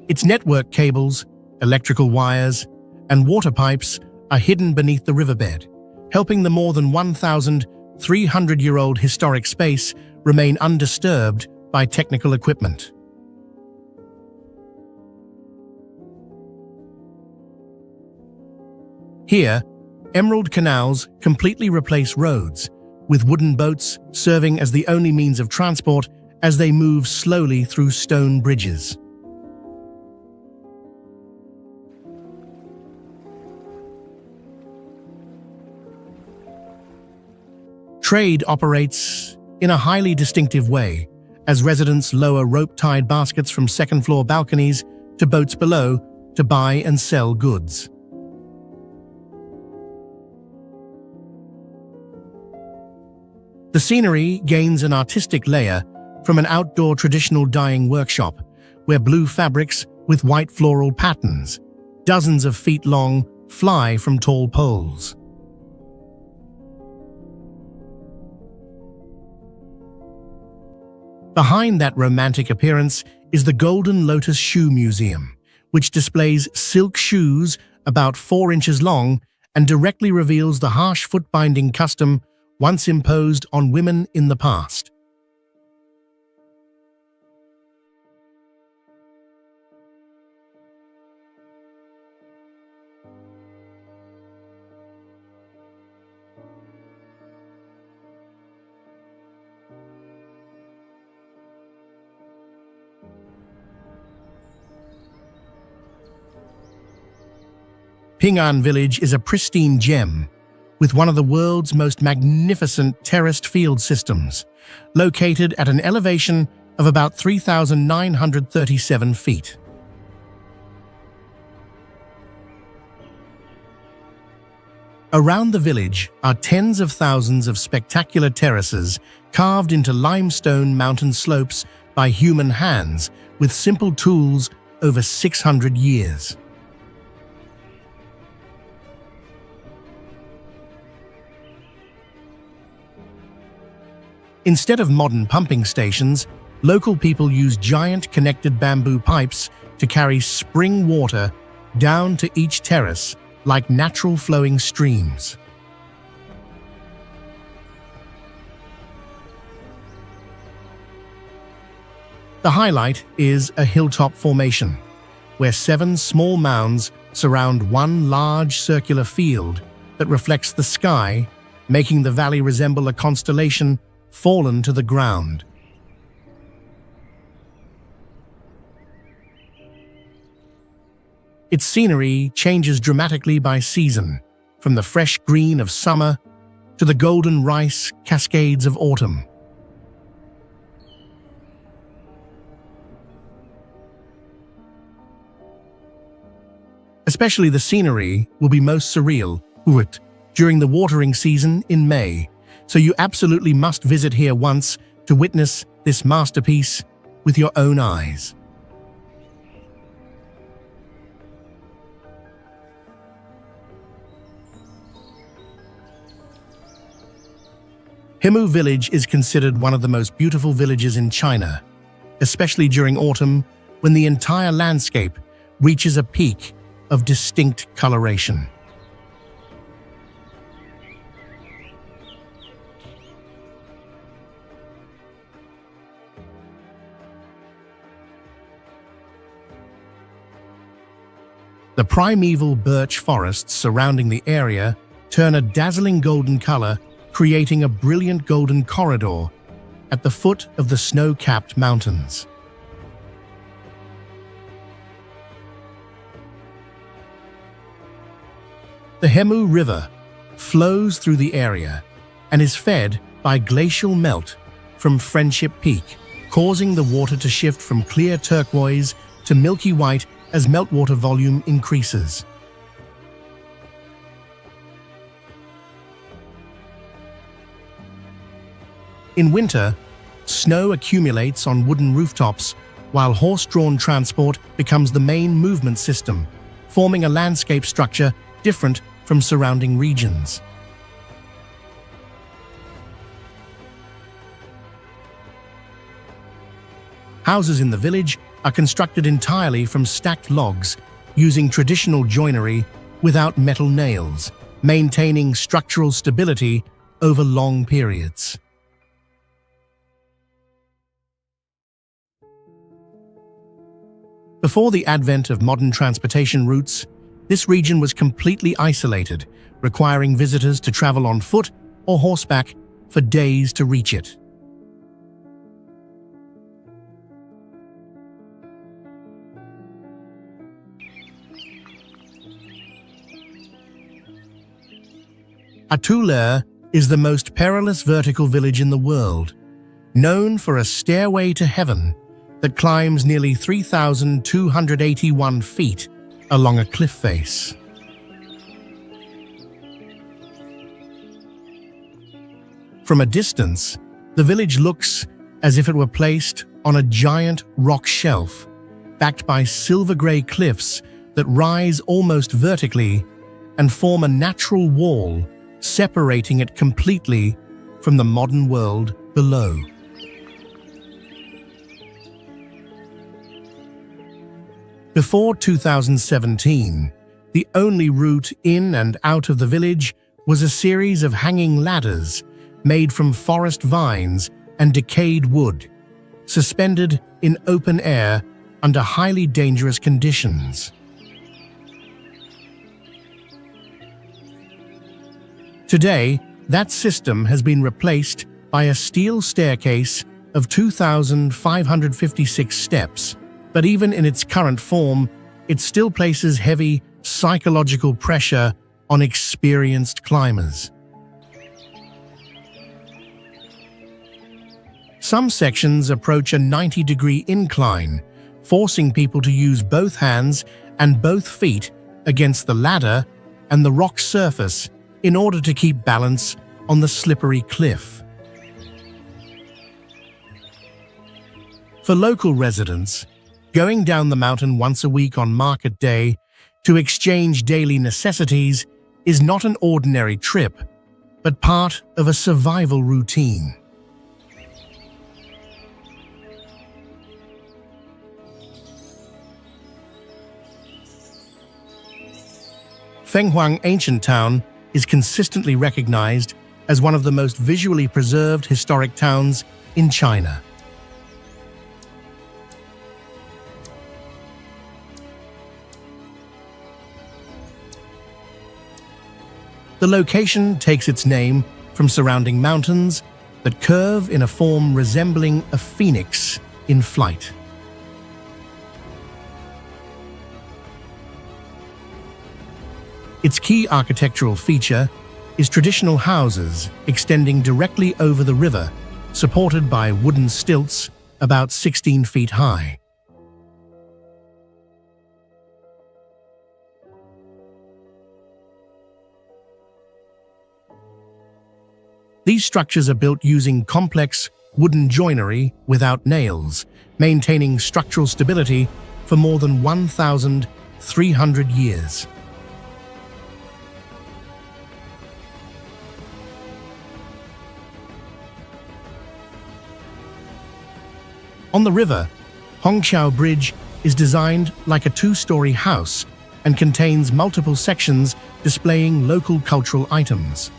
Its network cables, electrical wires, and water pipes are hidden beneath the riverbed, helping the more than 1,300-year-old historic space remain undisturbed by technical equipment. Here, emerald canals completely replace roads, with wooden boats serving as the only means of transport as they move slowly through stone bridges. Trade operates in a highly distinctive way, as residents lower rope-tied baskets from second-floor balconies to boats below to buy and sell goods. The scenery gains an artistic layer from an outdoor traditional dyeing workshop, where blue fabrics with white floral patterns, dozens of feet long, fly from tall poles. Behind that romantic appearance is the Golden Lotus Shoe Museum, which displays silk shoes about 4 inches long and directly reveals the harsh foot-binding custom once imposed on women in the past. Ping'an Village is a pristine gem with one of the world's most magnificent terraced field systems, located at an elevation of about 3,937 feet. Around the village are tens of thousands of spectacular terraces carved into limestone mountain slopes by human hands with simple tools over 600 years. Instead of modern pumping stations, local people use giant connected bamboo pipes to carry spring water down to each terrace like natural flowing streams. The highlight is a hilltop formation, where 7 small mounds surround one large circular field that reflects the sky, making the valley resemble a constellation fallen to the ground. Its scenery changes dramatically by season, from the fresh green of summer to the golden rice cascades of autumn. Especially the scenery will be most surreal during the watering season in May, so you absolutely must visit here once to witness this masterpiece with your own eyes. Hemu Village is considered one of the most beautiful villages in China, especially during autumn when the entire landscape reaches a peak of distinct coloration. The primeval birch forests surrounding the area turn a dazzling golden color, creating a brilliant golden corridor at the foot of the snow-capped mountains. The Hemu River flows through the area and is fed by glacial melt from Friendship Peak, causing the water to shift from clear turquoise to milky white as meltwater volume increases. In winter, snow accumulates on wooden rooftops, while horse-drawn transport becomes the main movement system, forming a landscape structure different from surrounding regions. Houses in the village are constructed entirely from stacked logs, using traditional joinery without metal nails, maintaining structural stability over long periods. Before the advent of modern transportation routes, this region was completely isolated, requiring visitors to travel on foot or horseback for days to reach it. Atulur is the most perilous vertical village in the world, known for a stairway to heaven that climbs nearly 3,281 feet along a cliff face. From a distance, the village looks as if it were placed on a giant rock shelf, backed by silver-grey cliffs that rise almost vertically and form a natural wall separating it completely from the modern world below. Before 2017, the only route in and out of the village was a series of hanging ladders made from forest vines and decayed wood, suspended in open air under highly dangerous conditions. Today, that system has been replaced by a steel staircase of 2,556 steps, but even in its current form, it still places heavy psychological pressure on experienced climbers. Some sections approach a 90-degree incline, forcing people to use both hands and both feet against the ladder and the rock surface in order to keep balance on the slippery cliff. For local residents, going down the mountain once a week on market day to exchange daily necessities is not an ordinary trip, but part of a survival routine. Fenghuang Ancient Town is consistently recognized as one of the most visually preserved historic towns in China. The location takes its name from surrounding mountains that curve in a form resembling a phoenix in flight. Its key architectural feature is traditional houses extending directly over the river, supported by wooden stilts about 16 feet high. These structures are built using complex wooden joinery without nails, maintaining structural stability for more than 1,300 years. On the river, Hongqiao Bridge is designed like a two-story house and contains multiple sections displaying local cultural items.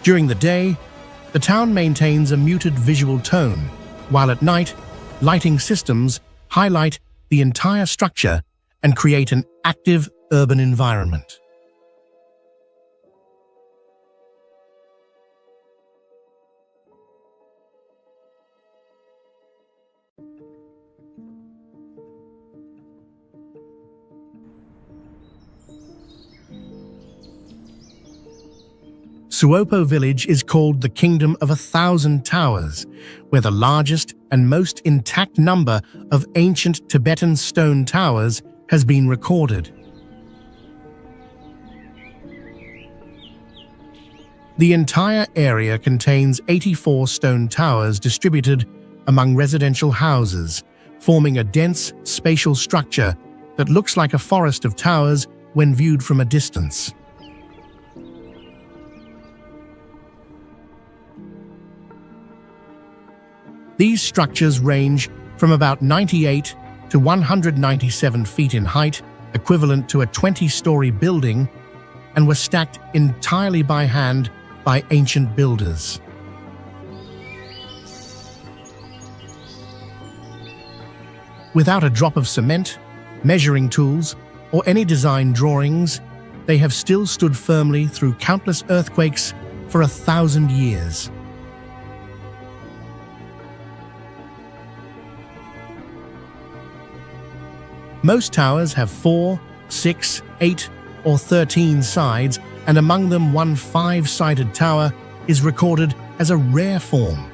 During the day, the town maintains a muted visual tone, while at night, lighting systems highlight the entire structure and create an active urban environment. Suopo village is called the Kingdom of 1,000 Towers, where the largest and most intact number of ancient Tibetan stone towers has been recorded. The entire area contains 84 stone towers distributed among residential houses, forming a dense, spatial structure that looks like a forest of towers when viewed from a distance. These structures range from about 98 to 197 feet in height, equivalent to a 20-story building, and were stacked entirely by hand by ancient builders. Without a drop of cement, measuring tools, or any design drawings, they have still stood firmly through countless earthquakes for 1,000 years. Most towers have 4, 6, 8, or 13 sides, and among them one 5-sided tower is recorded as a rare form.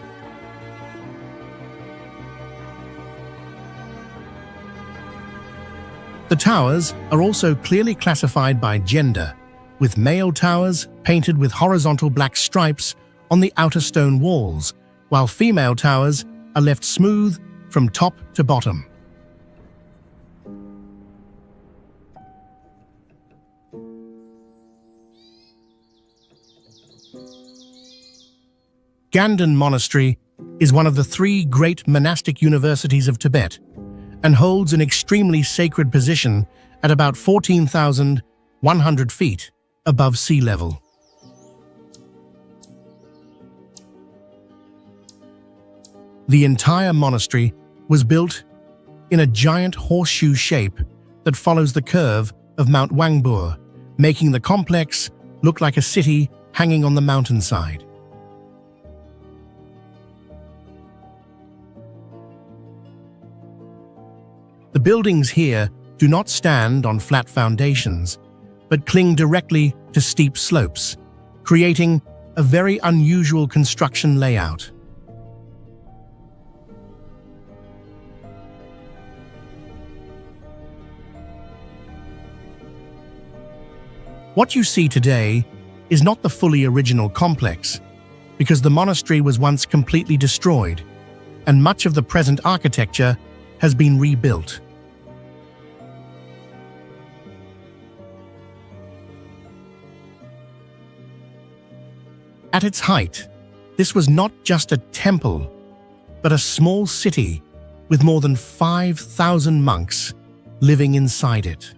The towers are also clearly classified by gender, with male towers painted with horizontal black stripes on the outer stone walls, while female towers are left smooth from top to bottom. Ganden Monastery is one of the 3 great monastic universities of Tibet and holds an extremely sacred position at about 14,100 feet above sea level. The entire monastery was built in a giant horseshoe shape that follows the curve of Mount Wangbur, making the complex look like a city hanging on the mountainside. The buildings here do not stand on flat foundations, but cling directly to steep slopes, creating a very unusual construction layout. What you see today is not the fully original complex, because the monastery was once completely destroyed, and much of the present architecture has been rebuilt. At its height, this was not just a temple, but a small city with more than 5,000 monks living inside it.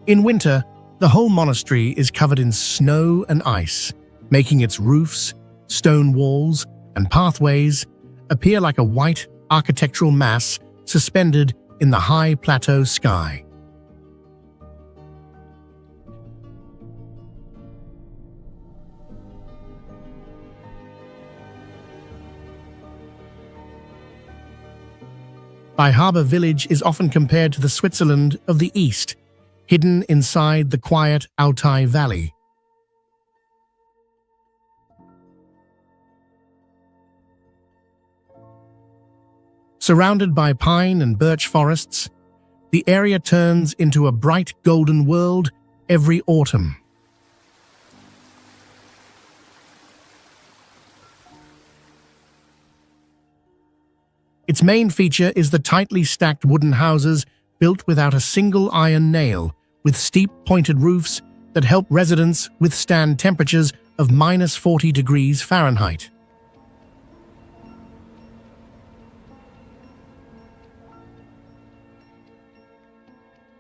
In winter, the whole monastery is covered in snow and ice, making its roofs, stone walls, and pathways appear like a white architectural mass suspended in the high plateau sky. Bai Harbor village is often compared to the Switzerland of the East, hidden inside the quiet Altai Valley. Surrounded by pine and birch forests, the area turns into a bright golden world every autumn. Its main feature is the tightly stacked wooden houses built without a single iron nail, with steep pointed roofs that help residents withstand temperatures of -40 degrees Fahrenheit.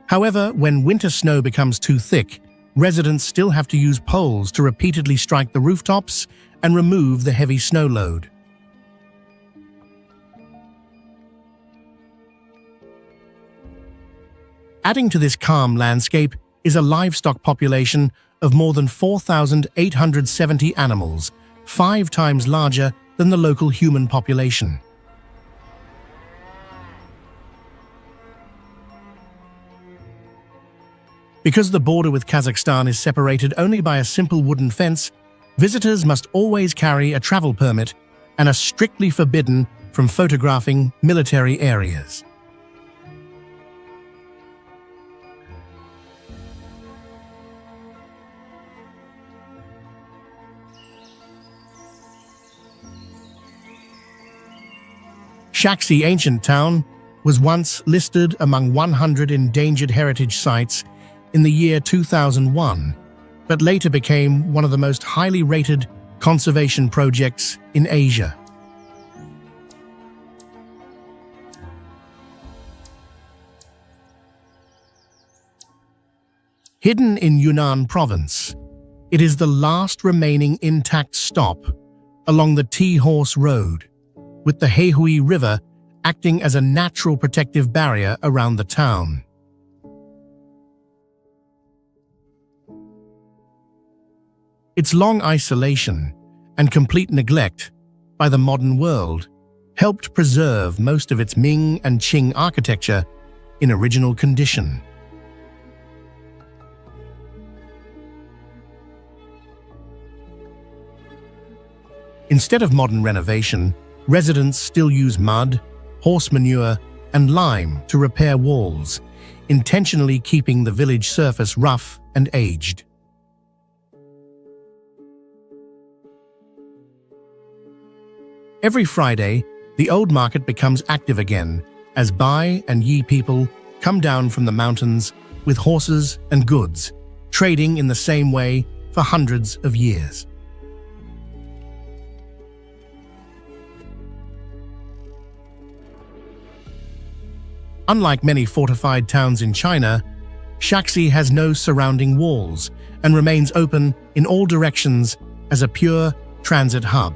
However, when winter snow becomes too thick, residents still have to use poles to repeatedly strike the rooftops and remove the heavy snow load. Adding to this calm landscape is a livestock population of more than 4,870 animals, 5 times larger than the local human population. Because the border with Kazakhstan is separated only by a simple wooden fence, visitors must always carry a travel permit and are strictly forbidden from photographing military areas. Shaxi ancient town was once listed among 100 endangered heritage sites in the year 2001, but later became one of the most highly rated conservation projects in Asia. Hidden in Yunnan province, it is the last remaining intact stop along the Tea-Horse Road, with the Hehui River acting as a natural protective barrier around the town. Its long isolation and complete neglect by the modern world helped preserve most of its Ming and Qing architecture in original condition. Instead of modern renovation, residents still use mud, horse manure, and lime to repair walls, intentionally keeping the village surface rough and aged. Every Friday, the old market becomes active again as Bai and Yi people come down from the mountains with horses and goods, trading in the same way for hundreds of years. Unlike many fortified towns in China, Shaxi has no surrounding walls and remains open in all directions as a pure transit hub.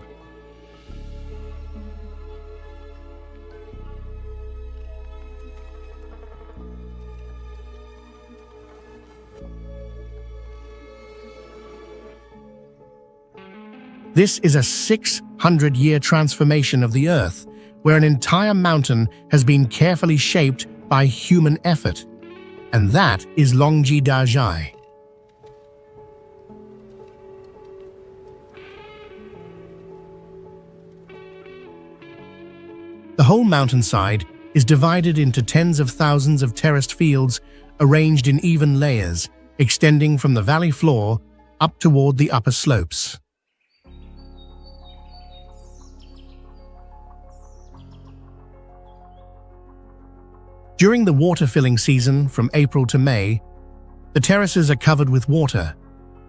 This is a 600-year transformation of the Earth, where an entire mountain has been carefully shaped by human effort. And that is Longji Dazhai. The whole mountainside is divided into tens of thousands of terraced fields arranged in even layers, extending from the valley floor up toward the upper slopes. During the water-filling season from April to May, the terraces are covered with water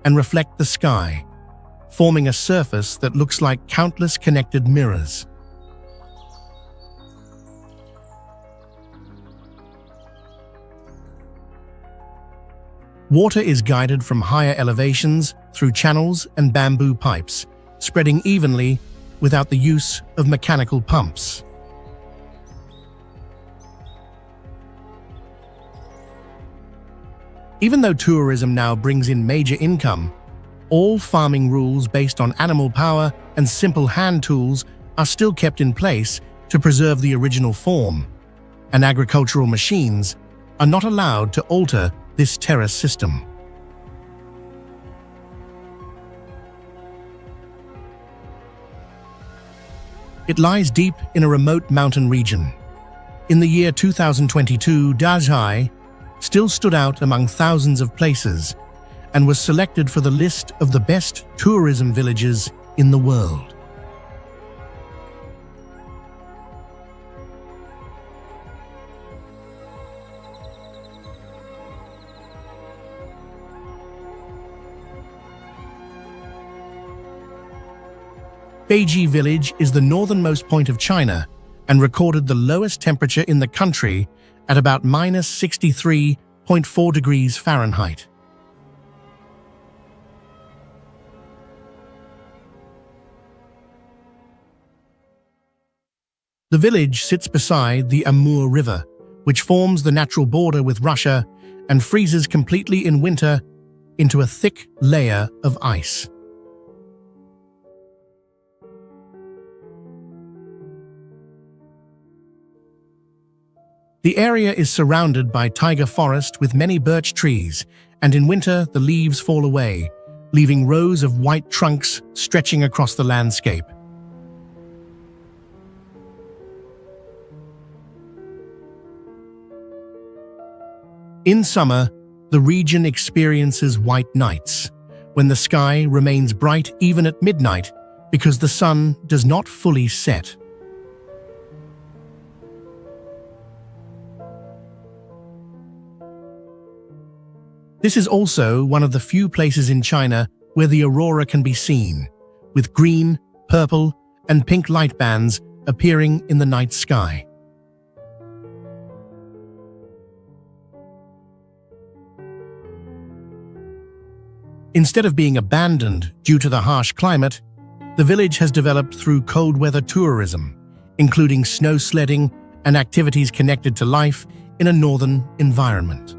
and reflect the sky, forming a surface that looks like countless connected mirrors. Water is guided from higher elevations through channels and bamboo pipes, spreading evenly without the use of mechanical pumps. Even though tourism now brings in major income, all farming rules based on animal power and simple hand tools are still kept in place to preserve the original form, and agricultural machines are not allowed to alter this terrace system. It lies deep in a remote mountain region. In the year 2022, Dazhai still stood out among thousands of places and was selected for the list of the best tourism villages in the world. Beiji village is the northernmost point of China and recorded the lowest temperature in the country at about -63.4 degrees Fahrenheit. The village sits beside the Amur River, which forms the natural border with Russia and freezes completely in winter into a thick layer of ice. The area is surrounded by taiga forest with many birch trees, and in winter the leaves fall away, leaving rows of white trunks stretching across the landscape. In summer, the region experiences white nights, when the sky remains bright even at midnight because the sun does not fully set. This is also one of the few places in China where the aurora can be seen, with green, purple, and pink light bands appearing in the night sky. Instead of being abandoned due to the harsh climate, the village has developed through cold weather tourism, including snow sledding and activities connected to life in a northern environment.